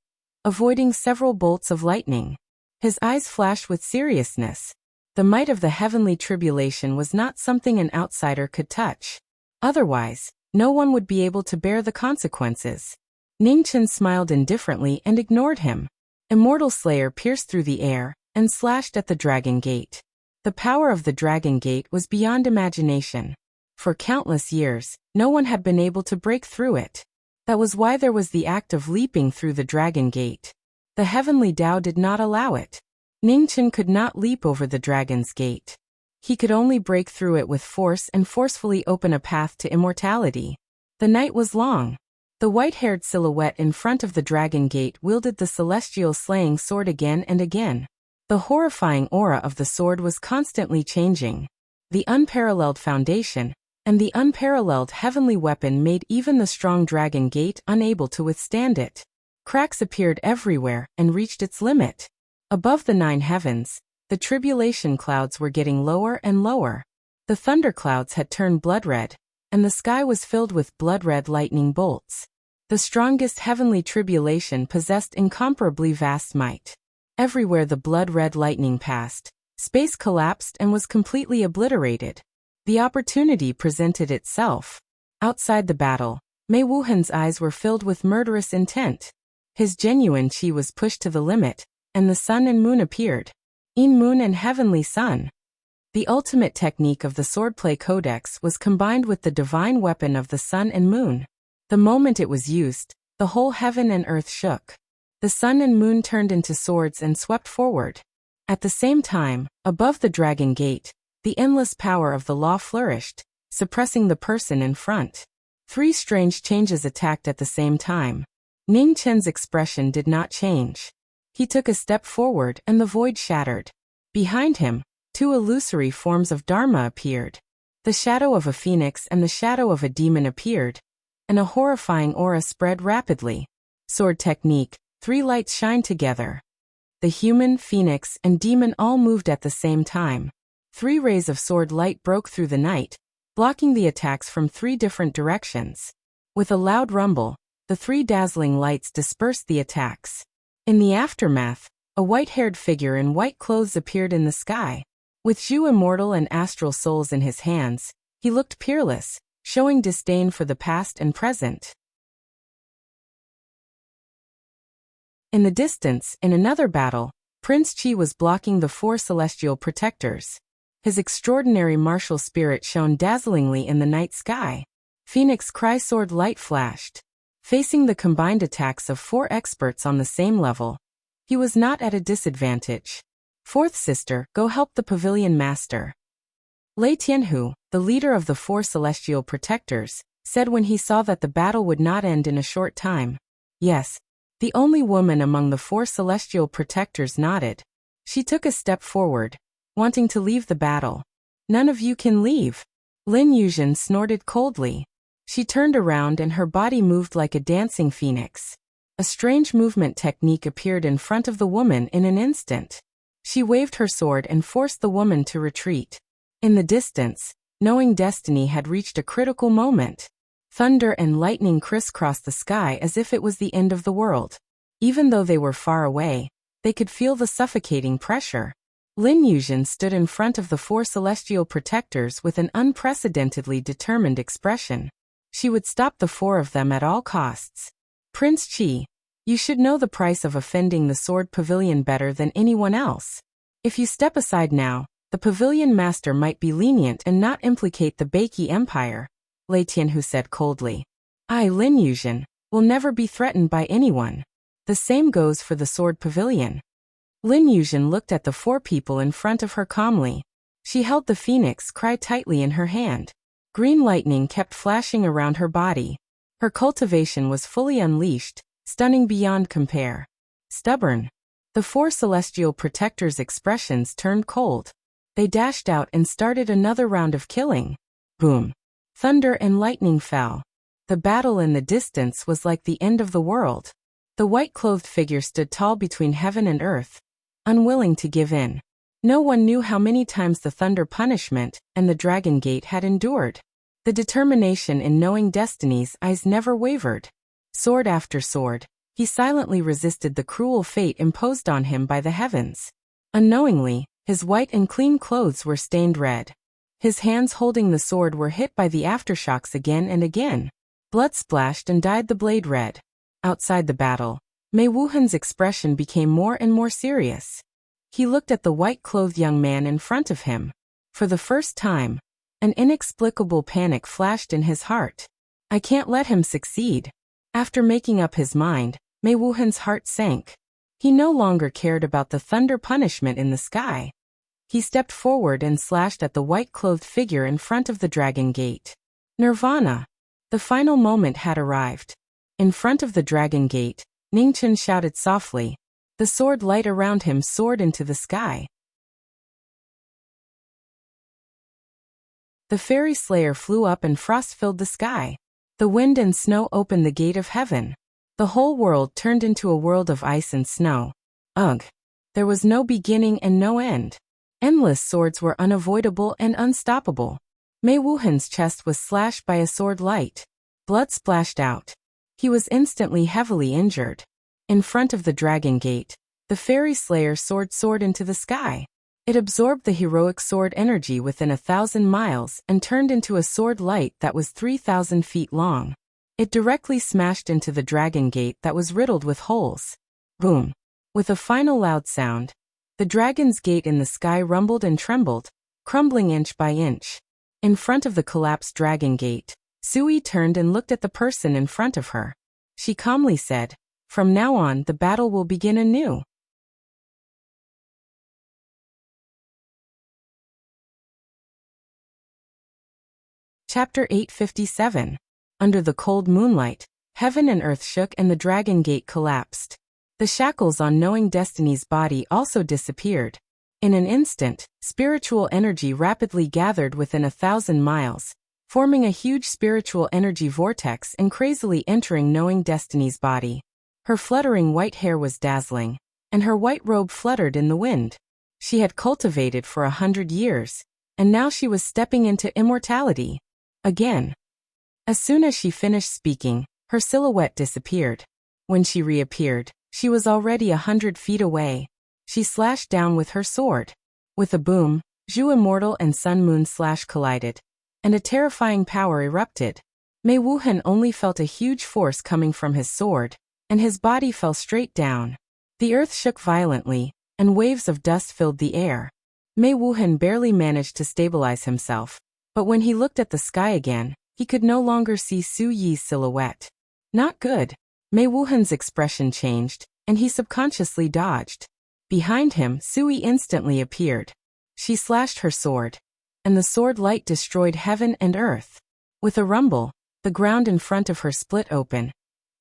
avoiding several bolts of lightning. His eyes flashed with seriousness. The might of the heavenly tribulation was not something an outsider could touch. Otherwise, no one would be able to bear the consequences. Ningchen smiled indifferently and ignored him. Immortal Slayer pierced through the air and slashed at the Dragon Gate. The power of the Dragon Gate was beyond imagination. For countless years, no one had been able to break through it. That was why there was the act of leaping through the Dragon Gate. The heavenly Tao did not allow it. Ningchen could not leap over the Dragon's Gate. He could only break through it with force and forcefully open a path to immortality. The night was long. The white-haired silhouette in front of the Dragon Gate wielded the celestial slaying sword again and again. The horrifying aura of the sword was constantly changing. The unparalleled foundation and the unparalleled heavenly weapon made even the strong Dragon Gate unable to withstand it. Cracks appeared everywhere and reached its limit. Above the 9 heavens, the tribulation clouds were getting lower and lower. The thunderclouds had turned blood-red, and the sky was filled with blood-red lightning bolts. The strongest heavenly tribulation possessed incomparably vast might. Everywhere the blood-red lightning passed, space collapsed and was completely obliterated. The opportunity presented itself. Outside the battle, Mei Wuhan's eyes were filled with murderous intent. His genuine qi was pushed to the limit, and the sun and moon appeared. In Moon and Heavenly Sun. The ultimate technique of the Swordplay Codex was combined with the divine weapon of the sun and moon. The moment it was used, the whole heaven and earth shook. The sun and moon turned into swords and swept forward. At the same time, above the Dragon Gate, the endless power of the law flourished, suppressing the person in front. 3 strange changes attacked at the same time. Ning Chen's expression did not change. He took a step forward and the void shattered. Behind him, 2 illusory forms of Dharma appeared. The shadow of a phoenix and the shadow of a demon appeared, and a horrifying aura spread rapidly. Sword technique, 3 lights shine together. The human, phoenix, and demon all moved at the same time. 3 rays of sword light broke through the night, blocking the attacks from 3 different directions. With a loud rumble, the 3 dazzling lights dispersed the attacks. In the aftermath, a white-haired figure in white clothes appeared in the sky. With Zhu immortal and astral souls in his hands, he looked peerless, showing disdain for the past and present. In the distance, in another battle, Prince Qi was blocking the 4 celestial protectors. His extraordinary martial spirit shone dazzlingly in the night sky. Phoenix Cry sword light flashed. Facing the combined attacks of 4 experts on the same level, he was not at a disadvantage. 4th sister, go help the pavilion master. Lei Tianhu, the leader of the 4 celestial protectors, said when he saw that the battle would not end in a short time. Yes. The only woman among the 4 celestial protectors nodded. She took a step forward, wanting to leave the battle. None of you can leave. Lin Yuzhen snorted coldly. She turned around and her body moved like a dancing phoenix. A strange movement technique appeared in front of the woman in an instant. She waved her sword and forced the woman to retreat. In the distance, knowing destiny had reached a critical moment. Thunder and lightning crisscrossed the sky as if it was the end of the world. Even though they were far away, they could feel the suffocating pressure. Lin Yuzhen stood in front of the 4 celestial protectors with an unprecedentedly determined expression. She would stop the 4 of them at all costs. Prince Qi, you should know the price of offending the sword pavilion better than anyone else. If you step aside now, the pavilion master might be lenient and not implicate the Beiki Empire, Lei Tianhu said coldly. I, Lin Yuzhen, will never be threatened by anyone. The same goes for the sword pavilion. Lin Yuzhen looked at the 4 people in front of her calmly. She held the phoenix cry tightly in her hand. Green lightning kept flashing around her body. Her cultivation was fully unleashed, stunning beyond compare. Stubborn. The 4 celestial protectors' expressions turned cold. They dashed out and started another round of killing. Boom. Thunder and lightning fell. The battle in the distance was like the end of the world. The white-clothed figure stood tall between heaven and earth, unwilling to give in. No one knew how many times the thunder punishment and the Dragon Gate had endured. The determination in knowing destiny's eyes never wavered. Sword after sword, he silently resisted the cruel fate imposed on him by the heavens. Unknowingly, His white and clean clothes were stained red. His hands holding the sword were hit by the aftershocks again and again. Blood splashed and dyed the blade red. Outside the battle, Mei Wuhan's expression became more and more serious. He looked at the white-clothed young man in front of him. For the first time, an inexplicable panic flashed in his heart. I can't let him succeed. After making up his mind, Mei Wuhan's heart sank. He no longer cared about the thunder punishment in the sky. He stepped forward and slashed at the white-clothed figure in front of the dragon gate. Nirvana! The final moment had arrived. In front of the dragon gate, Ningchen shouted softly. The sword light around him soared into the sky. The fairy slayer flew up and frost filled the sky. The wind and snow opened the gate of heaven. The whole world turned into a world of ice and snow. Ugh! There was no beginning and no end. Endless swords were unavoidable and unstoppable. Mei Wuhan's chest was slashed by a sword light. Blood splashed out. He was instantly heavily injured. In front of the dragon gate, the fairy slayer sword soared into the sky. It absorbed the heroic sword energy within 1,000 miles and turned into a sword light that was 3,000 feet long. It directly smashed into the dragon gate that was riddled with holes. Boom! With a final loud sound, the dragon's gate in the sky rumbled and trembled, crumbling inch by inch. In front of the collapsed dragon gate, Sui turned and looked at the person in front of her. She calmly said, "From now on, the battle will begin anew." Chapter 857. Under the cold moonlight, heaven and earth shook and the dragon gate collapsed. The shackles on Knowing Destiny's body also disappeared. In an instant, spiritual energy rapidly gathered within 1,000 miles, forming a huge spiritual energy vortex and crazily entering Knowing Destiny's body. Her fluttering white hair was dazzling, and her white robe fluttered in the wind. She had cultivated for 100 years, and now she was stepping into immortality. Again. As soon as she finished speaking, her silhouette disappeared. When she reappeared, she was already 100 feet away. She slashed down with her sword. With a boom, Zhu Immortal and Sun Moon Slash collided, and a terrifying power erupted. Mei Wuhan only felt a huge force coming from his sword, and his body fell straight down. The earth shook violently, and waves of dust filled the air. Mei Wuhan barely managed to stabilize himself, but when he looked at the sky again, he could no longer see Su Yi's silhouette. Not good. Mei Wuhan's expression changed, and he subconsciously dodged. Behind him, Sui instantly appeared. She slashed her sword, and the sword light destroyed heaven and earth. With a rumble, the ground in front of her split open,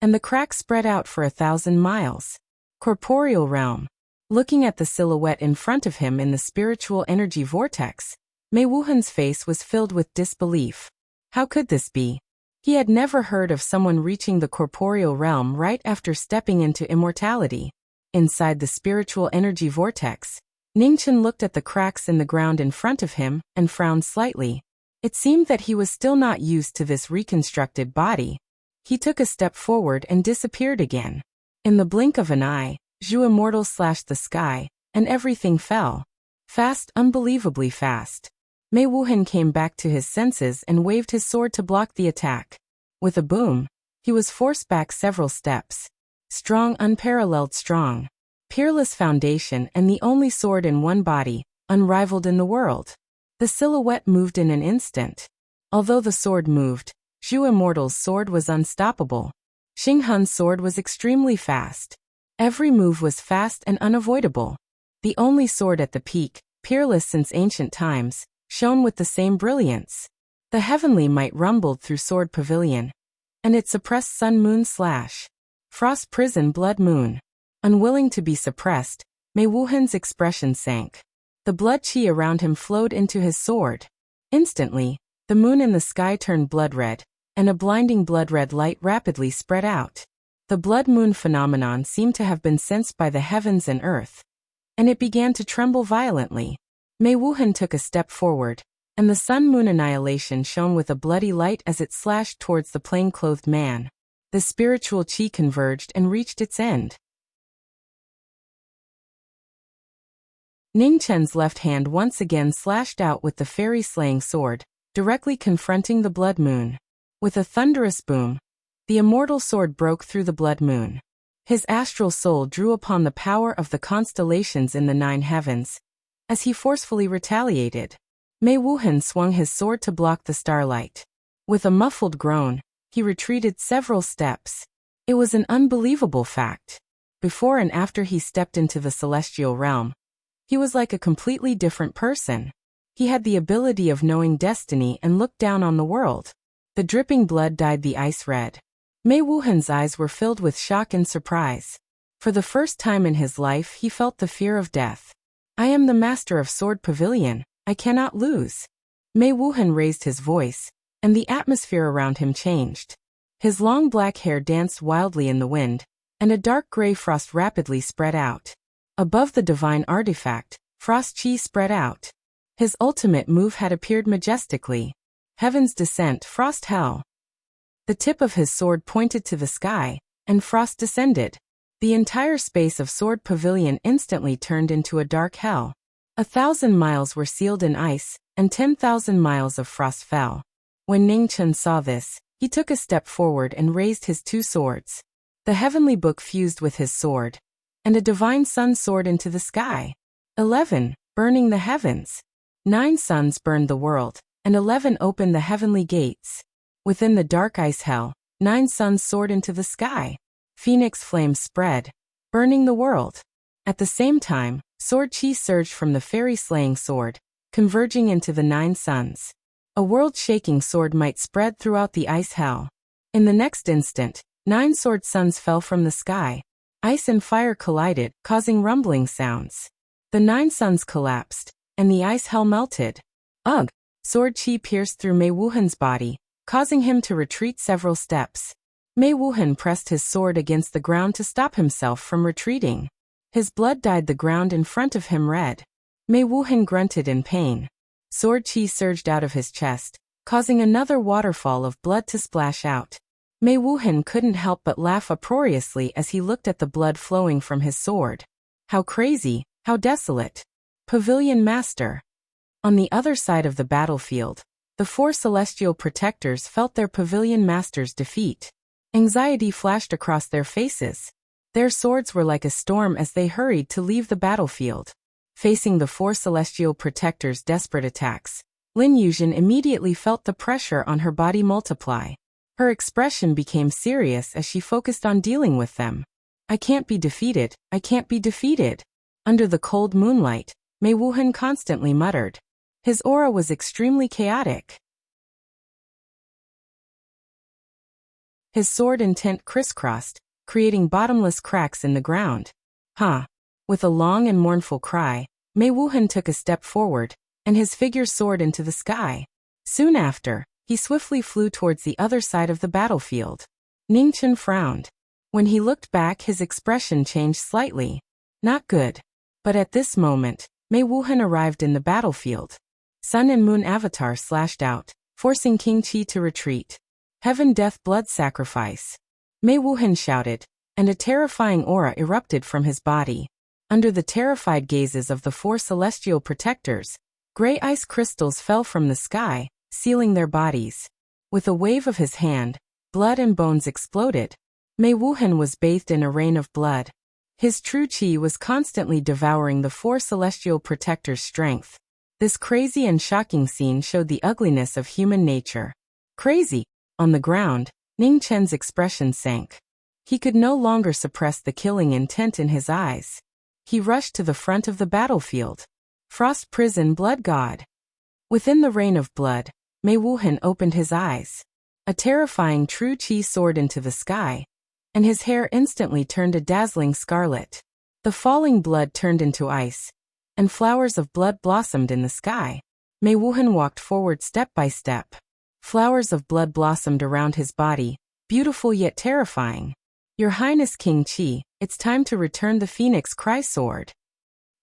and the cracks spread out for 1,000 miles. Corporeal realm. Looking at the silhouette in front of him in the spiritual energy vortex, Mei Wuhan's face was filled with disbelief. How could this be? He had never heard of someone reaching the corporeal realm right after stepping into immortality. Inside the spiritual energy vortex, Ningchen looked at the cracks in the ground in front of him and frowned slightly. It seemed that he was still not used to this reconstructed body. He took a step forward and disappeared again. In the blink of an eye, Zhu Immortal slashed the sky, and everything fell. Fast, unbelievably fast. Mei Wuhan came back to his senses and waved his sword to block the attack. With a boom, he was forced back several steps. Strong, unparalleled strong. Peerless foundation and the only sword in one body, unrivaled in the world. The silhouette moved in an instant. Although the sword moved, Zhu Immortal's sword was unstoppable. Xing Hun's sword was extremely fast. Every move was fast and unavoidable. The only sword at the peak, peerless since ancient times, shone with the same brilliance. The heavenly might rumbled through Sword Pavilion, and it suppressed Sun Moon Slash. Frost Prison Blood Moon. Unwilling to be suppressed, Mei Wuhan's expression sank. The blood chi around him flowed into his sword. Instantly, the moon in the sky turned blood red, and a blinding blood red light rapidly spread out. The blood moon phenomenon seemed to have been sensed by the heavens and earth, and it began to tremble violently. Mei Wuhan took a step forward, and the sun-moon annihilation shone with a bloody light as it slashed towards the plain-clothed man. The spiritual chi converged and reached its end. Ning Chen's left hand once again slashed out with the fairy-slaying sword, directly confronting the blood moon. With a thunderous boom, the immortal sword broke through the blood moon. His astral soul drew upon the power of the constellations in the 9 heavens, as he forcefully retaliated. Mei Wuhan swung his sword to block the starlight. With a muffled groan, he retreated several steps. It was an unbelievable fact. Before and after he stepped into the celestial realm, he was like a completely different person. He had the ability of knowing destiny and looked down on the world. The dripping blood dyed the ice red. Mei Wuhan's eyes were filled with shock and surprise. For the first time in his life he felt the fear of death. I am the master of Sword Pavilion, I cannot lose. Mei Wuhan raised his voice, and the atmosphere around him changed. His long black hair danced wildly in the wind, and a dark gray frost rapidly spread out. Above the divine artifact, frost chi spread out. His ultimate move had appeared majestically. Heaven's Descent, Frost Hell. The tip of his sword pointed to the sky, and frost descended. The entire space of Sword Pavilion instantly turned into a dark hell. 1,000 miles were sealed in ice, and 10,000 miles of frost fell. When Ning Chen saw this, he took a step forward and raised his 2 swords. The heavenly book fused with his sword, and a divine sun soared into the sky. 11. Burning the heavens. 9 suns burned the world, and 11 opened the heavenly gates. Within the dark ice hell, 9 suns soared into the sky. Phoenix flames spread, burning the world. At the same time, sword chi surged from the fairy-slaying sword, converging into the 9 suns. A world-shaking sword might spread throughout the ice hell. In the next instant, 9 sword suns fell from the sky. Ice and fire collided, causing rumbling sounds. The 9 suns collapsed, and the ice hell melted. Ugh! Sword chi pierced through Mei Wuhan's body, causing him to retreat several steps. Mei Wuhan pressed his sword against the ground to stop himself from retreating. His blood dyed the ground in front of him red. Mei Wuhan grunted in pain. Sword chi surged out of his chest, causing another waterfall of blood to splash out. Mei Wuhan couldn't help but laugh uproariously as he looked at the blood flowing from his sword. How crazy, how desolate. Pavilion Master. On the other side of the battlefield, the 4 celestial protectors felt their Pavilion Master's defeat. Anxiety flashed across their faces. Their swords were like a storm as they hurried to leave the battlefield. Facing the 4 celestial protectors' desperate attacks, Lin Yuzhen immediately felt the pressure on her body multiply. Her expression became serious as she focused on dealing with them. I can't be defeated, I can't be defeated. Under the cold moonlight, Mei Wuhan constantly muttered. His aura was extremely chaotic. His sword intent crisscrossed, creating bottomless cracks in the ground. Huh! With a long and mournful cry, Mei Wuhan took a step forward, and his figure soared into the sky. Soon after, he swiftly flew towards the other side of the battlefield. Ning Chen frowned. When he looked back, his expression changed slightly. Not good. But at this moment, Mei Wuhan arrived in the battlefield. Sun and Moon Avatar slashed out, forcing King Qi to retreat. Heaven, death, blood, sacrifice. Mei Wuhan shouted, and a terrifying aura erupted from his body. Under the terrified gazes of the 4 celestial protectors, gray ice crystals fell from the sky, sealing their bodies. With a wave of his hand, blood and bones exploded. Mei Wuhan was bathed in a rain of blood. His true chi was constantly devouring the 4 celestial protectors' strength. This crazy and shocking scene showed the ugliness of human nature. Crazy! On the ground, Ning Chen's expression sank. He could no longer suppress the killing intent in his eyes. He rushed to the front of the battlefield. Frost Prison, Blood God. Within the rain of blood, Mei Wuhan opened his eyes. A terrifying true chi soared into the sky, and his hair instantly turned a dazzling scarlet. The falling blood turned into ice, and flowers of blood blossomed in the sky. Mei Wuhan walked forward step by step. Flowers of blood blossomed around his body, beautiful yet terrifying. Your Highness King Qi, it's time to return the Phoenix Cry Sword.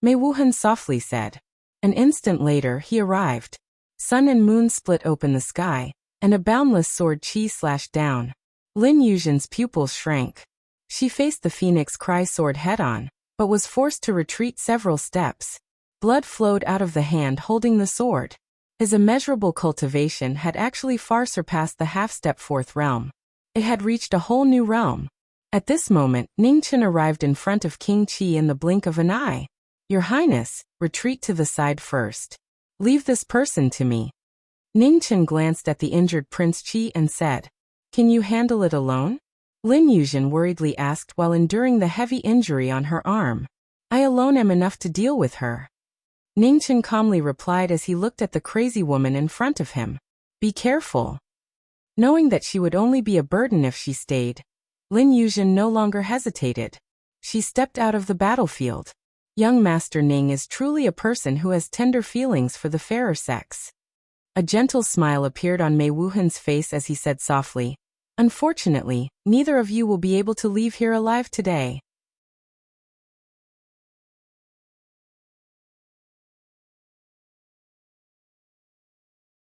Mei Wuhan softly said. An instant later he arrived. Sun and moon split open the sky, and a boundless sword chi slashed down. Lin Yuzhen's pupils shrank. She faced the Phoenix Cry Sword head-on, but was forced to retreat several steps. Blood flowed out of the hand holding the sword. His immeasurable cultivation had actually far surpassed the half-step fourth realm. It had reached a whole new realm. At this moment, Ningchen arrived in front of King Qi in the blink of an eye. Your Highness, retreat to the side first. Leave this person to me. Ningchen glanced at the injured Prince Qi and said, Can you handle it alone? Lin Yuzhen worriedly asked while enduring the heavy injury on her arm. I alone am enough to deal with her. Ningchen calmly replied as he looked at the crazy woman in front of him. Be careful. Knowing that she would only be a burden if she stayed, Lin Yuzhen no longer hesitated. She stepped out of the battlefield. Young Master Ning is truly a person who has tender feelings for the fairer sex. A gentle smile appeared on Mei Wuhan's face as he said softly, Unfortunately, neither of you will be able to leave here alive today.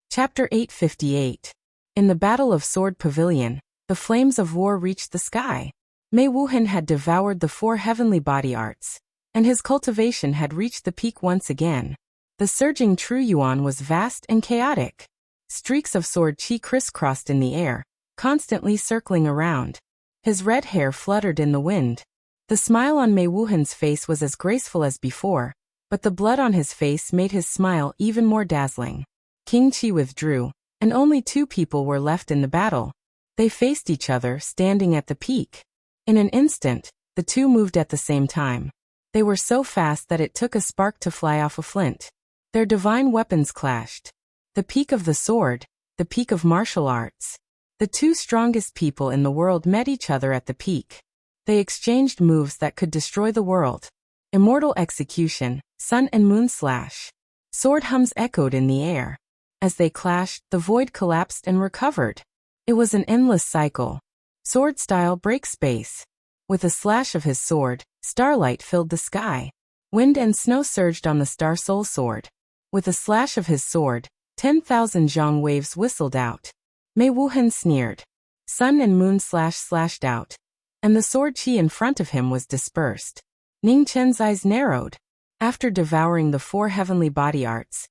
Chapter 858. In the Battle of Sword Pavilion, the flames of war reached the sky. Mei Wuhan had devoured the 4 heavenly body arts, and his cultivation had reached the peak once again. The surging True Yuan was vast and chaotic. Streaks of sword qi crisscrossed in the air, constantly circling around. His red hair fluttered in the wind. The smile on Mei Wuhan's face was as graceful as before, but the blood on his face made his smile even more dazzling. King Qi withdrew, and only 2 people were left in the battle. They faced each other, standing at the peak. In an instant, the 2 moved at the same time. They were so fast that it took a spark to fly off a flint. Their divine weapons clashed. The peak of the sword, the peak of martial arts. The 2 strongest people in the world met each other at the peak. They exchanged moves that could destroy the world. Immortal execution, sun and moon slash. Sword hums echoed in the air. As they clashed, the void collapsed and recovered. It was an endless cycle. Sword style break space. With a slash of his sword, starlight filled the sky. Wind and snow surged on the Star Soul sword. With a slash of his sword, 10,000 zhang waves whistled out. Mei Wuhan sneered. Sun and moon slashed out. And the sword qi in front of him was dispersed. Ning Chen's eyes narrowed. After devouring the 4 heavenly body arts,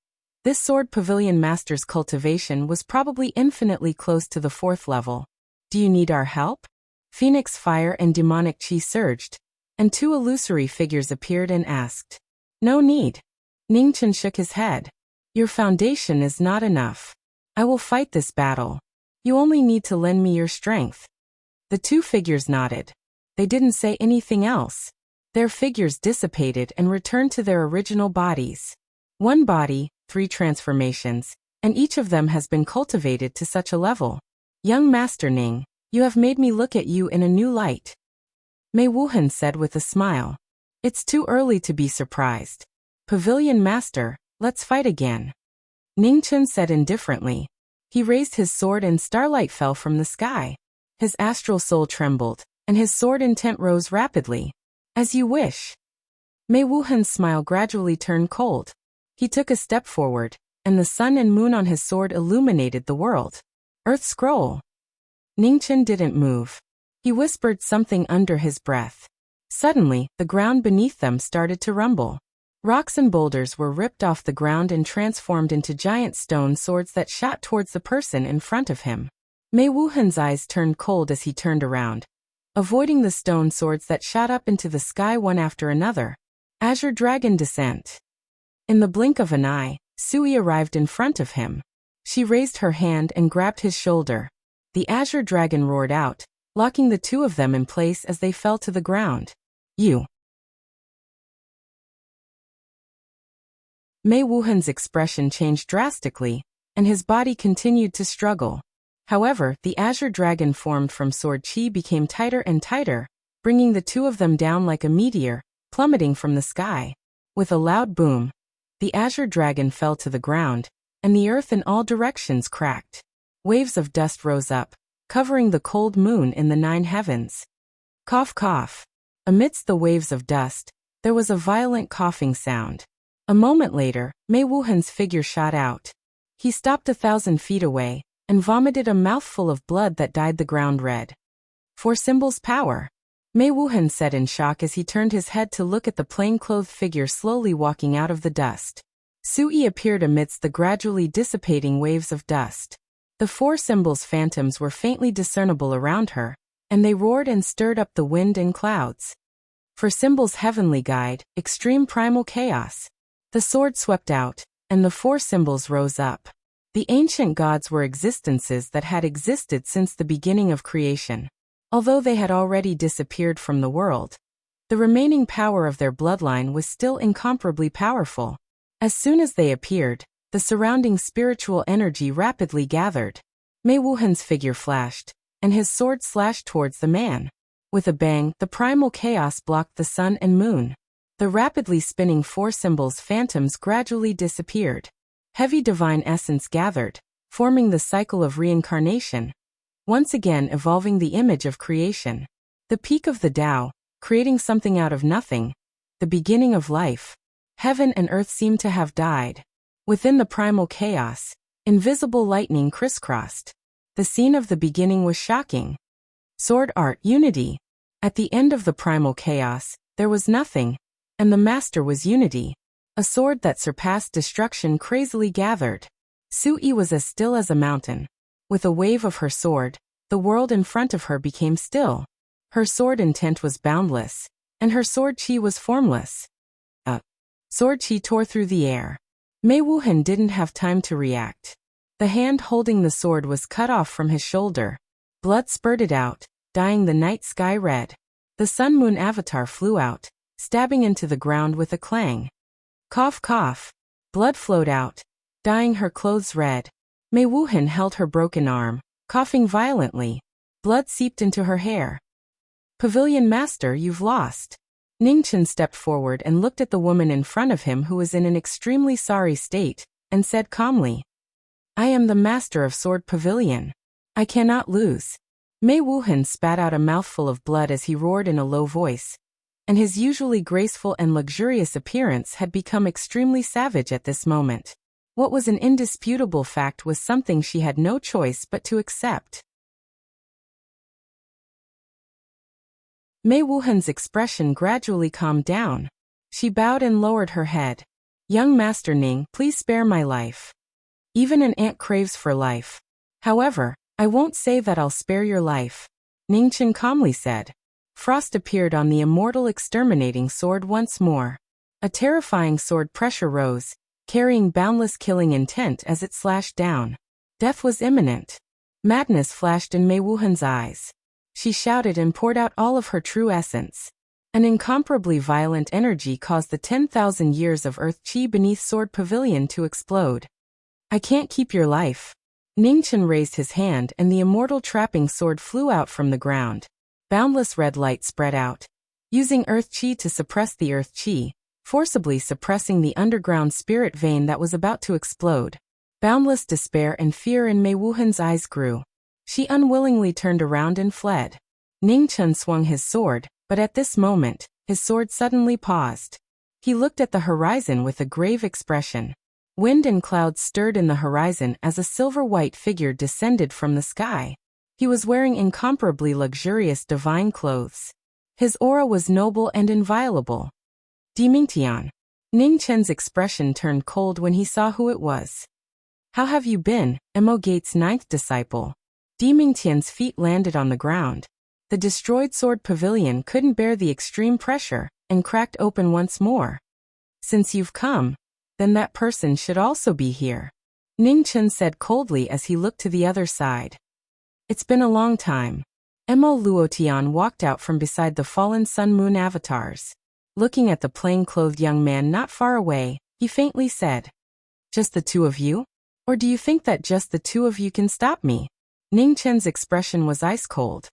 this sword pavilion master's cultivation was probably infinitely close to the 4th level. Do you need our help? Phoenix fire and demonic qi surged, and 2 illusory figures appeared and asked. No need. Ningchen shook his head. Your foundation is not enough. I will fight this battle. You only need to lend me your strength. The 2 figures nodded. They didn't say anything else. Their figures dissipated and returned to their original bodies. 1 body, 3 transformations, and each of them has been cultivated to such a level. Young Master Ning, you have made me look at you in a new light. Mei Wuhan said with a smile. It's too early to be surprised. Pavilion Master, let's fight again. Ningchen said indifferently. He raised his sword and starlight fell from the sky. His astral soul trembled, and his sword intent rose rapidly. As you wish. Mei Wuhan's smile gradually turned cold. He took a step forward, and the sun and moon on his sword illuminated the world. Earth scroll. Ningchen didn't move. He whispered something under his breath. Suddenly, the ground beneath them started to rumble. Rocks and boulders were ripped off the ground and transformed into giant stone swords that shot towards the person in front of him. Mei Wuhan's eyes turned cold as he turned around, avoiding the stone swords that shot up into the sky one after another. Azure Dragon Descent. In the blink of an eye, Sui arrived in front of him. She raised her hand and grabbed his shoulder. The Azure Dragon roared out, locking the 2 of them in place as they fell to the ground. You. Mei Wuhan's expression changed drastically, and his body continued to struggle. However, the Azure Dragon formed from sword qi became tighter and tighter, bringing the 2 of them down like a meteor, plummeting from the sky. With a loud boom, the Azure Dragon fell to the ground, and the earth in all directions cracked. Waves of dust rose up, covering the cold moon in the 9 heavens. Cough cough. Amidst the waves of dust, there was a violent coughing sound. A moment later, Mei Wuhan's figure shot out. He stopped 1,000 feet away, and vomited a mouthful of blood that dyed the ground red. 4 symbols power. Mei Wuhan said in shock as he turned his head to look at the plainclothed figure slowly walking out of the dust. Sui appeared amidst the gradually dissipating waves of dust. The four symbols' phantoms were faintly discernible around her, and they roared and stirred up the wind and clouds. For symbols' heavenly guide, extreme primal chaos. The sword swept out, and the four symbols rose up. The ancient gods were existences that had existed since the beginning of creation. Although they had already disappeared from the world, the remaining power of their bloodline was still incomparably powerful. As soon as they appeared, the surrounding spiritual energy rapidly gathered. Mei Wuhan's figure flashed, and his sword slashed towards the man. With a bang, the primal chaos blocked the sun and moon. The rapidly spinning four symbols' phantoms gradually disappeared. Heavy divine essence gathered, forming the cycle of reincarnation, once again evolving the image of creation. The peak of the Tao, creating something out of nothing. The beginning of life. Heaven and earth seemed to have died. Within the primal chaos, invisible lightning crisscrossed. The scene of the beginning was shocking. Sword art unity. At the end of the primal chaos, there was nothing, and the master was unity. A sword that surpassed destruction crazily gathered. Sui was as still as a mountain. With a wave of her sword, the world in front of her became still. Her sword intent was boundless, and her sword chi was formless. A sword chi tore through the air. Mei Wuhan didn't have time to react. The hand holding the sword was cut off from his shoulder. Blood spurted out, dyeing the night sky red. The sun-moon avatar flew out, stabbing into the ground with a clang. Cough cough. Blood flowed out, dyeing her clothes red. Mei Wuhan held her broken arm, coughing violently. Blood seeped into her hair. Pavilion Master, you've lost. Ningchen stepped forward and looked at the woman in front of him who was in an extremely sorry state, and said calmly, I am the Master of Sword Pavilion. I cannot lose. Mei Wuhan spat out a mouthful of blood as he roared in a low voice, and his usually graceful and luxurious appearance had become extremely savage at this moment. What was an indisputable fact was something she had no choice but to accept. Mei Wuhan's expression gradually calmed down. She bowed and lowered her head. Young Master Ning, please spare my life. Even an ant craves for life. However, I won't say that I'll spare your life. Ningchen calmly said. Frost appeared on the immortal exterminating sword once more. A terrifying sword pressure rose, carrying boundless killing intent as it slashed down. Death was imminent. Madness flashed in Mei Wuhan's eyes. She shouted and poured out all of her true essence. An incomparably violent energy caused the 10,000 years of earth chi beneath Sword Pavilion to explode. I can't keep your life. Ningchen raised his hand and the immortal trapping sword flew out from the ground. Boundless red light spread out, using earth chi to suppress the earth chi, forcibly suppressing the underground spirit vein that was about to explode. Boundless despair and fear in Mei Wuhan's eyes grew. She unwillingly turned around and fled. Ningchen swung his sword, but at this moment, his sword suddenly paused. He looked at the horizon with a grave expression. Wind and clouds stirred in the horizon as a silver-white figure descended from the sky. He was wearing incomparably luxurious divine clothes. His aura was noble and inviolable. Dimingtian. Ningchen's expression turned cold when he saw who it was. How have you been, Mo Gate's ninth disciple? Dimingtian's feet landed on the ground. The destroyed sword pavilion couldn't bear the extreme pressure, and cracked open once more. Since you've come, then that person should also be here. Ningchen said coldly as he looked to the other side. It's been a long time. Mo Luotian walked out from beside the fallen sun-moon avatars. Looking at the plain-clothed young man not far away, he faintly said, Just the two of you? Or do you think that just the two of you can stop me? Ningchen's expression was ice-cold.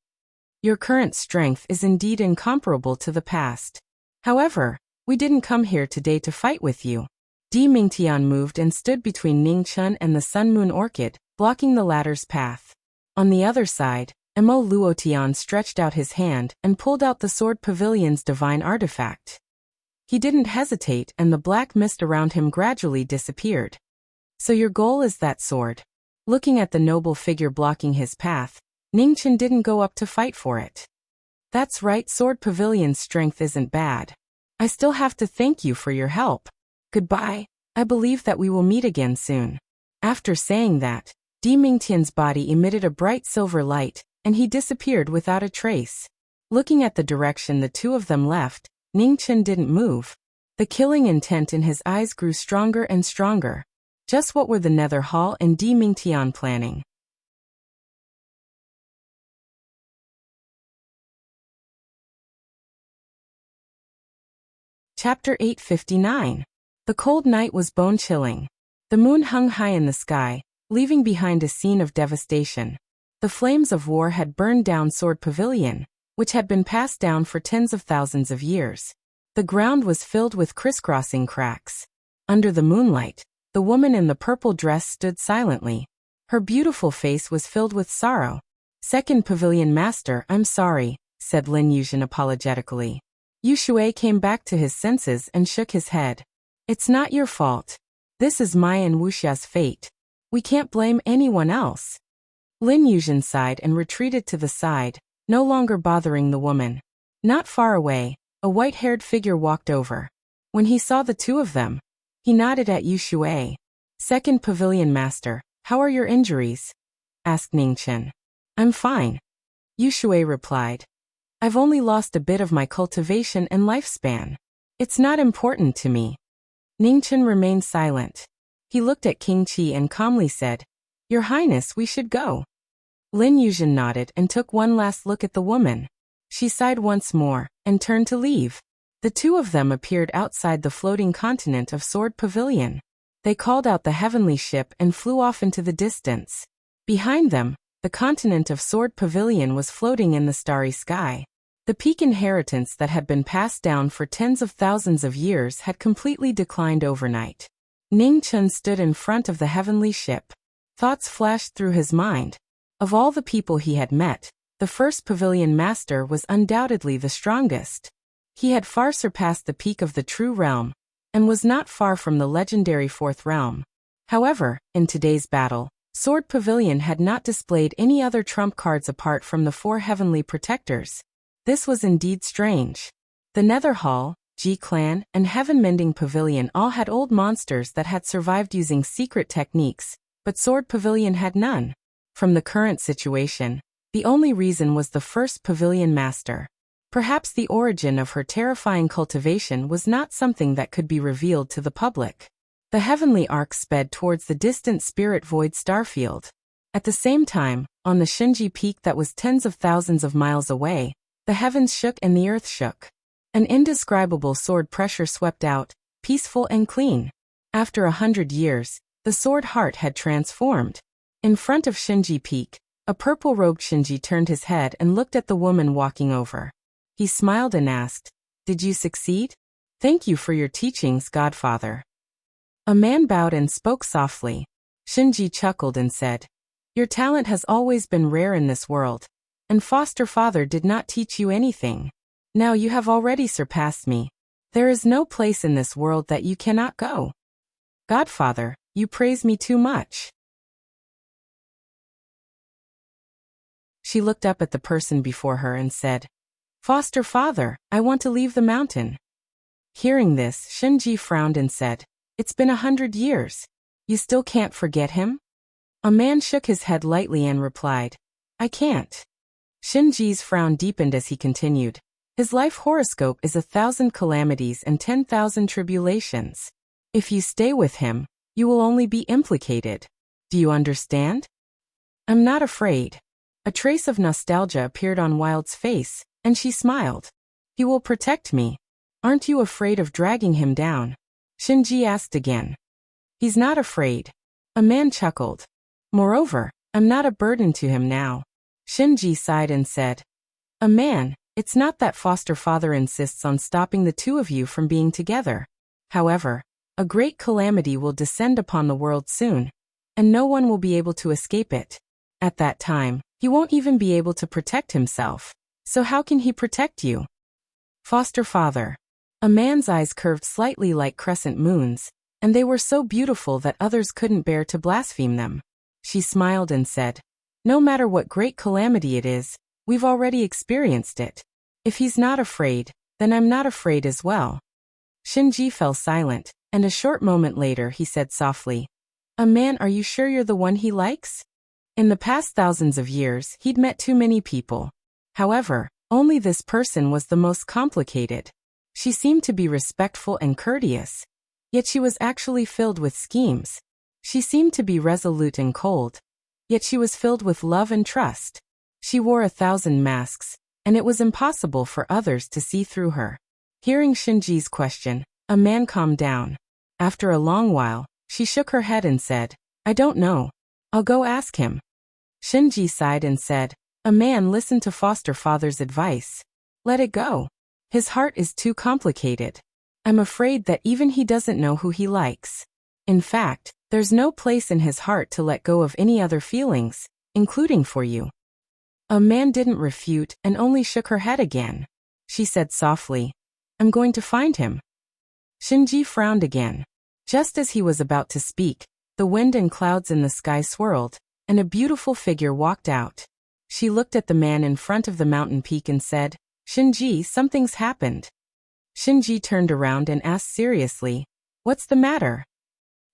Your current strength is indeed incomparable to the past. However, we didn't come here today to fight with you. Di Mingtian moved and stood between Ningchen and the sun-moon orchid, blocking the latter's path. On the other side, Mo Luotian stretched out his hand and pulled out the sword pavilion's divine artifact. He didn't hesitate and the black mist around him gradually disappeared. So your goal is that sword. Looking at the noble figure blocking his path, Ningchen didn't go up to fight for it. That's right, Sword Pavilion's strength isn't bad. I still have to thank you for your help. Goodbye. I believe that we will meet again soon. After saying that, Di Mingtian's body emitted a bright silver light, and he disappeared without a trace. Looking at the direction the two of them left, Ningchen didn't move. The killing intent in his eyes grew stronger and stronger. Just what were the Nether Hall and Di Mingtian planning? Chapter 859. The cold night was bone-chilling. The moon hung high in the sky, leaving behind a scene of devastation. The flames of war had burned down Sword Pavilion, which had been passed down for tens of thousands of years. The ground was filled with crisscrossing cracks. Under the moonlight, the woman in the purple dress stood silently. Her beautiful face was filled with sorrow. Second Pavilion Master, I'm sorry, said Lin Yuzhen apologetically. Yu Shui came back to his senses and shook his head. It's not your fault. This is my and Wuxia's fate. We can't blame anyone else. Lin Yuzhen sighed and retreated to the side, no longer bothering the woman. Not far away, a white-haired figure walked over. When he saw the two of them, he nodded at Yu Shui. Second Pavilion Master, how are your injuries? Asked Ningchen. I'm fine. Yu Shui replied. I've only lost a bit of my cultivation and lifespan. It's not important to me. Ningchen remained silent. He looked at King Qi and calmly said, Your Highness, we should go. Lin Yuzhen nodded and took one last look at the woman. She sighed once more, and turned to leave. The two of them appeared outside the floating continent of Sword Pavilion. They called out the heavenly ship and flew off into the distance. Behind them, the continent of Sword Pavilion was floating in the starry sky. The peak inheritance that had been passed down for tens of thousands of years had completely declined overnight. Ningchen stood in front of the heavenly ship. Thoughts flashed through his mind. Of all the people he had met, the first Pavilion Master was undoubtedly the strongest. He had far surpassed the peak of the true realm, and was not far from the legendary fourth realm. However, in today's battle, Sword Pavilion had not displayed any other trump cards apart from the four heavenly protectors. This was indeed strange. The Nether Hall, Ji Clan, and Heaven Mending Pavilion all had old monsters that had survived using secret techniques, but Sword Pavilion had none. From the current situation, the only reason was the first Pavilion Master. Perhaps the origin of her terrifying cultivation was not something that could be revealed to the public. The heavenly arc sped towards the distant spirit void starfield. At the same time, on the Shinji Peak that was tens of thousands of miles away, the heavens shook and the earth shook. An indescribable sword pressure swept out, peaceful and clean. After 100 years, the sword heart had transformed. In front of Shinji Peak, a purple-robed Shinji turned his head and looked at the woman walking over. He smiled and asked, Did you succeed? Thank you for your teachings, Godfather. A man bowed and spoke softly. Shinji chuckled and said, Your talent has always been rare in this world. And foster father did not teach you anything. Now you have already surpassed me. There is no place in this world that you cannot go. Godfather, you praise me too much. She looked up at the person before her and said, Foster father, I want to leave the mountain. Hearing this, Shinji frowned and said, It's been 100 years. You still can't forget him? A man shook his head lightly and replied, I can't. Shinji's frown deepened as he continued. His life horoscope is 1,000 calamities and 10,000 tribulations. If you stay with him, you will only be implicated. Do you understand? I'm not afraid. A trace of nostalgia appeared on Wild's face, and she smiled. He will protect me. Aren't you afraid of dragging him down? Shinji asked again. He's not afraid. A man chuckled. Moreover, I'm not a burden to him now. Shinji sighed and said, A man, it's not that foster father insists on stopping the two of you from being together. However, a great calamity will descend upon the world soon, and no one will be able to escape it. At that time, he won't even be able to protect himself. So how can he protect you? Foster father. A man's eyes curved slightly like crescent moons, and they were so beautiful that others couldn't bear to blaspheme them. She smiled and said, No matter what great calamity it is, we've already experienced it. If he's not afraid, then I'm not afraid as well. Shinji fell silent, and a short moment later he said softly, "A man, are you sure you're the one he likes?" In the past thousands of years, he'd met too many people. However, only this person was the most complicated. She seemed to be respectful and courteous, yet she was actually filled with schemes. She seemed to be resolute and cold, yet she was filled with love and trust. She wore 1,000 masks, and it was impossible for others to see through her. Hearing Shinji's question, a man calmed down. After a long while, she shook her head and said, "I don't know. I'll go ask him." Shinji sighed and said, "A man, listen to foster father's advice. Let it go. His heart is too complicated. I'm afraid that even he doesn't know who he likes. In fact, there's no place in his heart to let go of any other feelings, including for you." A man didn't refute and only shook her head again. She said softly, "I'm going to find him." Shinji frowned again. Just as he was about to speak, the wind and clouds in the sky swirled, and a beautiful figure walked out. She looked at the man in front of the mountain peak and said, "Shinji, something's happened." Shinji turned around and asked seriously, "What's the matter?"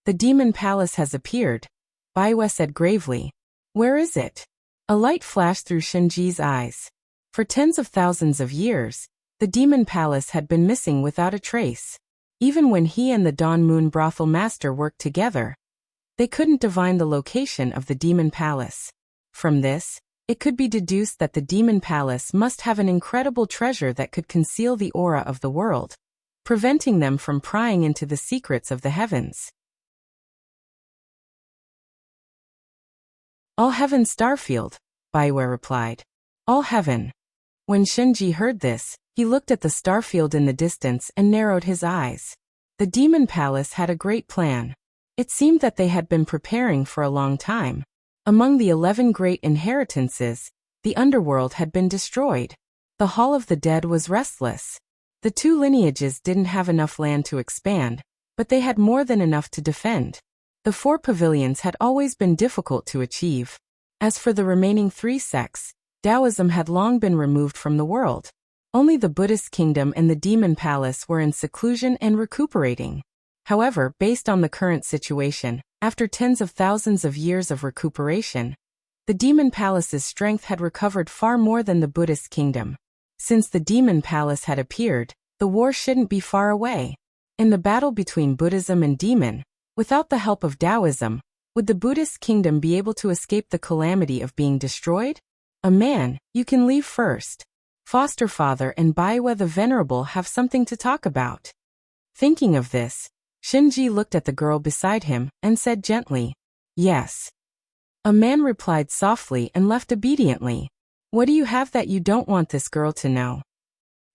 "The demon palace has appeared," Baiwe said gravely. "Where is it?" A light flashed through Shinji's eyes. For tens of thousands of years, the demon palace had been missing without a trace. Even when he and the Dawn Moon brothel master worked together, they couldn't divine the location of the demon palace. From this, it could be deduced that the demon palace must have an incredible treasure that could conceal the aura of the world, preventing them from prying into the secrets of the heavens. "All Heaven Starfield," Baiwe replied. "All Heaven." When Shinji heard this, he looked at the starfield in the distance and narrowed his eyes. The demon palace had a great plan. It seemed that they had been preparing for a long time. Among the 11 great inheritances, the underworld had been destroyed. The Hall of the Dead was restless. The 2 lineages didn't have enough land to expand, but they had more than enough to defend. The 4 pavilions had always been difficult to achieve. As for the remaining 3 sects, Taoism had long been removed from the world. Only the Buddhist kingdom and the demon palace were in seclusion and recuperating. However, based on the current situation, after tens of thousands of years of recuperation, the demon palace's strength had recovered far more than the Buddhist kingdom. Since the demon palace had appeared, the war shouldn't be far away. In the battle between Buddhism and demon, without the help of Taoism, would the Buddhist kingdom be able to escape the calamity of being destroyed? "A man, you can leave first. Foster father and Baiwe the Venerable have something to talk about." Thinking of this, Shinji looked at the girl beside him and said gently, "Yes." A man replied softly and left obediently. "What do you have that you don't want this girl to know?"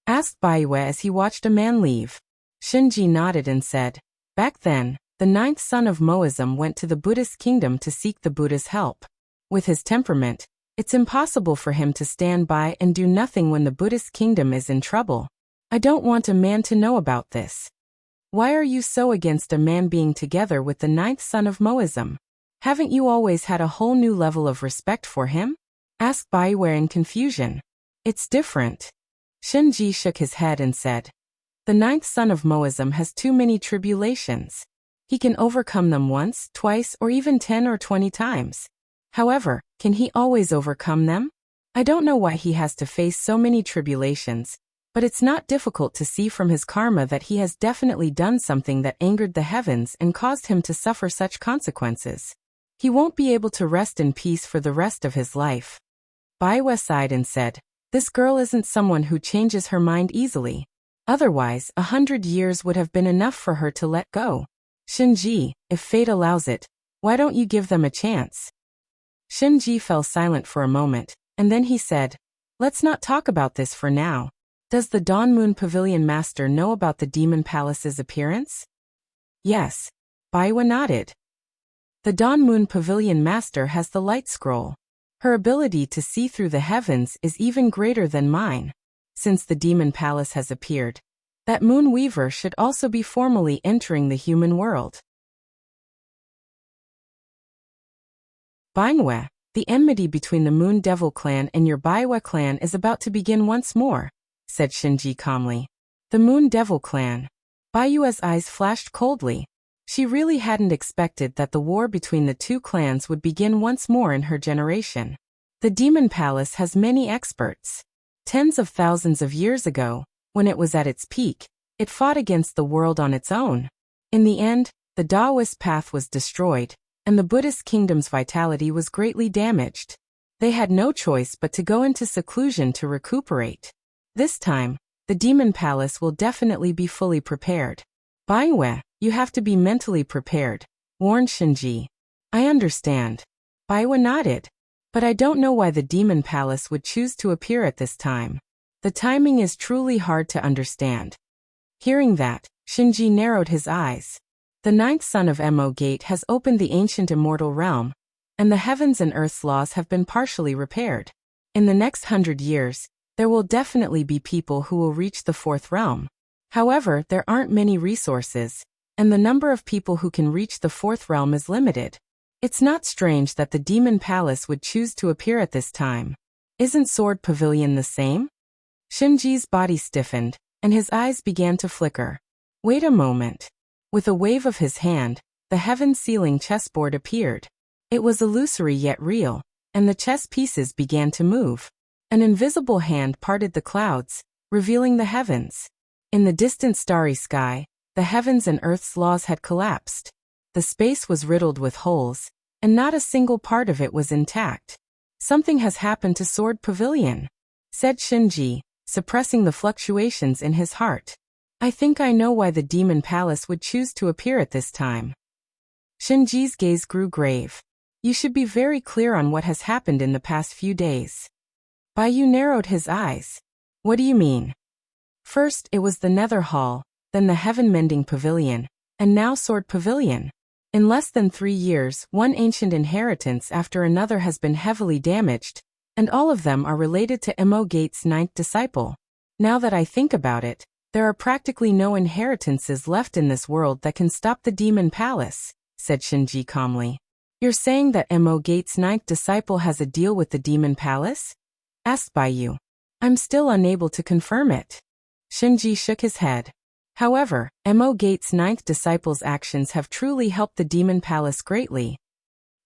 asked Baiwe as he watched a man leave. Shinji nodded and said, "Back then, the 9th son of Moism went to the Buddhist kingdom to seek the Buddha's help. With his temperament, it's impossible for him to stand by and do nothing when the Buddhist kingdom is in trouble. I don't want a man to know about this." "Why are you so against a man being together with the 9th son of Moism? Haven't you always had a whole new level of respect for him?" asked Baiwe in confusion. "It's different." Shinji shook his head and said, "The 9th son of Moism has too many tribulations. He can overcome them once, twice, or even 10 or 20 times. However, can he always overcome them? I don't know why he has to face so many tribulations, but it's not difficult to see from his karma that he has definitely done something that angered the heavens and caused him to suffer such consequences. He won't be able to rest in peace for the rest of his life." Baiwe sighed and said, "This girl isn't someone who changes her mind easily. Otherwise, 100 years would have been enough for her to let go. Shinji, if fate allows it, why don't you give them a chance?" Shinji fell silent for a moment, and then he said, "Let's not talk about this for now. Does the Dawn Moon Pavilion Master know about the Demon Palace's appearance?" "Yes." Baiwe nodded. "The Dawn Moon Pavilion Master has the Light Scroll. Her ability to see through the heavens is even greater than mine. Since the Demon Palace has appeared, that Moon Weaver should also be formally entering the human world." Baiwe, the enmity between the Moon Devil clan and your Baiwe clan is about to begin once more. said Shinji calmly. The Moon Devil clan. Bayue's eyes flashed coldly. She really hadn't expected that the war between the two clans would begin once more in her generation. The Demon Palace has many experts. Tens of thousands of years ago, when it was at its peak, it fought against the world on its own. In the end, the Taoist path was destroyed, and the Buddhist kingdom's vitality was greatly damaged. They had no choice but to go into seclusion to recuperate. This time, the Demon Palace will definitely be fully prepared. Baiwei, you have to be mentally prepared, warned Shinji. I understand. Baiwei nodded. But I don't know why the Demon Palace would choose to appear at this time. The timing is truly hard to understand. Hearing that, Shinji narrowed his eyes. The ninth son of Mo Gate has opened the ancient immortal realm, and the heavens and earth's laws have been partially repaired. In the next 100 years, there will definitely be people who will reach the fourth realm. However, there aren't many resources, and the number of people who can reach the fourth realm is limited. It's not strange that the Demon Palace would choose to appear at this time. Isn't Sword Pavilion the same? Shinji's body stiffened, and his eyes began to flicker. Wait a moment. With a wave of his hand, the heaven-sealing chessboard appeared. It was illusory yet real, and the chess pieces began to move. An invisible hand parted the clouds, revealing the heavens. In the distant starry sky, the heavens and earth's laws had collapsed. The space was riddled with holes, and not a single part of it was intact. Something has happened to Sword Pavilion, said Shinji, suppressing the fluctuations in his heart. I think I know why the Demon Palace would choose to appear at this time. Shinji's gaze grew grave. You should be very clear on what has happened in the past few days. Baiyu narrowed his eyes. What do you mean? First, it was the Nether Hall, then the Heaven-Mending Pavilion, and now Sword Pavilion. In less than 3 years, one ancient inheritance after another has been heavily damaged, and all of them are related to Mo Gate's ninth disciple. Now that I think about it, there are practically no inheritances left in this world that can stop the Demon Palace, said Shinji calmly. You're saying that Mo Gate's ninth disciple has a deal with the Demon Palace? Asked Baiyu. I'm still unable to confirm it. Shinji shook his head. However, Mo Gate's ninth disciple's actions have truly helped the Demon Palace greatly.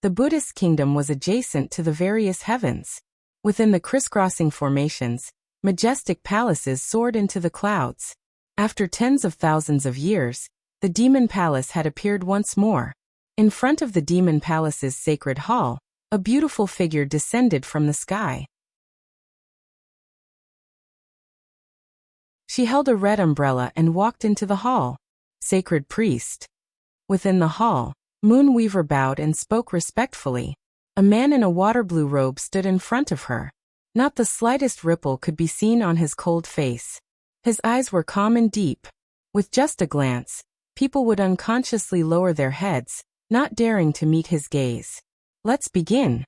The Buddhist kingdom was adjacent to the various heavens. Within the crisscrossing formations, majestic palaces soared into the clouds. After tens of thousands of years, the Demon Palace had appeared once more. In front of the Demon Palace's sacred hall, a beautiful figure descended from the sky. She held a red umbrella and walked into the hall. Sacred priest. Within the hall, Moonweaver bowed and spoke respectfully. A man in a water-blue robe stood in front of her. Not the slightest ripple could be seen on his cold face. His eyes were calm and deep. With just a glance, people would unconsciously lower their heads, not daring to meet his gaze. Let's begin,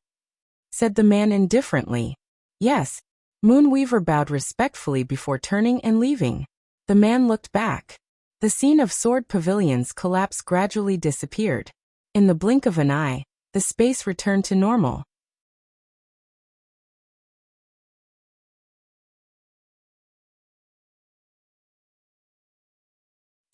said the man indifferently. Yes. Moonweaver bowed respectfully before turning and leaving. The man looked back. The scene of Sword Pavilion's collapse gradually disappeared. In the blink of an eye, the space returned to normal.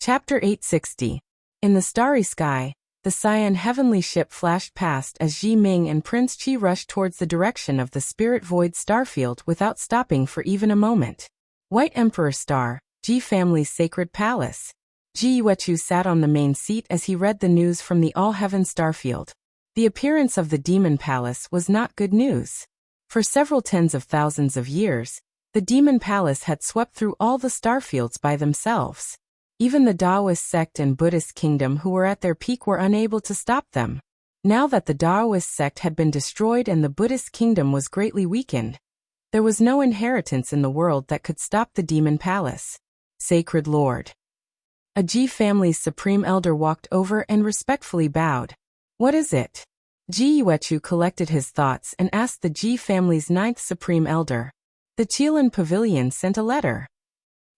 Chapter 860. In the starry sky, the cyan heavenly ship flashed past as Ji Ming and Prince Qi rushed towards the direction of the Spirit Void starfield without stopping for even a moment. White Emperor Star, Ji family's sacred palace. Ji Yuechu sat on the main seat as he read the news from the All-Heaven starfield. The appearance of the Demon Palace was not good news. For several tens of thousands of years, the Demon Palace had swept through all the starfields by themselves. Even the Taoist sect and Buddhist kingdom who were at their peak were unable to stop them. Now that the Taoist sect had been destroyed and the Buddhist kingdom was greatly weakened, there was no inheritance in the world that could stop the Demon Palace. Sacred Lord. A Ji family's supreme elder walked over and respectfully bowed. What is it? Ji Yuechu collected his thoughts and asked the Ji family's ninth supreme elder. The Qilin Pavilion sent a letter.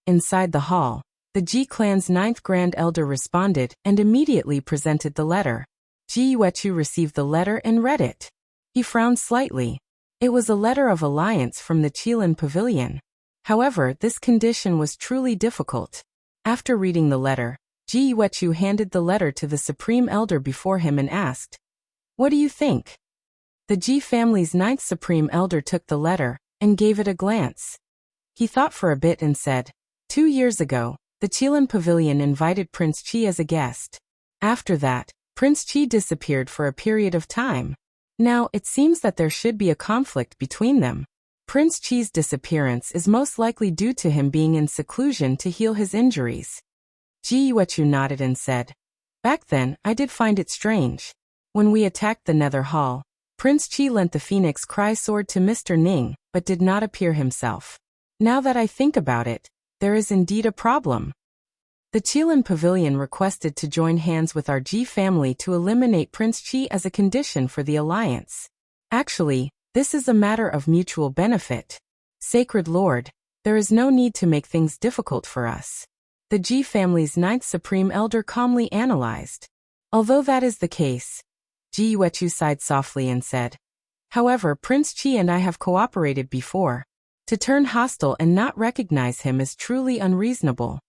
Inside the hall, the Ji clan's ninth grand elder responded and immediately presented the letter. Ji Yuechu received the letter and read it. He frowned slightly. It was a letter of alliance from the Qilin Pavilion. However, this condition was truly difficult. After reading the letter, Ji Yuechu handed the letter to the Supreme Elder before him and asked, "What do you think?" The Ji family's 9th Supreme Elder took the letter and gave it a glance. He thought for a bit and said, 2 years ago, the Qilin Pavilion invited Prince Qi as a guest. After that, Prince Qi disappeared for a period of time. Now, it seems that there should be a conflict between them. Prince Qi's disappearance is most likely due to him being in seclusion to heal his injuries. Ji Yuechu nodded and said, "Back then, I did find it strange. When we attacked the Nether Hall, Prince Qi lent the Phoenix Cry sword to Mr. Ning, but did not appear himself. Now that I think about it, there is indeed a problem. The Qilin Pavilion requested to join hands with our Ji family to eliminate Prince Qi as a condition for the alliance. Actually, this is a matter of mutual benefit. Sacred Lord, there is no need to make things difficult for us." The Ji family's 9th Supreme Elder calmly analyzed. Although that is the case, Ji Yuechu sighed softly and said, "However, Prince Qi and I have cooperated before. To turn hostile and not recognize him is truly unreasonable."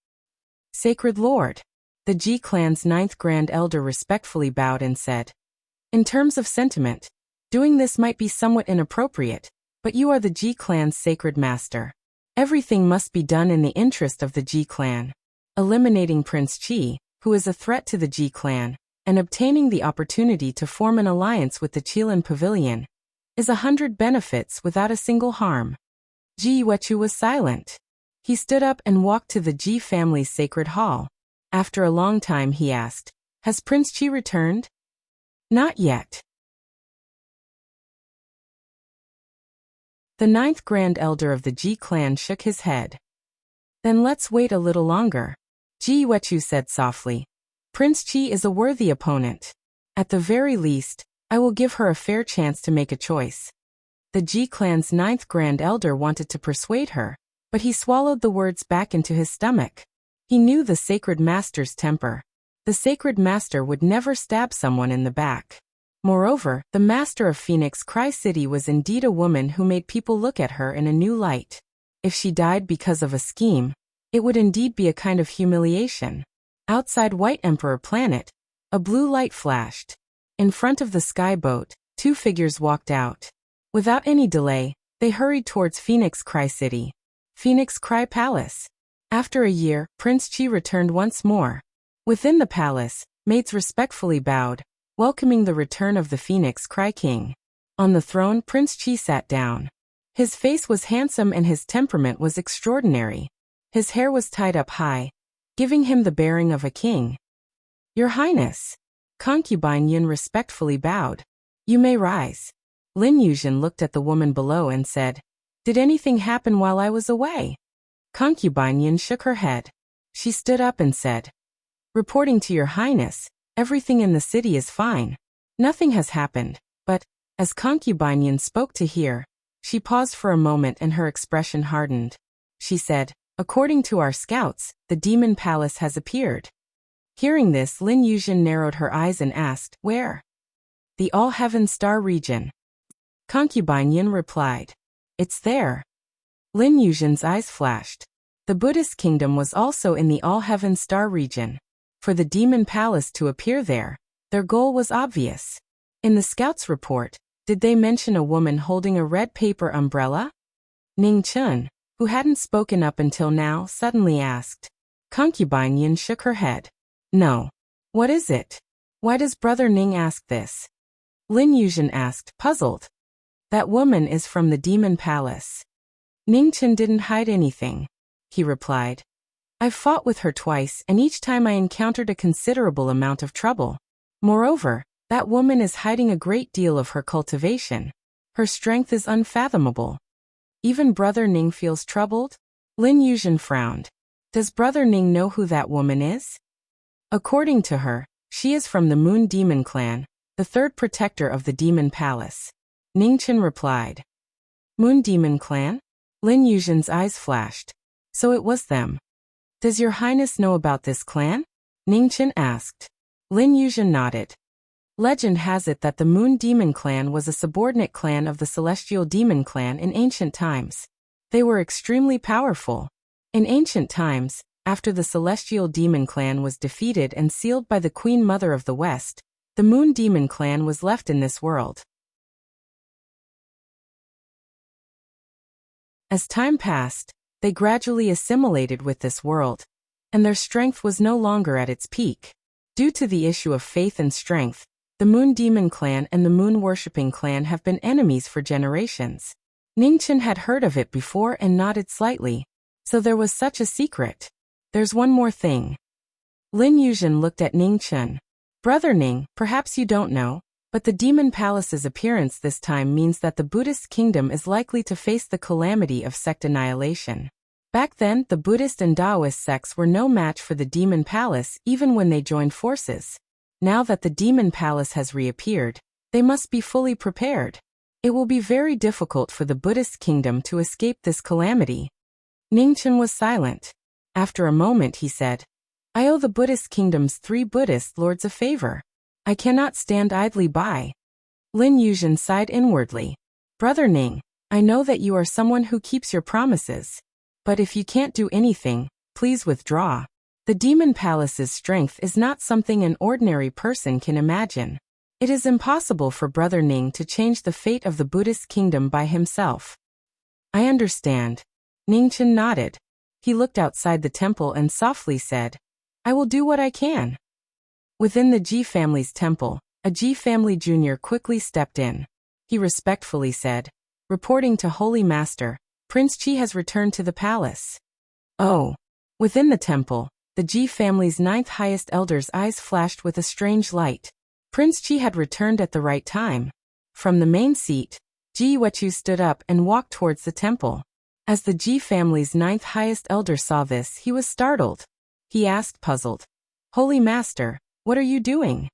"Sacred Lord," the Ji clan's 9th Grand Elder respectfully bowed and said, "In terms of sentiment, doing this might be somewhat inappropriate, but you are the Ji clan's sacred master. Everything must be done in the interest of the Ji clan. Eliminating Prince Qi, who is a threat to the Ji clan, and obtaining the opportunity to form an alliance with the Qilin Pavilion, is 100 benefits without a single harm." Ji Yuechu was silent. He stood up and walked to the Ji family's sacred hall. After a long time he asked, "Has Prince Qi returned?" "Not yet." The 9th Grand Elder of the Ji clan shook his head. "Then let's wait a little longer," Ji Yuechu said softly. "Prince Qi is a worthy opponent. At the very least, I will give her a fair chance to make a choice." The Ji clan's 9th Grand Elder wanted to persuade her, but he swallowed the words back into his stomach. He knew the Sacred Master's temper. The Sacred Master would never stab someone in the back. Moreover, the Master of Phoenix Cry City was indeed a woman who made people look at her in a new light. If she died because of a scheme, it would indeed be a kind of humiliation. Outside White Emperor Planet, a blue light flashed. In front of the sky boat, 2 figures walked out. Without any delay, they hurried towards Phoenix Cry City. Phoenix Cry Palace. After a year, Prince Qi returned once more. Within the palace, maids respectfully bowed, welcoming the return of the Phoenix Cry King. On the throne, Prince Qi sat down. His face was handsome and his temperament was extraordinary. His hair was tied up high, giving him the bearing of a king. "Your Highness." Concubine Yun respectfully bowed. "You may rise." Lin Yuzhen looked at the woman below and said, "Did anything happen while I was away?" Concubine Yun shook her head. She stood up and said, "Reporting to Your Highness, everything in the city is fine. Nothing has happened, but," as Concubine Yun spoke to hear, she paused for a moment and her expression hardened. She said, "According to our scouts, the Demon Palace has appeared." Hearing this, Lin Yuzhen narrowed her eyes and asked, "Where?" "The All-Heaven Star region." Concubine Yin replied, "It's there." Lin Yuzhen's eyes flashed. The Buddhist kingdom was also in the All-Heaven Star region. For the Demon Palace to appear there, their goal was obvious. In the scouts' report, did they mention a woman holding a red paper umbrella? Ning Chun, who hadn't spoken up until now, suddenly asked. Concubine Yin shook her head. "No. What is it? Why does Brother Ning ask this?" Lin Yuzhen asked, puzzled. "That woman is from the Demon Palace." Ning Chun didn't hide anything. He replied, "I've fought with her twice and each time I encountered a considerable amount of trouble. Moreover, that woman is hiding a great deal of her cultivation. Her strength is unfathomable." "Even Brother Ning feels troubled?" Lin Yuzhen frowned. "Does Brother Ning know who that woman is?" "According to her, she is from the Moon Demon Clan, the third protector of the Demon Palace." Ning Chun replied. "Moon Demon Clan?" Lin Yuzhen's eyes flashed. "So it was them. Does Your Highness know about this clan?" Ning Chun asked. Lin Yuzhen nodded. "Legend has it that the Moon Demon Clan was a subordinate clan of the Celestial Demon Clan in ancient times. They were extremely powerful. In ancient times, after the celestial demon clan was defeated and sealed by the Queen Mother of the West, the Moon Demon clan was left in this world. As time passed, they gradually assimilated with this world, and their strength was no longer at its peak. Due to the issue of faith and strength, the Moon Demon clan and the Moon Worshipping clan have been enemies for generations. Ningchen had heard of it before and nodded slightly. So there was such a secret. There's one more thing. Lin Yuzhen looked at Ningchen. Brother Ning, perhaps you don't know, but the Demon Palace's appearance this time means that the Buddhist kingdom is likely to face the calamity of sect annihilation. Back then, the Buddhist and Taoist sects were no match for the Demon Palace even when they joined forces. Now that the Demon Palace has reappeared, they must be fully prepared. It will be very difficult for the Buddhist kingdom to escape this calamity. Ningchen was silent. After a moment he said, I owe the Buddhist kingdom's 3 Buddhist lords a favor. I cannot stand idly by. Lin Yuzhen sighed inwardly. Brother Ning, I know that you are someone who keeps your promises. But if you can't do anything, please withdraw. The Demon Palace's strength is not something an ordinary person can imagine. It is impossible for Brother Ning to change the fate of the Buddhist kingdom by himself. I understand. Ningchen nodded. He looked outside the temple and softly said, I will do what I can. Within the Ji family's temple, a Ji family junior quickly stepped in. He respectfully said, reporting to Holy Master, Prince Qi has returned to the palace. Oh. Within the temple, the Ji family's 9th highest elder's eyes flashed with a strange light. Prince Qi had returned at the right time. From the main seat, Ji Yuechu stood up and walked towards the temple. As the Ji family's 9th highest elder saw this, he was startled. He asked, puzzled, Holy Master, what are you doing?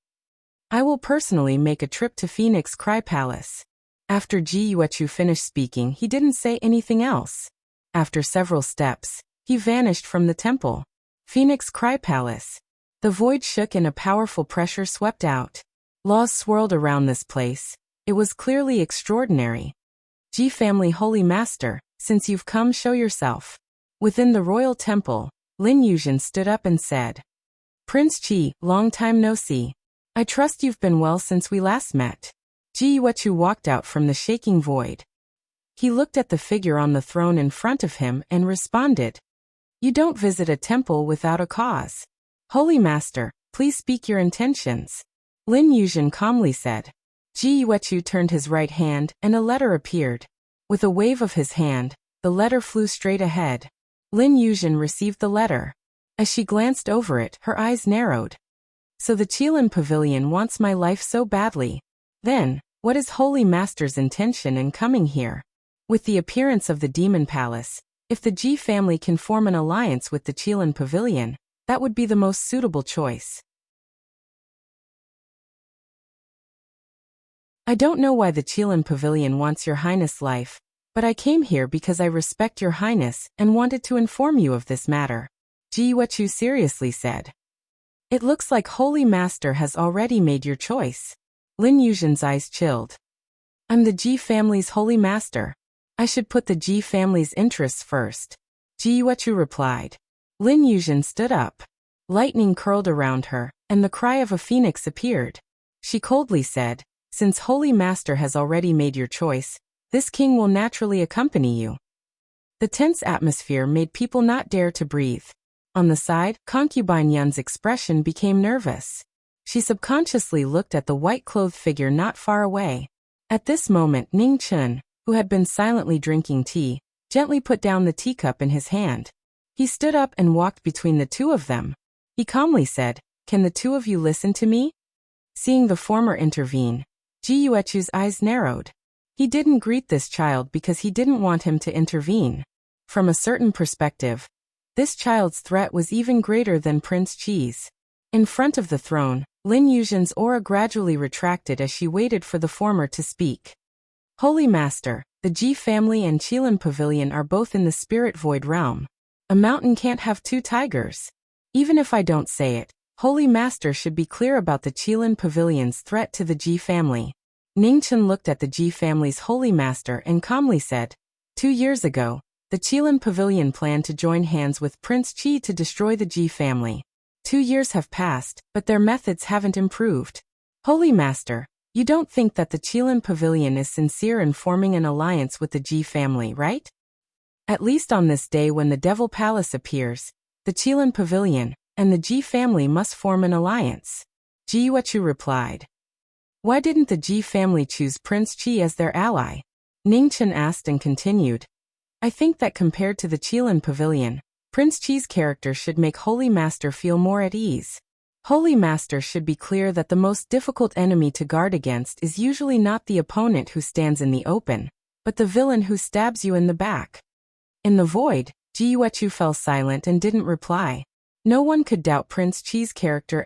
I will personally make a trip to Phoenix Cry Palace. After Ji Yuechu finished speaking, he didn't say anything else. After several steps, he vanished from the temple. Phoenix Cry Palace. The void shook and a powerful pressure swept out. Laws swirled around this place. It was clearly extraordinary. Ji family Holy Master, since you've come, show yourself. Within the royal temple, Lin Yuzhen stood up and said, Prince Qi, long time no see. I trust you've been well since we last met. Ji Yuechu walked out from the shaking void. He looked at the figure on the throne in front of him and responded, You don't visit a temple without a cause. Holy Master, please speak your intentions. Lin Yuzhen calmly said. Ji Yuechu turned his right hand and a letter appeared. With a wave of his hand, the letter flew straight ahead. Lin Yuzhen received the letter. As she glanced over it, her eyes narrowed. So the Qilin Pavilion wants my life so badly. Then, what is Holy Master's intention in coming here? With the appearance of the Demon Palace, if the Ji family can form an alliance with the Qilin Pavilion, that would be the most suitable choice. I don't know why the Qilin Pavilion wants your Highness' life, but I came here because I respect your Highness and wanted to inform you of this matter. Ji Yuechu seriously said. It looks like Holy Master has already made your choice. Lin Yuzhen's eyes chilled. I'm the Ji family's Holy Master. I should put the Ji family's interests first. Ji Yuechu replied. Lin Yuzhen stood up. Lightning curled around her, and the cry of a phoenix appeared. She coldly said, Since Holy Master has already made your choice, this king will naturally accompany you. The tense atmosphere made people not dare to breathe. On the side, concubine Yun's expression became nervous. She subconsciously looked at the white-clothed figure not far away. At this moment, Ningchen, who had been silently drinking tea, gently put down the teacup in his hand. He stood up and walked between the two of them. He calmly said, Can the two of you listen to me? Seeing the former intervene, Ji Yuechu's eyes narrowed. He didn't greet this child because he didn't want him to intervene. From a certain perspective, this child's threat was even greater than Prince Qi's. In front of the throne, Lin Yuzhen's aura gradually retracted as she waited for the former to speak. Holy Master, the Ji family and Qilin Pavilion are both in the spirit void realm. A mountain can't have 2 tigers. Even if I don't say it, Holy Master should be clear about the Qilin Pavilion's threat to the Ji family. Ningchen looked at the Ji family's Holy Master and calmly said, 2 years ago, The Qilin Pavilion planned to join hands with Prince Qi to destroy the Ji family. 2 years have passed, but their methods haven't improved. Holy Master, you don't think that the Qilin Pavilion is sincere in forming an alliance with the Ji family, right? At least on this day when the Devil Palace appears, the Qilin Pavilion and the Ji family must form an alliance. Ji Yuechu replied. Why didn't the Ji family choose Prince Qi as their ally? Ning Chen asked and continued. I think that compared to the Qilin Pavilion, Prince Qi's character should make Holy Master feel more at ease. Holy Master should be clear that the most difficult enemy to guard against is usually not the opponent who stands in the open, but the villain who stabs you in the back. In the void, Ji Yuechu fell silent and didn't reply. No one could doubt Prince Qi's character,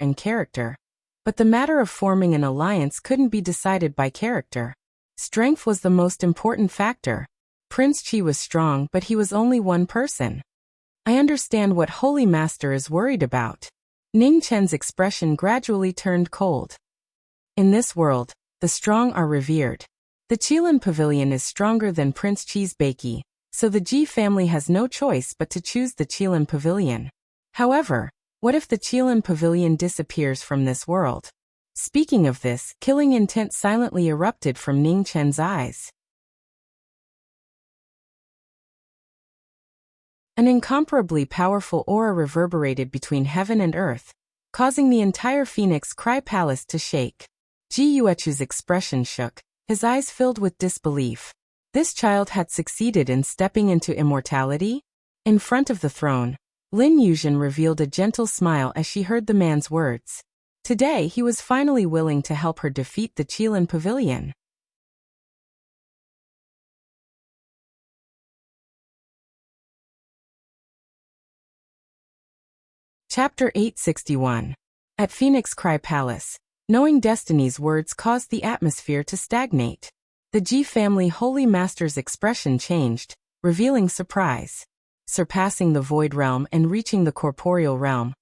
but the matter of forming an alliance couldn't be decided by character. Strength was the most important factor. Prince Qi was strong, but he was only one person. I understand what Holy Master is worried about. Ning Chen's expression gradually turned cold. In this world, the strong are revered. The Qilin Pavilion is stronger than Prince Qi's Beiki, so the Ji family has no choice but to choose the Qilin Pavilion. However, what if the Qilin Pavilion disappears from this world? Speaking of this, killing intent silently erupted from Ning Chen's eyes. An incomparably powerful aura reverberated between heaven and earth, causing the entire Phoenix Cry Palace to shake. Ji Yuechu's expression shook, his eyes filled with disbelief. This child had succeeded in stepping into immortality? In front of the throne, Lin Yuzhen revealed a gentle smile as she heard the man's words. Today he was finally willing to help her defeat the Qilin Pavilion. Chapter 861. At Phoenix Cry Palace, knowing Destiny's words caused the atmosphere to stagnate. The Ji family Holy Master's expression changed, revealing surprise. Surpassing the void realm and reaching the corporeal realm.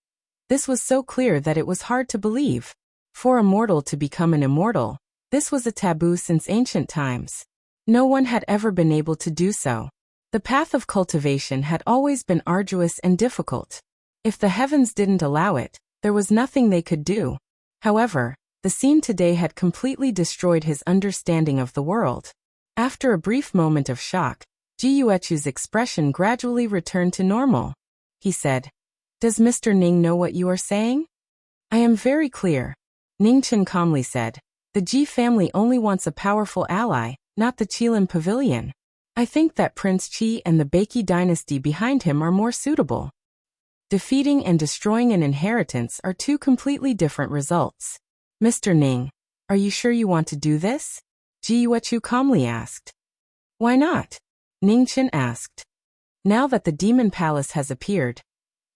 This was so clear that it was hard to believe. For a mortal to become an immortal, this was a taboo since ancient times. No one had ever been able to do so. The path of cultivation had always been arduous and difficult. If the heavens didn't allow it, there was nothing they could do. However, the scene today had completely destroyed his understanding of the world. After a brief moment of shock, Ji Yuechu's expression gradually returned to normal. He said, Does Mr. Ning know what you are saying? I am very clear. Ning Chen calmly said, The Ji family only wants a powerful ally, not the Qilin Pavilion. I think that Prince Qi and the Beiki dynasty behind him are more suitable. Defeating and destroying an inheritance are two completely different results. Mr. Ning, are you sure you want to do this? Ji Yuechu calmly asked. Why not? Ning Chen asked. Now that the Demon Palace has appeared,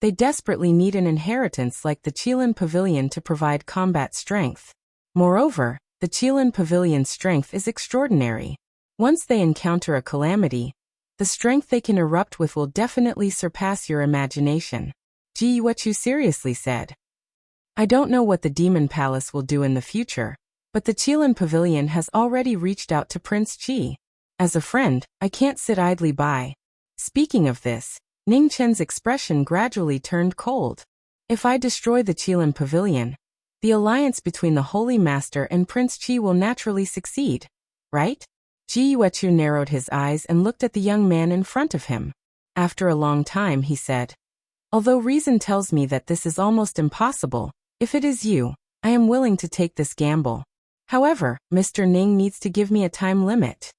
they desperately need an inheritance like the Qilin Pavilion to provide combat strength. Moreover, the Qilin Pavilion's strength is extraordinary. Once they encounter a calamity, the strength they can erupt with will definitely surpass your imagination. Ji Yuechu seriously said. I don't know what the Demon Palace will do in the future, but the Qilin Pavilion has already reached out to Prince Qi. As a friend, I can't sit idly by. Speaking of this, Ning Chen's expression gradually turned cold. If I destroy the Qilin Pavilion, the alliance between the Holy Master and Prince Qi will naturally succeed, right? Ji Yuechu narrowed his eyes and looked at the young man in front of him. After a long time he said, Although reason tells me that this is almost impossible, if it is you, I am willing to take this gamble. However, Mr. Ning needs to give me a time limit.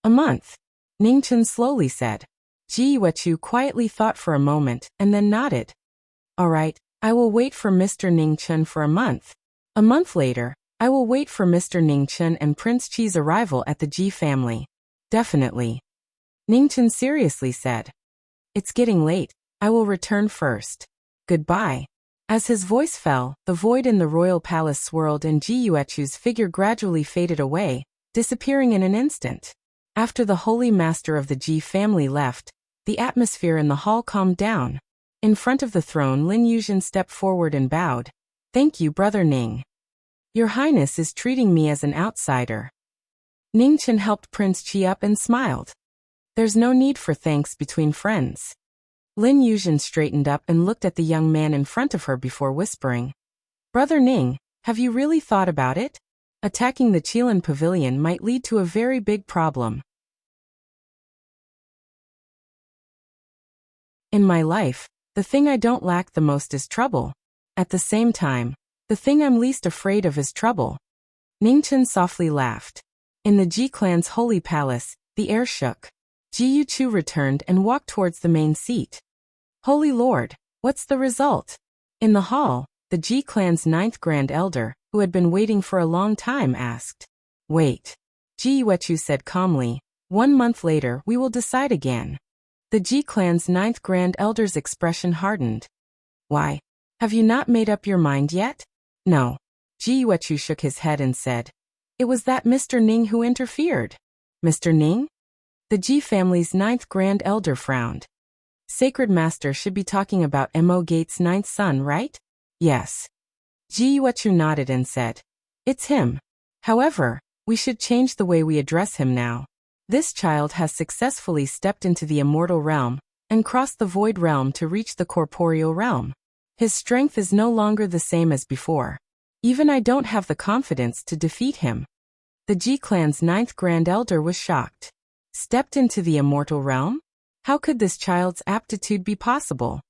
A month, Ning Chen slowly said. Ji Yuechu quietly thought for a moment and then nodded. All right, I will wait for Mr. Ning Chen for a month. A month later, I will wait for Mr. Ning Chen and Prince Qi's arrival at the Ji family. Definitely. Ning Chen seriously said. It's getting late, I will return first. Goodbye. As his voice fell, the void in the royal palace swirled and Ji Yuechu's figure gradually faded away, disappearing in an instant. After the Holy Master of the Ji family left, the atmosphere in the hall calmed down. In front of the throne, Lin Yuzhen stepped forward and bowed. Thank you, Brother Ning. Your Highness is treating me as an outsider. Ning Chen helped Prince Qi up and smiled. There's no need for thanks between friends. Lin Yuzhen straightened up and looked at the young man in front of her before whispering. Brother Ning, have you really thought about it? Attacking the Qilin Pavilion might lead to a very big problem. In my life, the thing I don't lack the most is trouble. At the same time, the thing I'm least afraid of is trouble. Ningchen softly laughed. In the Ji clan's holy palace, the air shook. Ji Yuchu returned and walked towards the main seat. Holy Lord, what's the result? In the hall, the Ji clan's 9th Grand Elder, who had been waiting for a long time, asked. Wait. Ji Yuchu said calmly. 1 month later we will decide again. The Ji clan's 9th Grand Elder's expression hardened. Why? Have you not made up your mind yet? No. Ji Yuchu shook his head and said. It was that Mr. Ning who interfered. Mr. Ning? The Ji family's 9th Grand Elder frowned. Sacred Master should be talking about Mo Gate's 9th son, right? Yes. Ji Yuchu nodded and said. It's him. However, we should change the way we address him now. This child has successfully stepped into the immortal realm and crossed the void realm to reach the corporeal realm. His strength is no longer the same as before. Even I don't have the confidence to defeat him. The Ji clan's 9th Grand Elder was shocked. Stepped into the immortal realm? How could this child's aptitude be possible?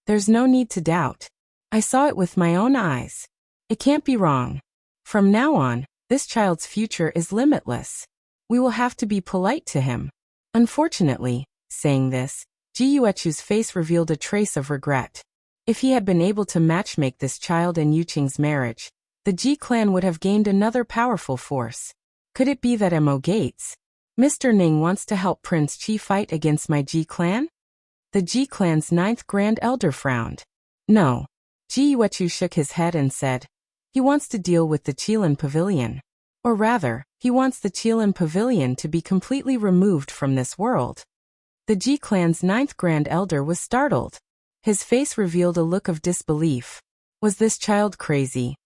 There's no need to doubt. I saw it with my own eyes. It can't be wrong. From now on, this child's future is limitless. We will have to be polite to him. Unfortunately, saying this, Ji Yuchu's face revealed a trace of regret. If he had been able to matchmake this child and Yuqing's marriage, the Ji clan would have gained another powerful force. Could it be that Mo Gates, Mr. Ning wants to help Prince Qi fight against my Ji clan? The Ji clan's 9th Grand Elder frowned. No. Ji Yuchu shook his head and said. He wants to deal with the Qilin Pavilion. Or rather, he wants the Qilin Pavilion to be completely removed from this world. The Ji clan's 9th Grand Elder was startled. His face revealed a look of disbelief. Was this child crazy?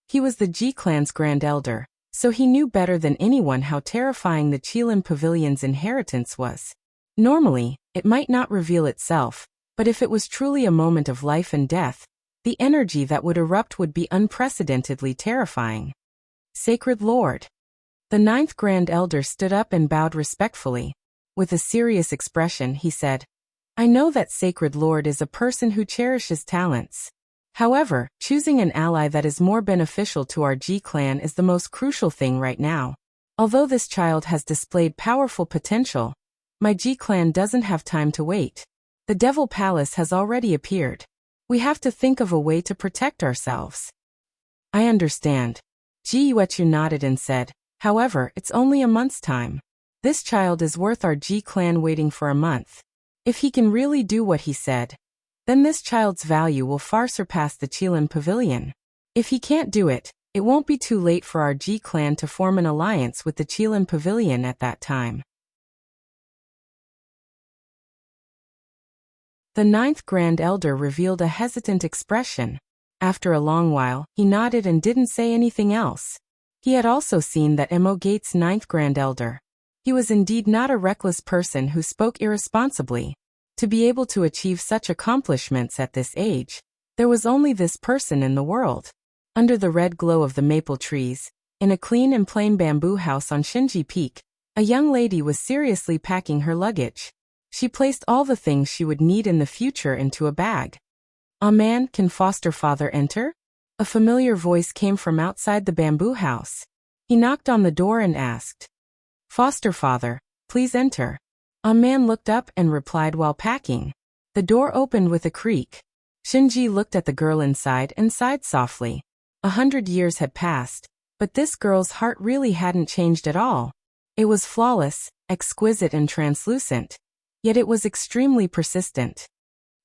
He was the Ji clan's Grand Elder, so he knew better than anyone how terrifying the Qilin Pavilion's inheritance was. Normally, it might not reveal itself, but if it was truly a moment of life and death, the energy that would erupt would be unprecedentedly terrifying. Sacred Lord. The 9th Grand Elder stood up and bowed respectfully. With a serious expression, he said, I know that Sacred Lord is a person who cherishes talents. However, choosing an ally that is more beneficial to our Ji clan is the most crucial thing right now. Although this child has displayed powerful potential, my Ji clan doesn't have time to wait. The Devil Palace has already appeared. We have to think of a way to protect ourselves. I understand. Ji Yuchu nodded and said, however, it's only a month's time. This child is worth our Ji clan waiting for a month. If he can really do what he said, then this child's value will far surpass the Qilin Pavilion. If he can't do it, it won't be too late for our Ji clan to form an alliance with the Qilin Pavilion at that time. The 9th Grand Elder revealed a hesitant expression. After a long while, he nodded and didn't say anything else. He had also seen that Mo Gate's 9th Grand Elder. He was indeed not a reckless person who spoke irresponsibly. To be able to achieve such accomplishments at this age, there was only this person in the world. Under the red glow of the maple trees, in a clean and plain bamboo house on Shinji Peak, a young lady was seriously packing her luggage. She placed all the things she would need in the future into a bag. "Ah man, can foster father enter?" A familiar voice came from outside the bamboo house. He knocked on the door and asked, "Foster father, please enter." A man looked up and replied while packing. The door opened with a creak. Shinji looked at the girl inside and sighed softly. 100 years had passed, but this girl's heart really hadn't changed at all. It was flawless, exquisite and translucent. Yet it was extremely persistent.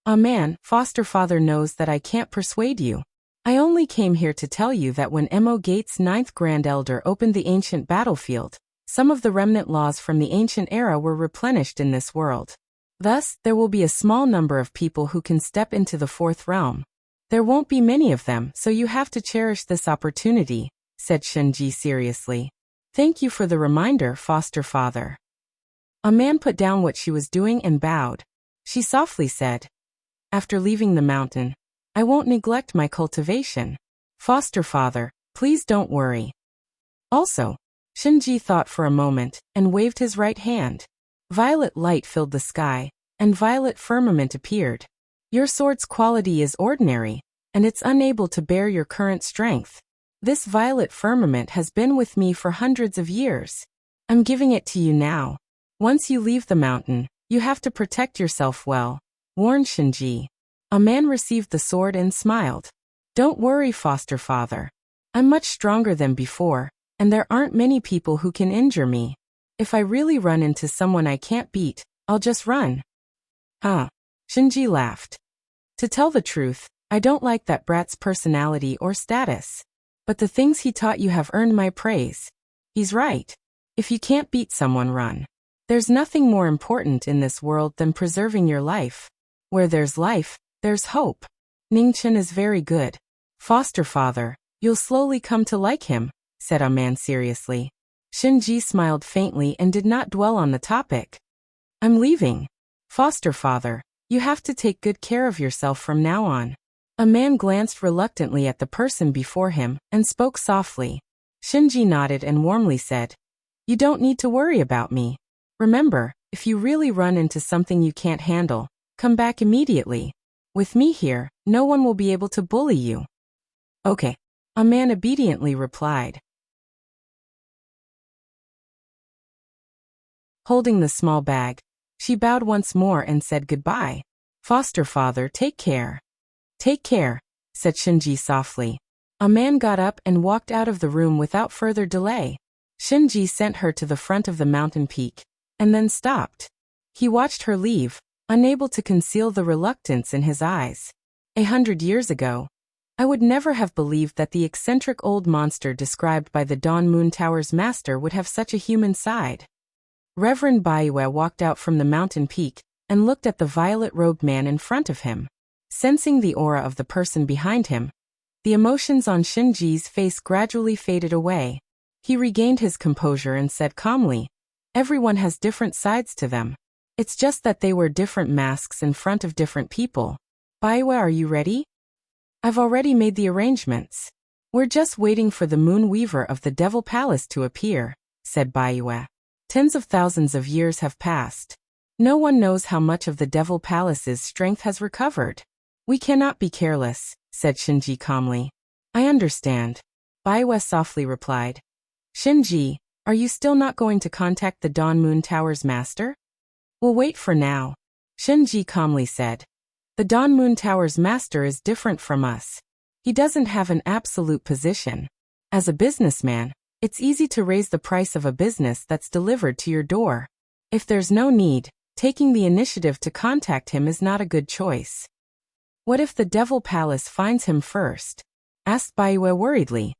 "Ah man, foster father knows that I can't persuade you. I only came here to tell you that when Mo Gate's 9th Grand Elder opened the ancient battlefield, some of the remnant laws from the ancient era were replenished in this world. Thus, there will be a small number of people who can step into the 4th realm. There won't be many of them, so you have to cherish this opportunity," said Shinji seriously. "Thank you for the reminder, foster father." A man put down what she was doing and bowed. She softly said, "After leaving the mountain, I won't neglect my cultivation. Foster father, please don't worry." Also, Shinji thought for a moment and waved his right hand. Violet light filled the sky, and violet firmament appeared. Your sword's quality is ordinary, and it's unable to bear your current strength. This violet firmament has been with me for hundreds of years. I'm giving it to you now. Once you leave the mountain, you have to protect yourself well, warned Shinji. A man received the sword and smiled. Don't worry, foster father. I'm much stronger than before, and there aren't many people who can injure me. If I really run into someone I can't beat, I'll just run. Huh? Shinji laughed. To tell the truth, I don't like that brat's personality or status. But the things he taught you have earned my praise. He's right. If you can't beat someone, run. There's nothing more important in this world than preserving your life. Where there's life, there's hope. Ningchen is very good. Foster father, you'll slowly come to like him, said a man seriously. Shinji smiled faintly and did not dwell on the topic. I'm leaving. Foster father, you have to take good care of yourself from now on. A man glanced reluctantly at the person before him and spoke softly. Shinji nodded and warmly said, You don't need to worry about me. Remember, if you really run into something you can't handle, come back immediately. With me here, no one will be able to bully you. Okay. A man obediently replied. Holding the small bag, she bowed once more and said goodbye. Foster father, take care. Take care, said Shinji softly. A man got up and walked out of the room without further delay. Shinji sent her to the front of the mountain peak, and then stopped. He watched her leave, unable to conceal the reluctance in his eyes. 100 years ago, I would never have believed that the eccentric old monster described by the Dawn Moon Tower's master would have such a human side. Reverend Baiue walked out from the mountain peak and looked at the violet-robed man in front of him. Sensing the aura of the person behind him, the emotions on Shinji's face gradually faded away. He regained his composure and said calmly, Everyone has different sides to them. It's just that they wear different masks in front of different people. Baiue, are you ready? I've already made the arrangements. We're just waiting for the Moon Weaver of the Devil Palace to appear, said Baiue. Tens of thousands of years have passed. No one knows how much of the Devil Palace's strength has recovered. We cannot be careless, said Shinji calmly. I understand. Baiue softly replied. Shinji, are you still not going to contact the Dawn Moon Tower's master? We'll wait for now, Shinji calmly said. The Dawn Moon Tower's master is different from us. He doesn't have an absolute position. As a businessman, it's easy to raise the price of a business that's delivered to your door. If there's no need, taking the initiative to contact him is not a good choice. What if the Devil Palace finds him first? Asked Baiue worriedly.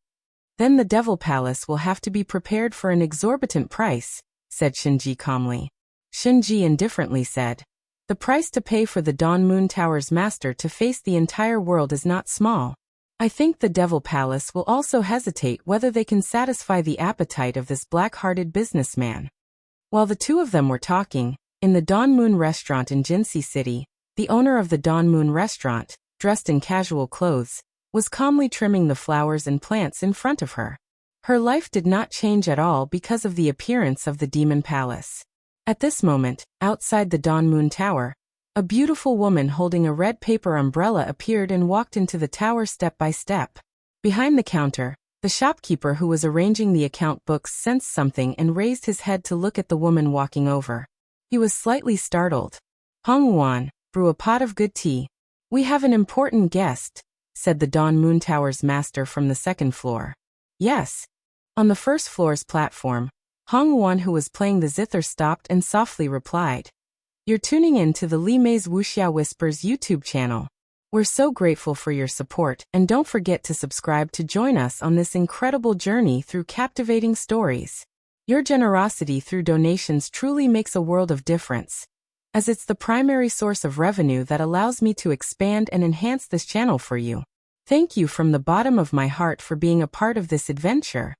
Then the Devil Palace will have to be prepared for an exorbitant price, said Shinji calmly. Shinji indifferently said, The price to pay for the Dawn Moon Tower's master to face the entire world is not small. I think the Devil Palace will also hesitate whether they can satisfy the appetite of this black-hearted businessman. While the two of them were talking, in the Dawn Moon restaurant in Jinsei City, the owner of the Dawn Moon restaurant, dressed in casual clothes, was calmly trimming the flowers and plants in front of her. Her life did not change at all because of the appearance of the Demon Palace. At this moment, outside the Dawn Moon Tower, a beautiful woman holding a red paper umbrella appeared and walked into the tower step by step. Behind the counter, the shopkeeper who was arranging the account books sensed something and raised his head to look at the woman walking over. He was slightly startled. Hong Wan, brew a pot of good tea. We have an important guest, said the Dawn Moon Tower's master from the second floor. Yes. On the first floor's platform, Hong Wan, who was playing the zither, stopped and softly replied. You're tuning in to the Li Mei's Wuxia Whispers YouTube channel. We're so grateful for your support, and don't forget to subscribe to join us on this incredible journey through captivating stories. Your generosity through donations truly makes a world of difference, as it's the primary source of revenue that allows me to expand and enhance this channel for you. Thank you from the bottom of my heart for being a part of this adventure.